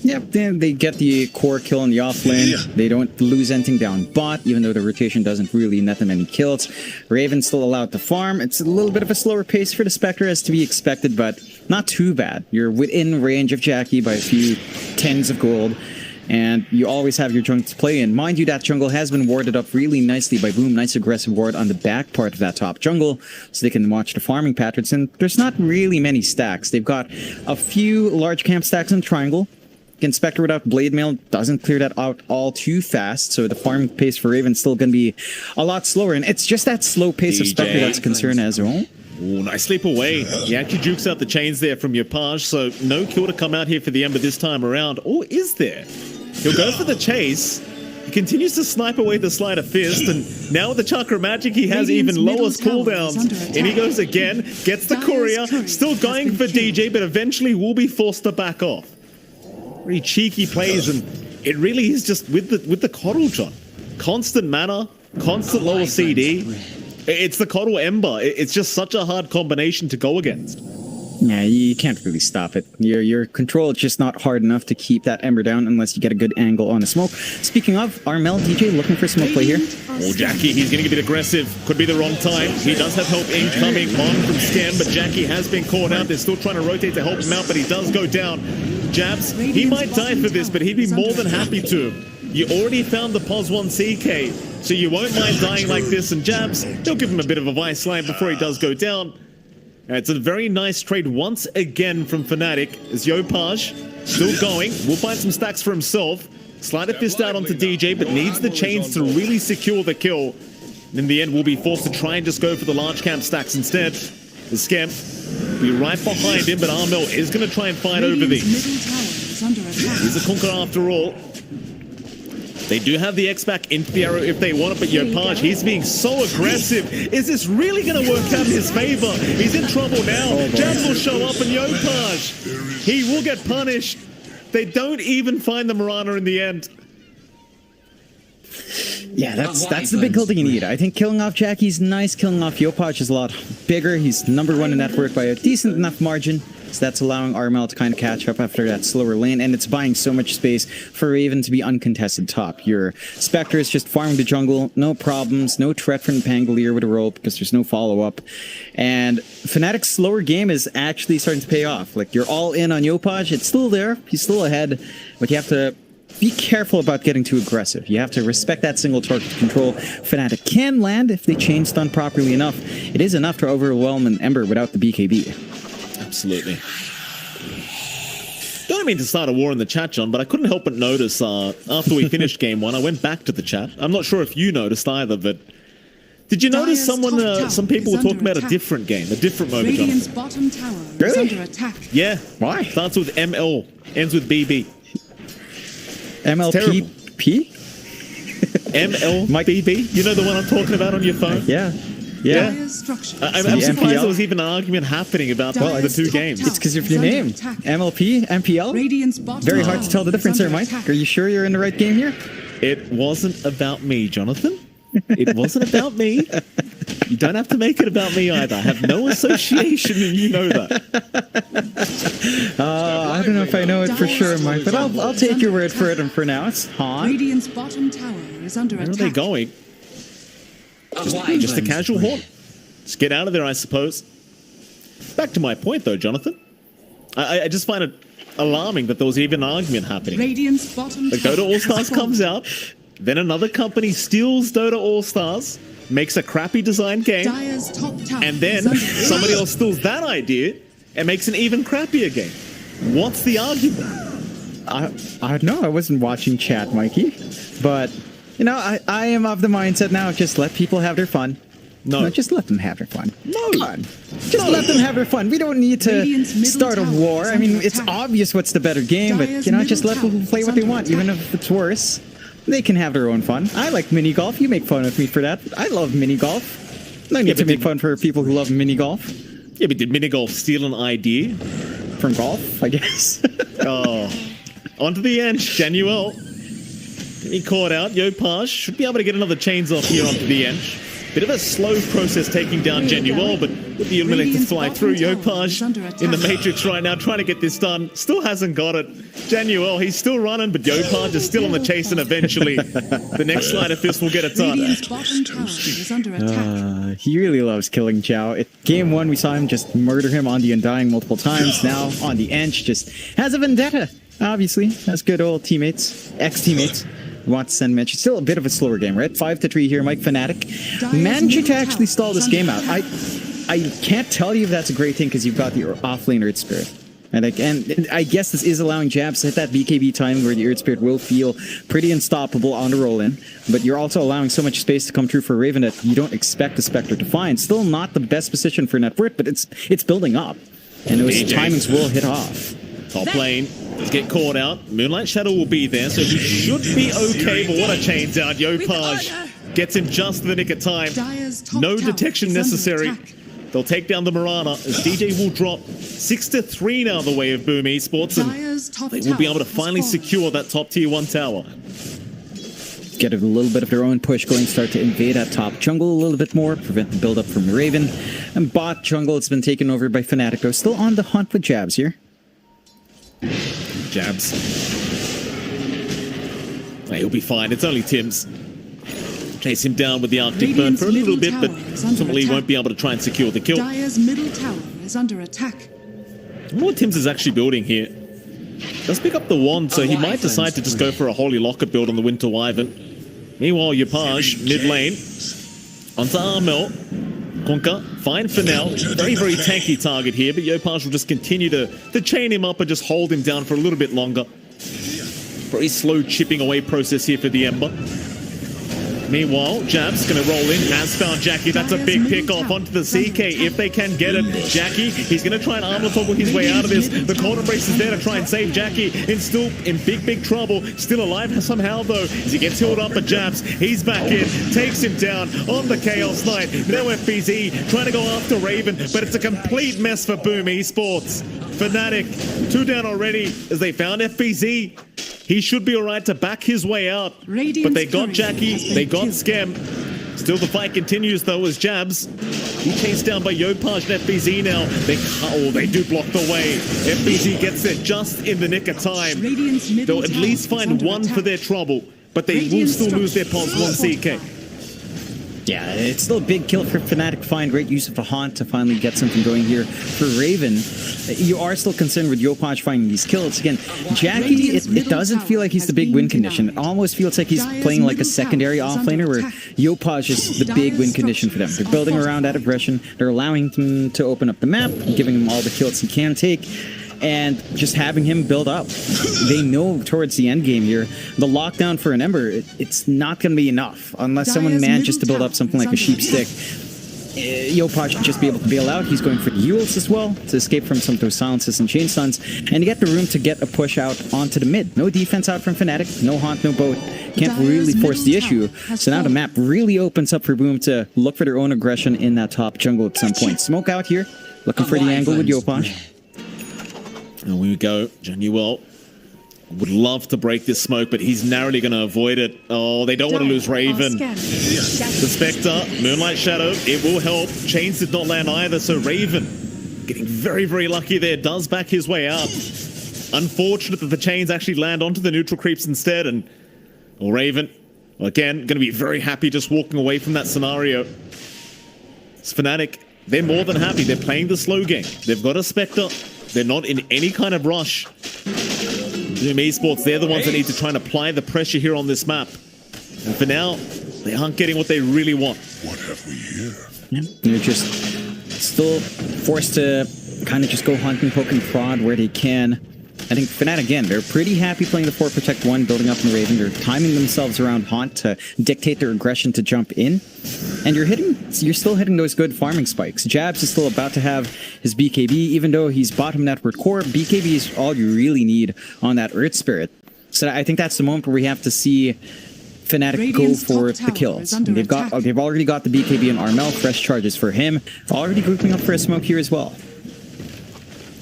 Yep, then they get the core kill in the offlane. They don't lose anything down bot, even though the rotation doesn't really net them any kills. Raven's still allowed to farm. It's a little bit of a slower pace for the Spectre, as to be expected, but not too bad. You're within range of Jackie by a few tens of gold, and you always have your jungle to play in. Mind you, that jungle has been warded up really nicely by Boom. Nice aggressive ward on the back part of that top jungle, so they can watch the farming patterns, and there's not really many stacks. They've got a few large camp stacks in triangle. Again, Spectre without Blade Mail doesn't clear that out all too fast, so the farming pace for Raven's still going to be a lot slower, and it's just that slow pace of Spectre that's a concern as well. Ooh, nice sleep away. He actually jukes out the chains there from Yopaj, so no kill to come out here for the Ember this time around. Or is there? He'll go for the chase. He continues to snipe away the Sleight of Fist, and now with the Chakra Magic, he has even lower cooldowns. And he goes again, gets the courier, still going for DJ, but eventually will be forced to back off. Very cheeky plays, and it really is just with the Coddle, John. Constant mana, constant lower CD. It's the Coddle Ember. It's just such a hard combination to go against. Yeah, you can't really stop it. Your control is just not hard enough to keep that Ember down unless you get a good angle on the smoke. Speaking of, Armel, DJ looking for smoke play here. Oh, Jackie, he's going to get aggressive. Could be the wrong time. He does have help incoming on from Scan, but Jackie has been caught out. They're still trying to rotate to help him out, but he does go down. Jabs, he might die for this, but he'd be more than happy to. You already found the POS 1 CK, so you won't mind dying like this. And Jabs, he'll give him a bit of a vice line before he does go down. It's a very nice trade once again from Fnatic as Yopaj still going. Will find some stacks for himself. Slide a fist out onto DJ, but needs the chains to really secure the kill. And in the end, will be forced to try and just go for the large camp stacks instead. The Scamp will be right behind him, but Armel is going to try and fight over these. He's a conqueror after all. They do have the X back into the arrow if they want it, but Yopaj, he's being so aggressive. Is this really going to work out in his favor? He's in trouble now. Jabs will show up, and Yopaj, he will get punished. They don't even find the Mirana in the end. Yeah, that's the big kill that you need. I think killing off Jackie's nice. Killing off Yopaj is a lot bigger. He's #1 in network by a decent enough margin. So that's allowing Armel to kind of catch up after that slower lane, and it's buying so much space for Raven to be uncontested top. Your Spectre is just farming the jungle, no problems, no threat from Pangolier with a roll because there's no follow-up. And Fnatic's slower game is actually starting to pay off. Like, you're all in on Yopaj, it's still there, he's still ahead, but you have to be careful about getting too aggressive. You have to respect that single target control. Fnatic can land if they chain stun properly enough. It is enough to overwhelm an Ember without the BKB. Absolutely. Don't mean to start a war in the chat, John, but I couldn't help but notice after we finished game 1, I went back to the chat. I'm not sure if you noticed either, but did you notice some people were talking about a different game, a different moment, Jonathan? Bottom tower really? is under attack. Yeah. Why? Starts with ML, ends with BB. MLPP? MLBB? You know the one I'm talking about on your phone? Yeah. I'm surprised there was even an argument happening about the two games. It's because of your name. MLP, MPL? Very hard to tell the difference there, Mike. Are you sure you're in the right game here? It wasn't about me, Jonathan. It wasn't about me. You don't have to make it about me either. I have no association, and you know that. I don't know if I know it for sure, Mike, but I'll take your word for it. And for now, it's Han. Radiant's bottom tower is under attack. Where are they going? Just a casual haunt. Just get out of there, I suppose. Back to my point, though, Jonathan. I just find it alarming that there was even an argument happening. Radiant's bottom the Dota All-Stars comes out, then another company steals Dota All-Stars, makes a crappy design game, and then somebody else steals that idea and makes an even crappier game. What's the argument? I don't know. I wasn't watching chat, Mikey, but you know, I am of the mindset now. Just let people have their fun. No, just let them have their fun. No, come on. Just let them have their fun. We don't need to start a war. I mean, it's obvious what's the better game, but you know, just let people play what they want, even if it's worse. They can have their own fun. I like mini golf. You make fun of me for that. I love mini golf. No need to make fun for people who love mini golf. Yeah, but did mini golf steal an idea from golf? I guess. Oh, onto the end, Januel. He caught out. Yopaj should be able to get another chains off here onto the end. Bit of a slow process taking down Genuel, but with the Illuminator to fly through, Yopaj in the Matrix right now trying to get this done. Still hasn't got it. Genuel, he's still running, but Yopaj is still on the chase, and eventually the next Sleight of Fist will get it done. He really loves killing Zhao. At game 1, we saw him just murder him on the Undying multiple times. Now on the Ench, just has a vendetta. Obviously, has good old teammates, ex-teammates. Want to send Mench. It's still a bit of a slower game, right? 5-3 here, Mike Fnatic. Managing to actually stall this game out. I can't tell you if that's a great thing because you've got the offlane Earth Spirit. And I guess this is allowing Jabs to hit that BKB timing where the Earth Spirit will feel pretty unstoppable on the roll-in. But you're also allowing so much space to come through for Raven that you don't expect the Spectre to find. Still not the best position for net worth, but it's building up. And those timings will hit off. Top lane. Let's get caught out. Moonlight Shadow will be there, so he should be okay, but what a chains out. Yopaj gets him just in the nick of time. No detection necessary. They'll take down the Mirana as DJ will drop 6-3 now the way of Boom Esports, and they will be able to finally secure that top tier 1 tower. Get a little bit of their own push going, start to invade that top jungle a little bit more, prevent the build-up from Raven. And bot jungle has been taken over by Fnatic. Though still on the hunt with Jabs here. Jabs. He'll be fine. It's only Tim's. Chase him down with the Arctic Burn for a little bit, but ultimately won't be able to try and secure the kill. Dire's middle tower is under attack. I wonder what Tim's is actually building here. Does pick up the wand, so he might decide to just go for a Holy Locket build on the Winter Wyvern. Meanwhile, Yopaj, mid lane. Onto Armel. Kunkka, fine for now. Very, very tanky target here, but Yopaj will just continue to chain him up and just hold him down for a little bit longer. Very slow chipping away process here for the Ember. Meanwhile, Jab's going to roll in, has found Jackie. That's a big pick off onto the CK if they can get it. Jackie, he's going to try and armor toggle his way out of this. The cold embrace is there to try and save Jackie. And still in big trouble. Still alive somehow though, as he gets healed up at Jabs. He's back in, takes him down on the Chaos Knight. Now FBZ trying to go after Raven, but it's a complete mess for Boom Esports. Fnatic, 2 down already as they found FBZ. He should be alright to back his way out. But they got Jackie, they got Scam. Still the fight continues though as Jabs. He chased down by Yopaj and FBZ now. They do block the way. FBZ gets it just in the nick of time. They'll at least find one for their trouble, but they will still lose their pulse 1 CK. Yeah, it's still a big kill for Fnatic. Fine, great use of a haunt to finally get something going here for Raven. You are still concerned with Yopaj finding these kills. Again, Jackie, it doesn't feel like he's the big win condition. It almost feels like he's playing like a secondary offlaner where Yopaj is the big win condition for them. They're building around that aggression. They're allowing him to open up the map, giving him all the kills he can take, and just having him build up. They know towards the end game here, the lockdown for an Ember, it's not going to be enough unless someone manages to build up something like a sheep stick. Yopaj should just be able to bail out. He's going for the Yules as well to escape from some of those silences and chain stuns, and to get the room to get a push out onto the mid. No defense out from Fnatic, no haunt, no boat. Can't really force the issue. So now the map really opens up for Boom to look for their own aggression in that top jungle at some point. Smoke out here, looking for the angle with Yopaj. And we go, Januel would love to break this smoke, but he's narrowly going to avoid it. Oh, they don't want to lose Raven. The Spectre, Moonlight Shadow, it will help. Chains did not land either, so Raven getting very lucky there, does back his way out. Unfortunate that the chains actually land onto the neutral creeps instead, and Raven, again, going to be very happy just walking away from that scenario. It's Fnatic, they're more than happy. They're playing the slow game. They've got a Spectre. They're not in any kind of rush. Boom Esports, they're the ones that need to try and apply the pressure here on this map. And for now, they aren't getting what they really want. What have we here? Yeah, they're just still forced to kind of just go hunt and poke and prod where they can. I think Fnatic, again, they're pretty happy playing the 4 Protect 1, building up in Raven. They're timing themselves around Haunt to dictate their aggression to jump in. And you're still hitting those good farming spikes. Jabs is still about to have his BKB, even though he's bottom network core. BKB is all you really need on that Earth Spirit. So I think that's the moment where we have to see Fnatic go for the kills. They've already got the BKB and Armel, fresh charges for him. Already grouping up for a smoke here as well.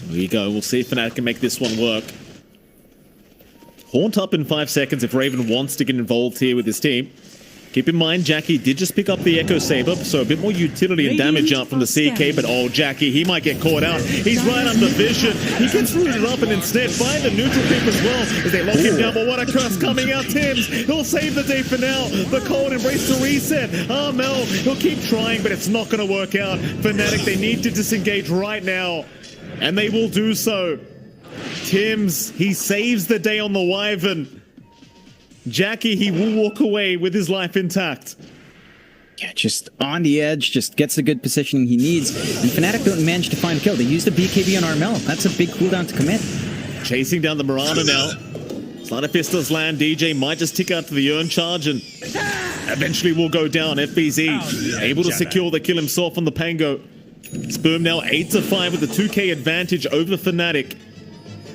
There you go. We'll see if Fnatic can make this one work. Haunt up in 5 seconds if Raven wants to get involved here with his team. Keep in mind, Jackie did just pick up the Echo Saber, so a bit more utility and damage out from the CK, but Jackie, he might get caught out. He's right under vision. He gets rooted up and instead find the neutral creep as well as they lock him down, but what a curse coming out, Tim's. He'll save the day for now. The cold embrace to reset. Armel, he'll keep trying, but it's not going to work out. Fnatic, they need to disengage right now, and they will do so. Tim's, he saves the day on the Wyvern. Jackie, he will walk away with his life intact. Yeah, just on the edge, just gets the good positioning he needs. And Fnatic don't manage to find a kill. They use the BKB on Armel. That's a big cooldown to commit. Chasing down the Mirana now. Slider Fist does land. DJ might just tick out to the Urn charge and eventually will go down. FBZ able to secure the kill himself on the Pango. Sperm now 8-5 with the 2k advantage over Fnatic.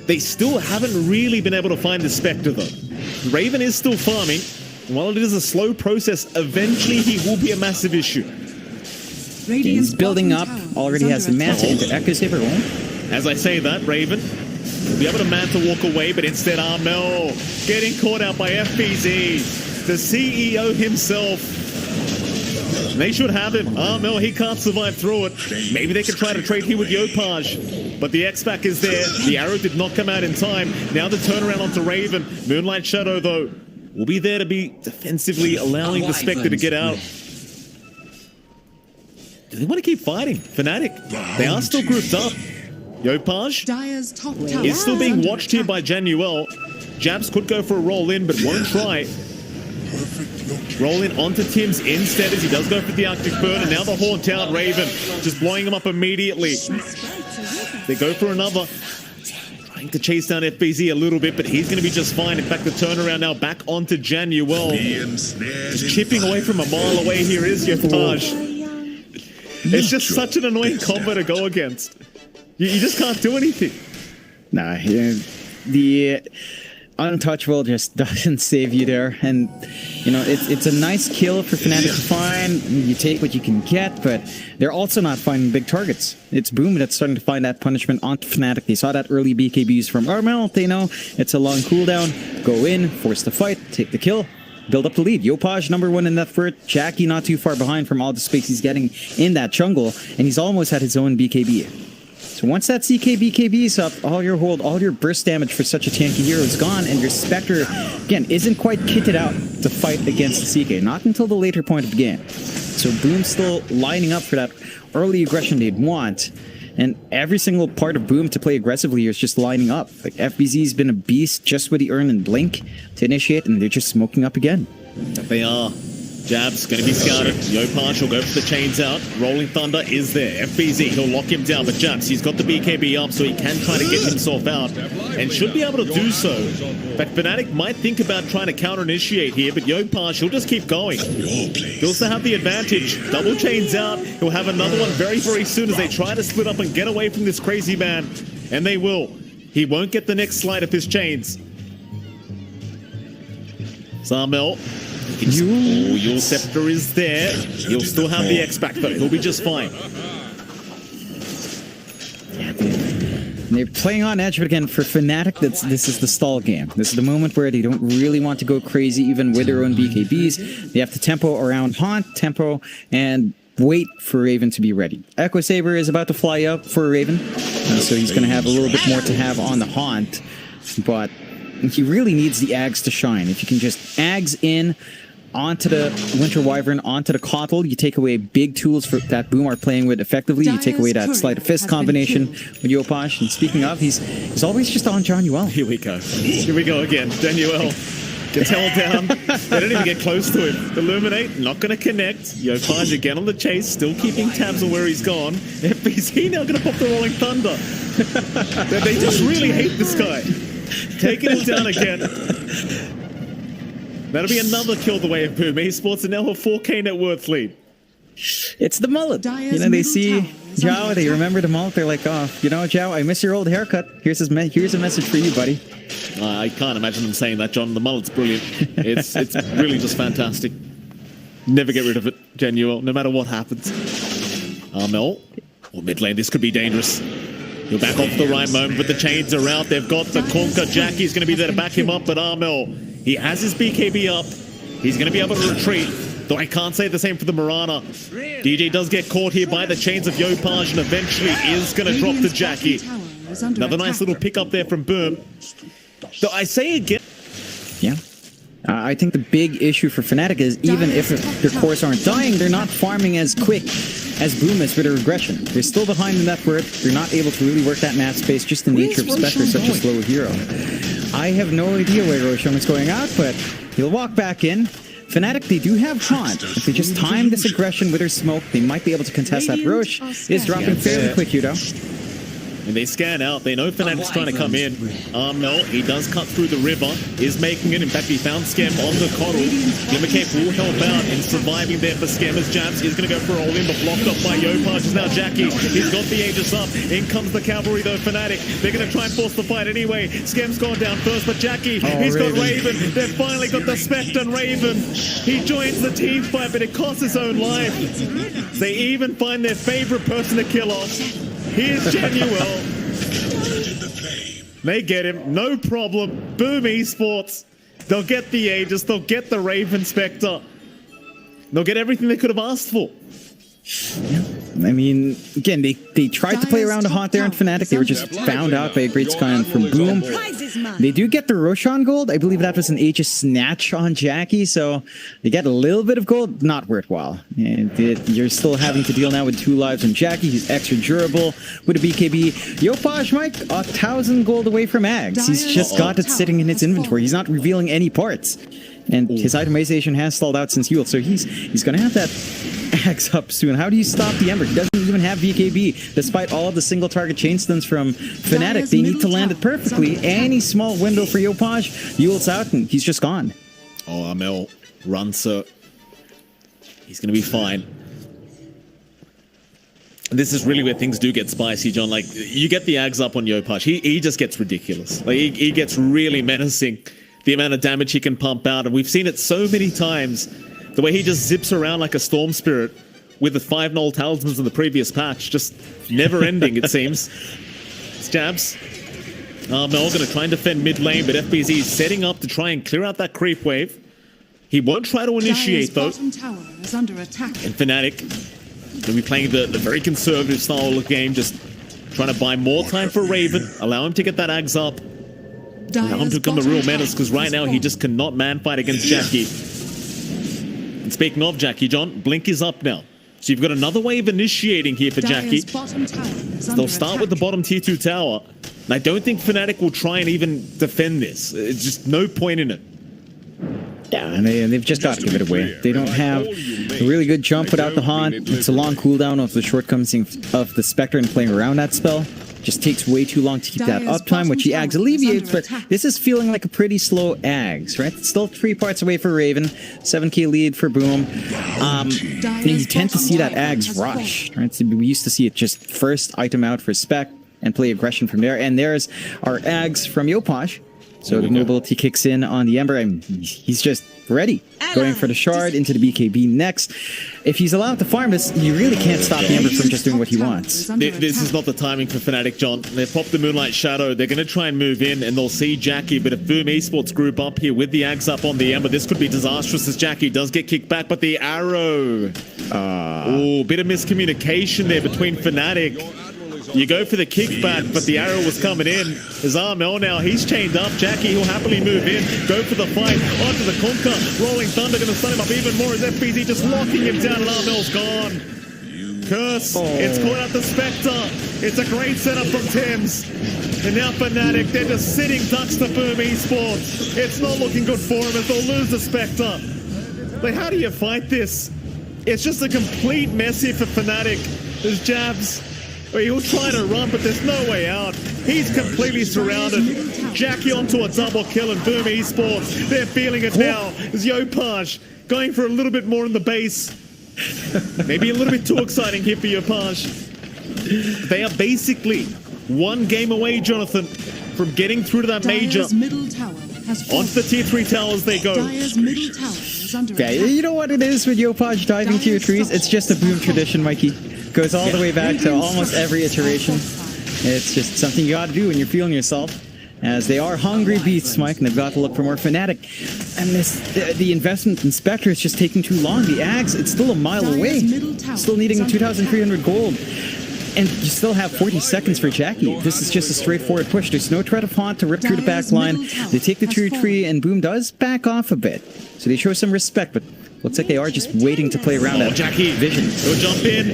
They still haven't really been able to find the Spectre though. Raven is still farming. While it is a slow process, eventually he will be a massive issue. He's building up, already has the Manta into Echo Saber. As I say that, Raven will be able to Manta walk away, but instead Armel getting caught out by FBZ, the CEO himself. They should have him. Armel, he can't survive through it. Maybe they can try to trade here with Yopaj. But the X-Pac is there. The arrow did not come out in time. Now the turnaround onto Raven. Moonlight Shadow, though, will be there to be defensively allowing the Spectre to get out. Do they want to keep fighting? Fnatic, they are still grouped up. Yopaj is still being watched here by Januel. Jabs could go for a roll in, but won't try. Roll in onto Tim's instead as he does go for the Arctic Burn, and now the Haunt out Raven, just blowing him up immediately. They go for another. Trying to chase down FBZ a little bit, but he's going to be just fine. In fact, the turnaround now back onto Januel. Just chipping away from a mile away here is Yopaj. It's just such an annoying combo to go against. You just can't do anything. Nah, yeah, the untouchable just doesn't save you there, and you know it's a nice kill for Fnatic to find. You take what you can get, but they're also not finding big targets. It's Boom that's starting to find that punishment onto Fnatic. They saw that early BKBs from Armel. They know it's a long cooldown. Go in, force the fight, take the kill, build up the lead. Yopaj #1 in that fort. Jackie not too far behind from all the space he's getting in that jungle, and he's almost had his own BKB. So once that CK BKB is up, all your hold, all your burst damage for such a tanky hero is gone, and your Spectre, again, isn't quite kitted out to fight against the CK. Not until the later point of the game. So Boom's still lining up for that early aggression they'd want. And every single part of Boom to play aggressively is just lining up. Like FBZ's been a beast just with the Urn and Blink to initiate, and they're just smoking up again. They are. Jab's going to be scouted. Yopaj will go for the chains out. Rolling Thunder is there. FBZ, he'll lock him down. But Jabs, he's got the BKB up, so he can try to get himself out. And should be able to do so. In fact, Fnatic might think about trying to counter-initiate here, but Yopaj, he'll just keep going. He'll still have the advantage. Double chains out. He'll have another one very, very soon as they try to split up and get away from this crazy man. And they will. He won't get the next slide of his chains. Zarmel. Your Scepter is there. He'll still have the X-Pac though. He'll be just fine. Yeah, they're playing on edge, but again, for Fnatic, this is the stall game. This is the moment where they don't really want to go crazy, even with their own BKBs. They have to tempo around Haunt, tempo, and wait for Raven to be ready. Echo Saber is about to fly up for Raven, so he's going to have a little bit more to have on the Haunt, but he really needs the Ags to shine. If you can just Ags in onto the Winter Wyvern, onto the Kotl, you take away big tools for that Boom are playing with effectively. You take away that Sleight of Fist combination with Yopaj. And speaking of, he's always just on Januel. Here we go. Here we go again. Januel gets held down. They don't even get close to him. Illuminate, not going to connect. Yopaj again on the chase, still keeping tabs on where he's gone. FBZ now going to pop the Rolling Thunder. They just really hate this guy. Taking him down again. That'll be another kill the way of Boom Esports, and now a 4K net worth lead. It's the mullet. You know, they see Zhao, they remember the mullet. They're like, oh, you know, Zhao, I miss your old haircut. Here's a message for you, buddy. I can't imagine them saying that, John. The mullet's brilliant. It's really just fantastic. Never get rid of it, Genuel, no matter what happens. Armel, or mid lane, this could be dangerous. He'll back off the right moment, but the chains are out. They've got the Conquer. Jackie's going to be there to back him up, but Armel, he has his BKB up. He's going to be able to retreat, though I can't say the same for the Mirana. DJ does get caught here by the chains of Yopaj and eventually is going to drop to Jackie. Another nice little pick up there from Boom. Though I say again... Yeah. I think the big issue for Fnatic is even if their cores aren't dying, they're not farming as quick as Boom is with their regression. They're still behind in that work. They're not able to really work that map space, just the nature of Spectre, such a slow hero. I have no idea where Roshan is going out, but he'll walk back in. Fnatic, they do have Haunt. If they just time this aggression with their smoke, they might be able to contest that. Roche is dropping fairly quick here, though. And they scan out. They know Fnatic's trying to come in. No, he does cut through the river. Is making it. In fact, he found Scam on the Kotl. Glimmercape will help out in surviving there for Scam as Jabs is going to go for a all-in, but blocked up by Yopaj. Is now Jackie. He's got the Aegis up. In comes the cavalry, though, Fnatic. They're going to try and force the fight anyway. Scam's gone down first, but Jackie, he's got Raven. They've finally got the Spectre and Raven. He joins the team fight, but it costs his own life. They even find their favorite person to kill off. Here's Januel. They get him, no problem. Boom Esports. They'll get the Aegis, they'll get the Raven Spectre. they'll get everything they could have asked for. I mean, again, they tried to play around a hot there in Fnatic. They were just found out by a great Scion from Boom. They do get the Roshan gold. I believe that was an Aegis snatch on Jackie, so they get a little bit of gold. Not worthwhile. And you're still having to deal now with 2 lives on Jackie. He's extra durable with a BKB. Yopaj, Mike, 1,000 gold away from Ags. He's just got it sitting in his inventory. He's not revealing any parts. And his itemization has stalled out since Yule, so he's going to have that Axe up soon. How do you stop the Ember? He doesn't even have BKB. Despite all of the single target chain stuns from Fnatic, they need to land it perfectly. Any small window for Yopaj, Yule's out and he's just gone. Oh, Armel runs, so he's going to be fine. This is really where things do get spicy, John. Like, you get the Ags up on Yopaj. He just gets ridiculous. Like, he gets really menacing. The amount of damage he can pump out, and we've seen it so many times. The way he just zips around like a storm spirit with the 5-0 talismans in the previous patch, just never ending, it seems. It's jabs. Mel going to try and defend mid lane, but FBZ is setting up to try and clear out that creep wave. He won't try to initiate though. And Fnatic will be playing the very conservative style of game, just trying to buy more time for Raven, allow him to get that Ags up. Allow him to become the real menace, because right now he just cannot man-fight against Jackie. And speaking of Jackie, John, Blink is up now. So you've got another wave initiating here for Jackie. They'll start with the bottom tier 2 tower. And I don't think Fnatic will try and even defend this. It's just no point in it. Yeah, and they've just got to give it away. They don't have a really good jump without the Haunt. It's a long cooldown of the shortcomings of the Spectre and playing around that spell. Just takes way too long to keep that uptime, which the Ags alleviates, but this is feeling like a pretty slow Ags, right? Still 3 parts away for Raven, 7k lead for Boom. And you tend to see that Ags rush, right? So we used to see it just first item out for Spec and play aggression from there. And there's our Ags from Yopaj. So the mobility kicks in on the Ember, and he's just ready. Going for the shard into the BKB next. If he's allowed to farm this, you really can't stop the Ember from just doing what he wants. This is not the timing for Fnatic, John. They've popped the Moonlight Shadow. They're going to try and move in, and they'll see Jackie. But if Boom Esports group up here with the Ags up on the Ember, this could be disastrous as Jackie does get kicked back. But the arrow. Oh, bit of miscommunication there between Fnatic. You go for the kickback, but the arrow was coming in. There's Armel now. He's chained up. Jackie, he'll happily move in. Go for the fight. Onto the Conquer. Rolling Thunder going to stun him up even more as FBZ just locking him down, and Armel's gone. Curse. It's caught out the Spectre. It's a great setup from Tim's. And now Fnatic, they're just sitting ducks to Boom Esports. It's not looking good for him as they'll lose the Spectre. But how do you fight this? It's just a complete mess here for Fnatic. There's jabs. He'll try to run, but there's no way out. He's completely surrounded. Jackie onto a double kill, and Boom Esports, they're feeling it now. As Yopaj going for a little bit more in the base. Maybe a little bit too exciting here for Yopaj. They are basically 1 game away, Jonathan, from getting through to that major. Onto the tier 3 towers they go. Yeah, you know what it is with Yopaj diving tier 3s? It's just a Boom tradition, Mikey. Goes all the way back to almost every iteration. It's just something you gotta do when you're feeling yourself. As they are hungry beasts, Mike, and they've got to look for more Fnatic. And the investment in Spectre is just taking too long. The Ags, it's still a mile away. Still needing 2,300 gold. And you still have 40 seconds for Jackie. This is just a straightforward push. There's no threat of Haunt to rip through the back line. They take the tier 3, and Boom does back off a bit. So they show some respect, but looks like they are just waiting to play around that Jackie vision. He'll jump in.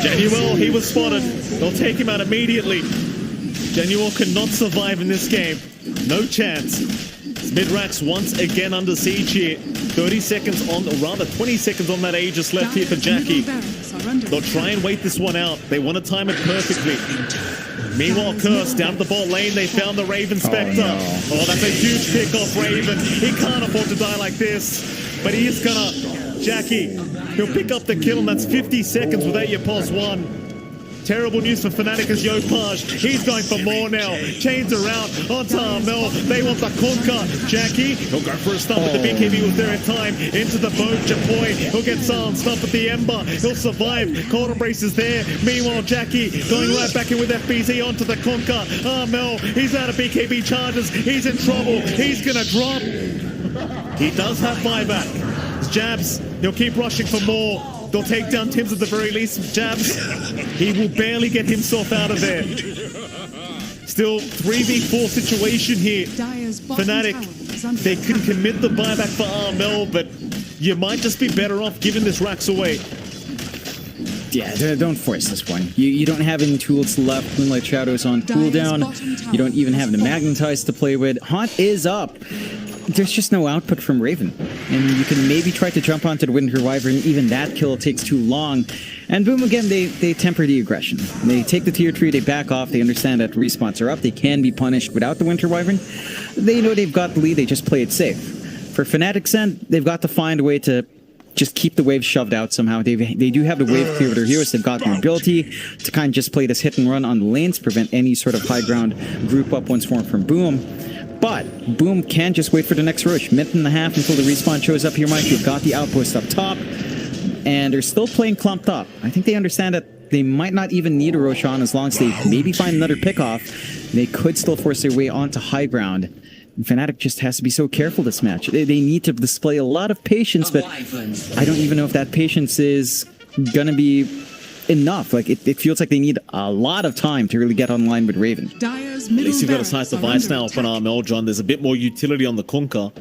Genuel, he was spotted. They'll take him out immediately. Genuel cannot survive in this game. No chance. Midrax once again under siege here. 30 seconds on, or rather 20 seconds on that Aegis left here for Jackie. They'll try and wait this one out. They want to time it perfectly. Meanwhile, Curse down the bot lane. They found the Raven Spectre. Oh, that's a huge pick off Raven. He can't afford to die like this. But he is gonna. Jackie, he'll pick up the kill, and that's 50 seconds without your pos 1. Terrible news for Fnatic as Yopaj. He's going for more now. Chains are out onto Armel. They want the Conquer. Jackie, he'll go for a stop, but the BKB was there in time. Into the boat, Chapoy. He'll get silenced up at the Ember. He'll survive. Cold Embrace is there. Meanwhile, Jackie going right back in with FBZ onto the Conquer. Armel, he's out of BKB charges. He's in trouble. He's gonna drop. He does have buyback. Jabs, he'll keep rushing for more. They'll take down Tims at the very least. Jabs, he will barely get himself out of there. Still 3v4 situation here. Fnatic, they can commit the buyback for Armel, but you might just be better off giving this Rax away. Yeah, don't force this one. You don't have any tools left. Moonlight Shadow's on cooldown. You don't even have the Magnetize to play with. Haunt is up. There's just no output from Raven. And you can maybe try to jump onto the Winter Wyvern. Even that kill takes too long. And boom, again, they temper the aggression. They take the tier 3, they back off, they understand that respawns are up, they can be punished without the Winter Wyvern. They know they've got the lead, they just play it safe. For Fnatic's end, they've got to find a way to just keep the wave shoved out somehow. They do have the wave clear with their heroes. They've got the ability to kind of just play this hit and run on the lanes, prevent any sort of high ground group up once formed from Boom. But Boom can just wait for the next rush. Minute and a half until the respawn shows up here, Mike. They've got the outpost up top, and they're still playing clumped up. I think they understand that they might not even need a Roshan as long as they maybe find another pickoff. They could still force their way onto high ground. And Fnatic just has to be so careful this match. They need to display a lot of patience, but I don't even know if that patience is going to be enough. Like, it feels like they need a lot of time to really get online with Raven. At least you've got a slice of ice now for Armel, John. There's a bit more utility on the Kunkka.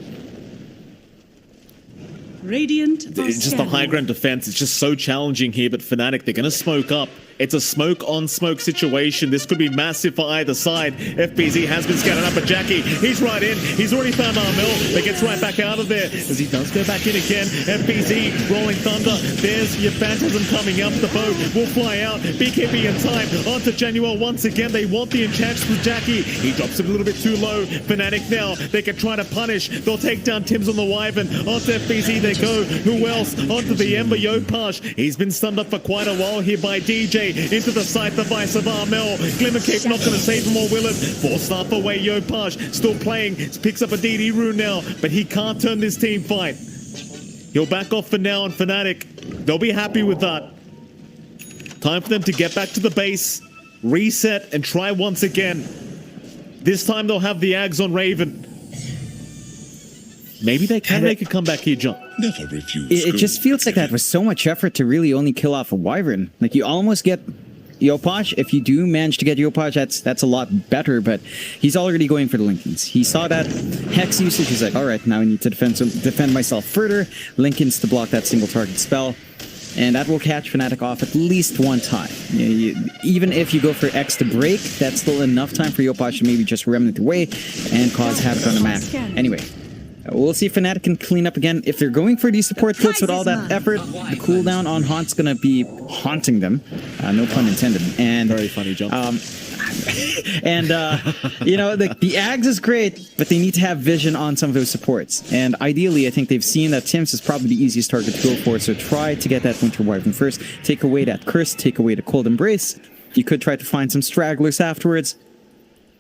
Radiant It's just the high ground defense. It's just so challenging here, but Fnatic, they're going to smoke up. It's a smoke on smoke situation. This could be massive for either side. FBZ has been scattered up, but Jackie, he's right in. He's already found Armel, but gets right back out of there as he does go back in again. FBZ rolling thunder. There's your Phantasm coming up. The bow will fly out. BKB in time onto Januel once again. They want the enchants with Jackie. He drops it a little bit too low. Fnatic now, they can try to punish. They'll take down Tims on the Wyvern. Onto FBZ they go. Who else? Onto the Ember Yopaj. He's been stunned up for quite a while here by DJ. Into the scythe device of Armel. Glimmercape not going to save him or will it. Force staff away. Yopaj still playing. Picks up a DD rune now, but he can't turn this team fight. He'll back off for now, and Fnatic, they'll be happy with that. Time for them to get back to the base, reset, and try once again. This time they'll have the Ags on Raven. Maybe they can make a comeback here, John. Never refuse. It just feels like that was so much effort to really only kill off a Wyvern. Like, you almost get Yopaj. If you do manage to get Yopaj, that's a lot better, but he's already going for the Linken's. He saw that Hex usage. He's like, all right, now I need to defend myself further. Linken's to block that single target spell. And that will catch Fnatic off at least one time. Even if you go for X to break, that's still enough time for Yopaj to maybe just remnant away and cause havoc on the map. Anyway, we'll see if Fnatic can clean up again. If they're going for these support kills with all that effort, the cooldown on Haunt's going to be haunting them. No pun intended. And very funny jump. And, you know, the Ags is great, but they need to have vision on some of those supports. And ideally, I think they've seen that Tims is probably the easiest target to go for, so try to get that Winter Wyvern first. Take away that Curse, take away the Cold Embrace. You could try to find some stragglers afterwards.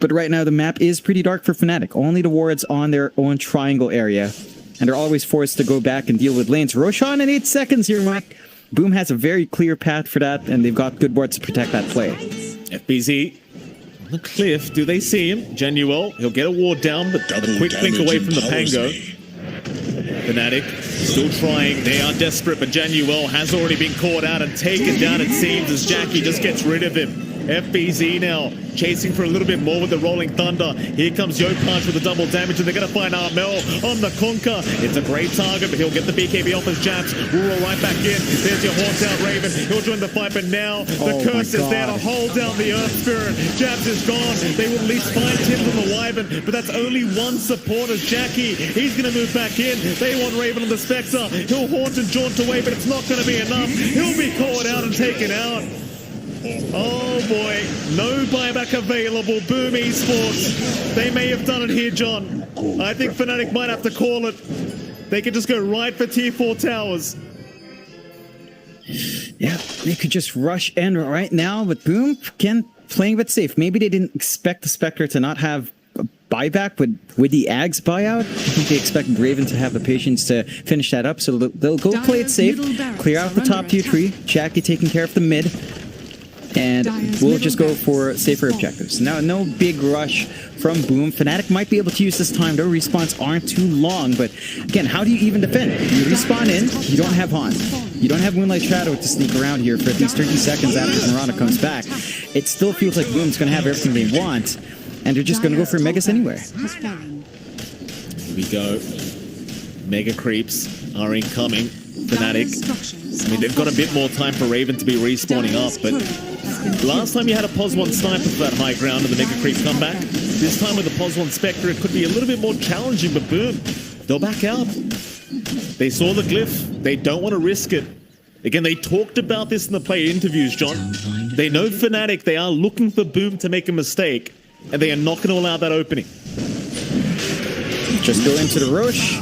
But right now, the map is pretty dark for Fnatic. Only the wards on their own triangle area. And they're always forced to go back and deal with lanes. Roshan in 8 seconds here, Mike. Boom has a very clear path for that, and they've got good wards to protect that play. FBZ on the cliff. Do they see him? Genuel, he'll get a ward down, but a quick blink away from the Pango. Fnatic still trying. They are desperate, but Genuel has already been caught out and taken down, it seems, as Jackie just gets rid of him. FBZ now chasing for a little bit more with the Rolling Thunder. Here comes Yopaj with the double damage, and they're going to find Armel on the Kunkka. It's a great target, but he'll get the BKB off his jabs. We'll roll right back in. There's your Haunt out Raven. He'll join the fight, but now the curse is there to hold down the Earth Spirit. Jabs is gone. They will at least find Tims on the Wyvern, but that's only one support as Jackie. He's going to move back in. They want Raven on the Spectre. He'll Haunt and jaunt away, but it's not going to be enough. He'll be caught out and taken out. Oh boy, no buyback available. Boom Esports. They may have done it here, John. I think Fnatic might have to call it. They could just go right for tier 4 towers. Yeah, they could just rush in right now, but Boom, again, playing a bit safe. Maybe they didn't expect the Spectre to not have a buyback with the Ags buyout. I think they expect Raven to have the patience to finish that up, so they'll go play it safe, clear out the top tier tree. Jackie taking care of the mid. and we'll just go for safer objectives. Now, no big rush from Boom. Fnatic might be able to use this time, though. Respawns aren't too long, but again, how do you even defend? You respawn in, you don't have Haunt. You don't have Moonlight Shadow to sneak around here for at least 30 seconds after Mirana comes back. It still feels like Boom's going to have everything they want, and they're just going to go for Megas anywhere. Here we go. Mega creeps are incoming. Fnatic. I mean, they've got a bit more time for Raven to be respawning up, but last time you had a POS1 sniper for that high ground and the Mega creeps come back. This time with the POS1 Spectre, it could be a little bit more challenging, but boom, they'll back out. They saw the glyph. They don't want to risk it. Again, they talked about this in the player interviews, John. They know Fnatic. They are looking for Boom to make a mistake, and they are not going to allow that opening. Just go into the Roche.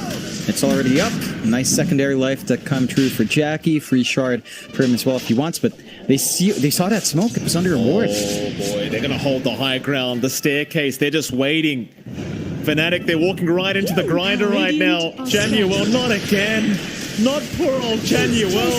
It's already up. Nice secondary life to come true for Jackie. Free shard for him as well if he wants, but they saw that smoke. It was under a ward. Oh boy, they're going to hold the high ground, the staircase. They're just waiting. Fnatic, they're walking right into the grinder right now. Januel, not again. Not poor old Januel.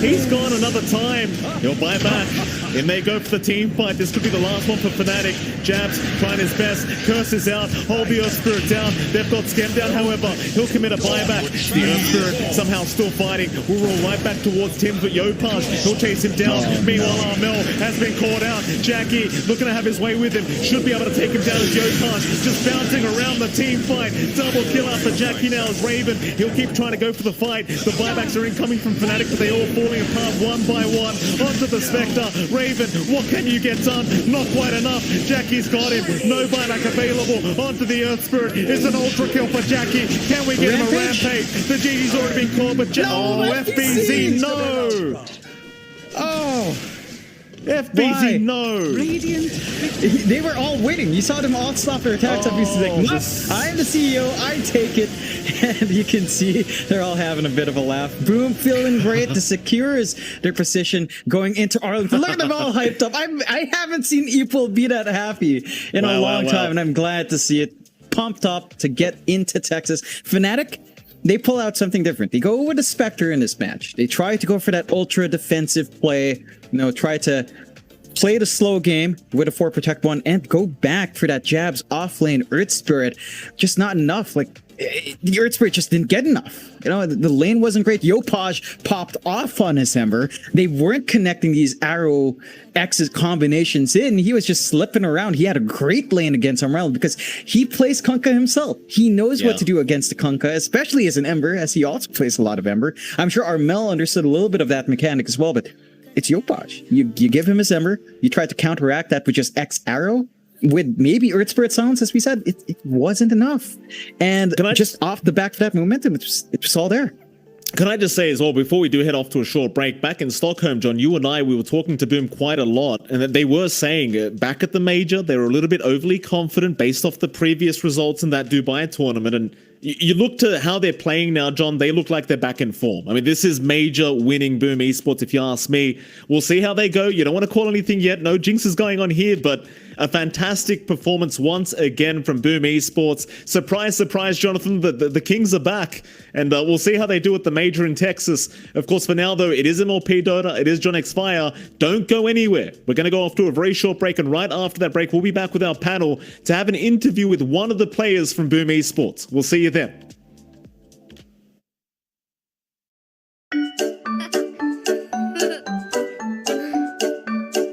He's gone another time. He'll buy back. And they go for the team fight. This could be the last one for Fnatic. Jabs trying his best. Curse is out. Hold the Earth Spirit down. They've got Scam down, however. He'll commit a buyback. The Earth Spirit somehow still fighting. We'll roll right back towards Tim's with Yopaj. He'll chase him down. Meanwhile, Armel has been caught out. Jackie looking to have his way with him. Should be able to take him down as Yopaj. Just bouncing around the team fight. Double kill out for Jackie now as Raven. He'll keep trying to go for the fight. The buybacks are incoming from Fnatic, but they all falling apart one by one. Onto the Spectre. Raven, what can you get done? Not quite enough. Jackie's got him. No buyback available. Onto the Earth Spirit. It's an ultra kill for Jackie. Can we get him a rampage? The GG's already been called, but FBZ, no! Oh! FBZ, no! They were all waiting. You saw them all stop their attacks. FBZ's like, nope, I'm the CEO, I take it. And you can see they're all having a bit of a laugh. Boom, feeling great. The secures their position going into Arlington. Look at them all hyped up. I haven't seen Epool be that happy in a long time, and I'm glad to see it pumped up to get into Texas. Fnatic, they pull out something different. They go with a Spectre in this match. They try to go for that ultra defensive play, try to play the slow game with a 4 protect 1 and go back for that Jabs off lane Earth Spirit. Just not enough. Like, the Earth Spirit just didn't get enough. The lane wasn't great. Yopaj popped off on his Ember. They weren't connecting these arrow X's combinations in. He was just slipping around. He had a great lane against Umbrella because he plays Kunkka himself. He knows what to do against the Kunkka, especially as an Ember, as he also plays a lot of Ember. I'm sure Armel understood a little bit of that mechanic as well, but it's Yopaj. You give him his Ember. You try to counteract that with just X arrow. With maybe Earth Spirit Silence, as we said, it wasn't enough. And just off the back of that momentum, it was all there. Can I just say as well, before we do head off to a short break, back in Stockholm, John, you and I, we were talking to Boom quite a lot, and they were saying back at the major, they were a little bit overly confident based off the previous results in that Dubai tournament, and you look to how they're playing now, John, they look like they're back in form. I mean, this is major winning Boom Esports, if you ask me. We'll see how they go. You don't want to call anything yet. No jinx is going on here, but a fantastic performance once again from Boom Esports. Surprise, surprise, Jonathan, the Kings are back, and we'll see how they do at the major in Texas. Of course, for now, though, it is MLP Dota. It is John X Fire. Don't go anywhere. We're going to go off to a very short break, and right after that break, we'll be back with our panel to have an interview with one of the players from Boom Esports. We'll see you then.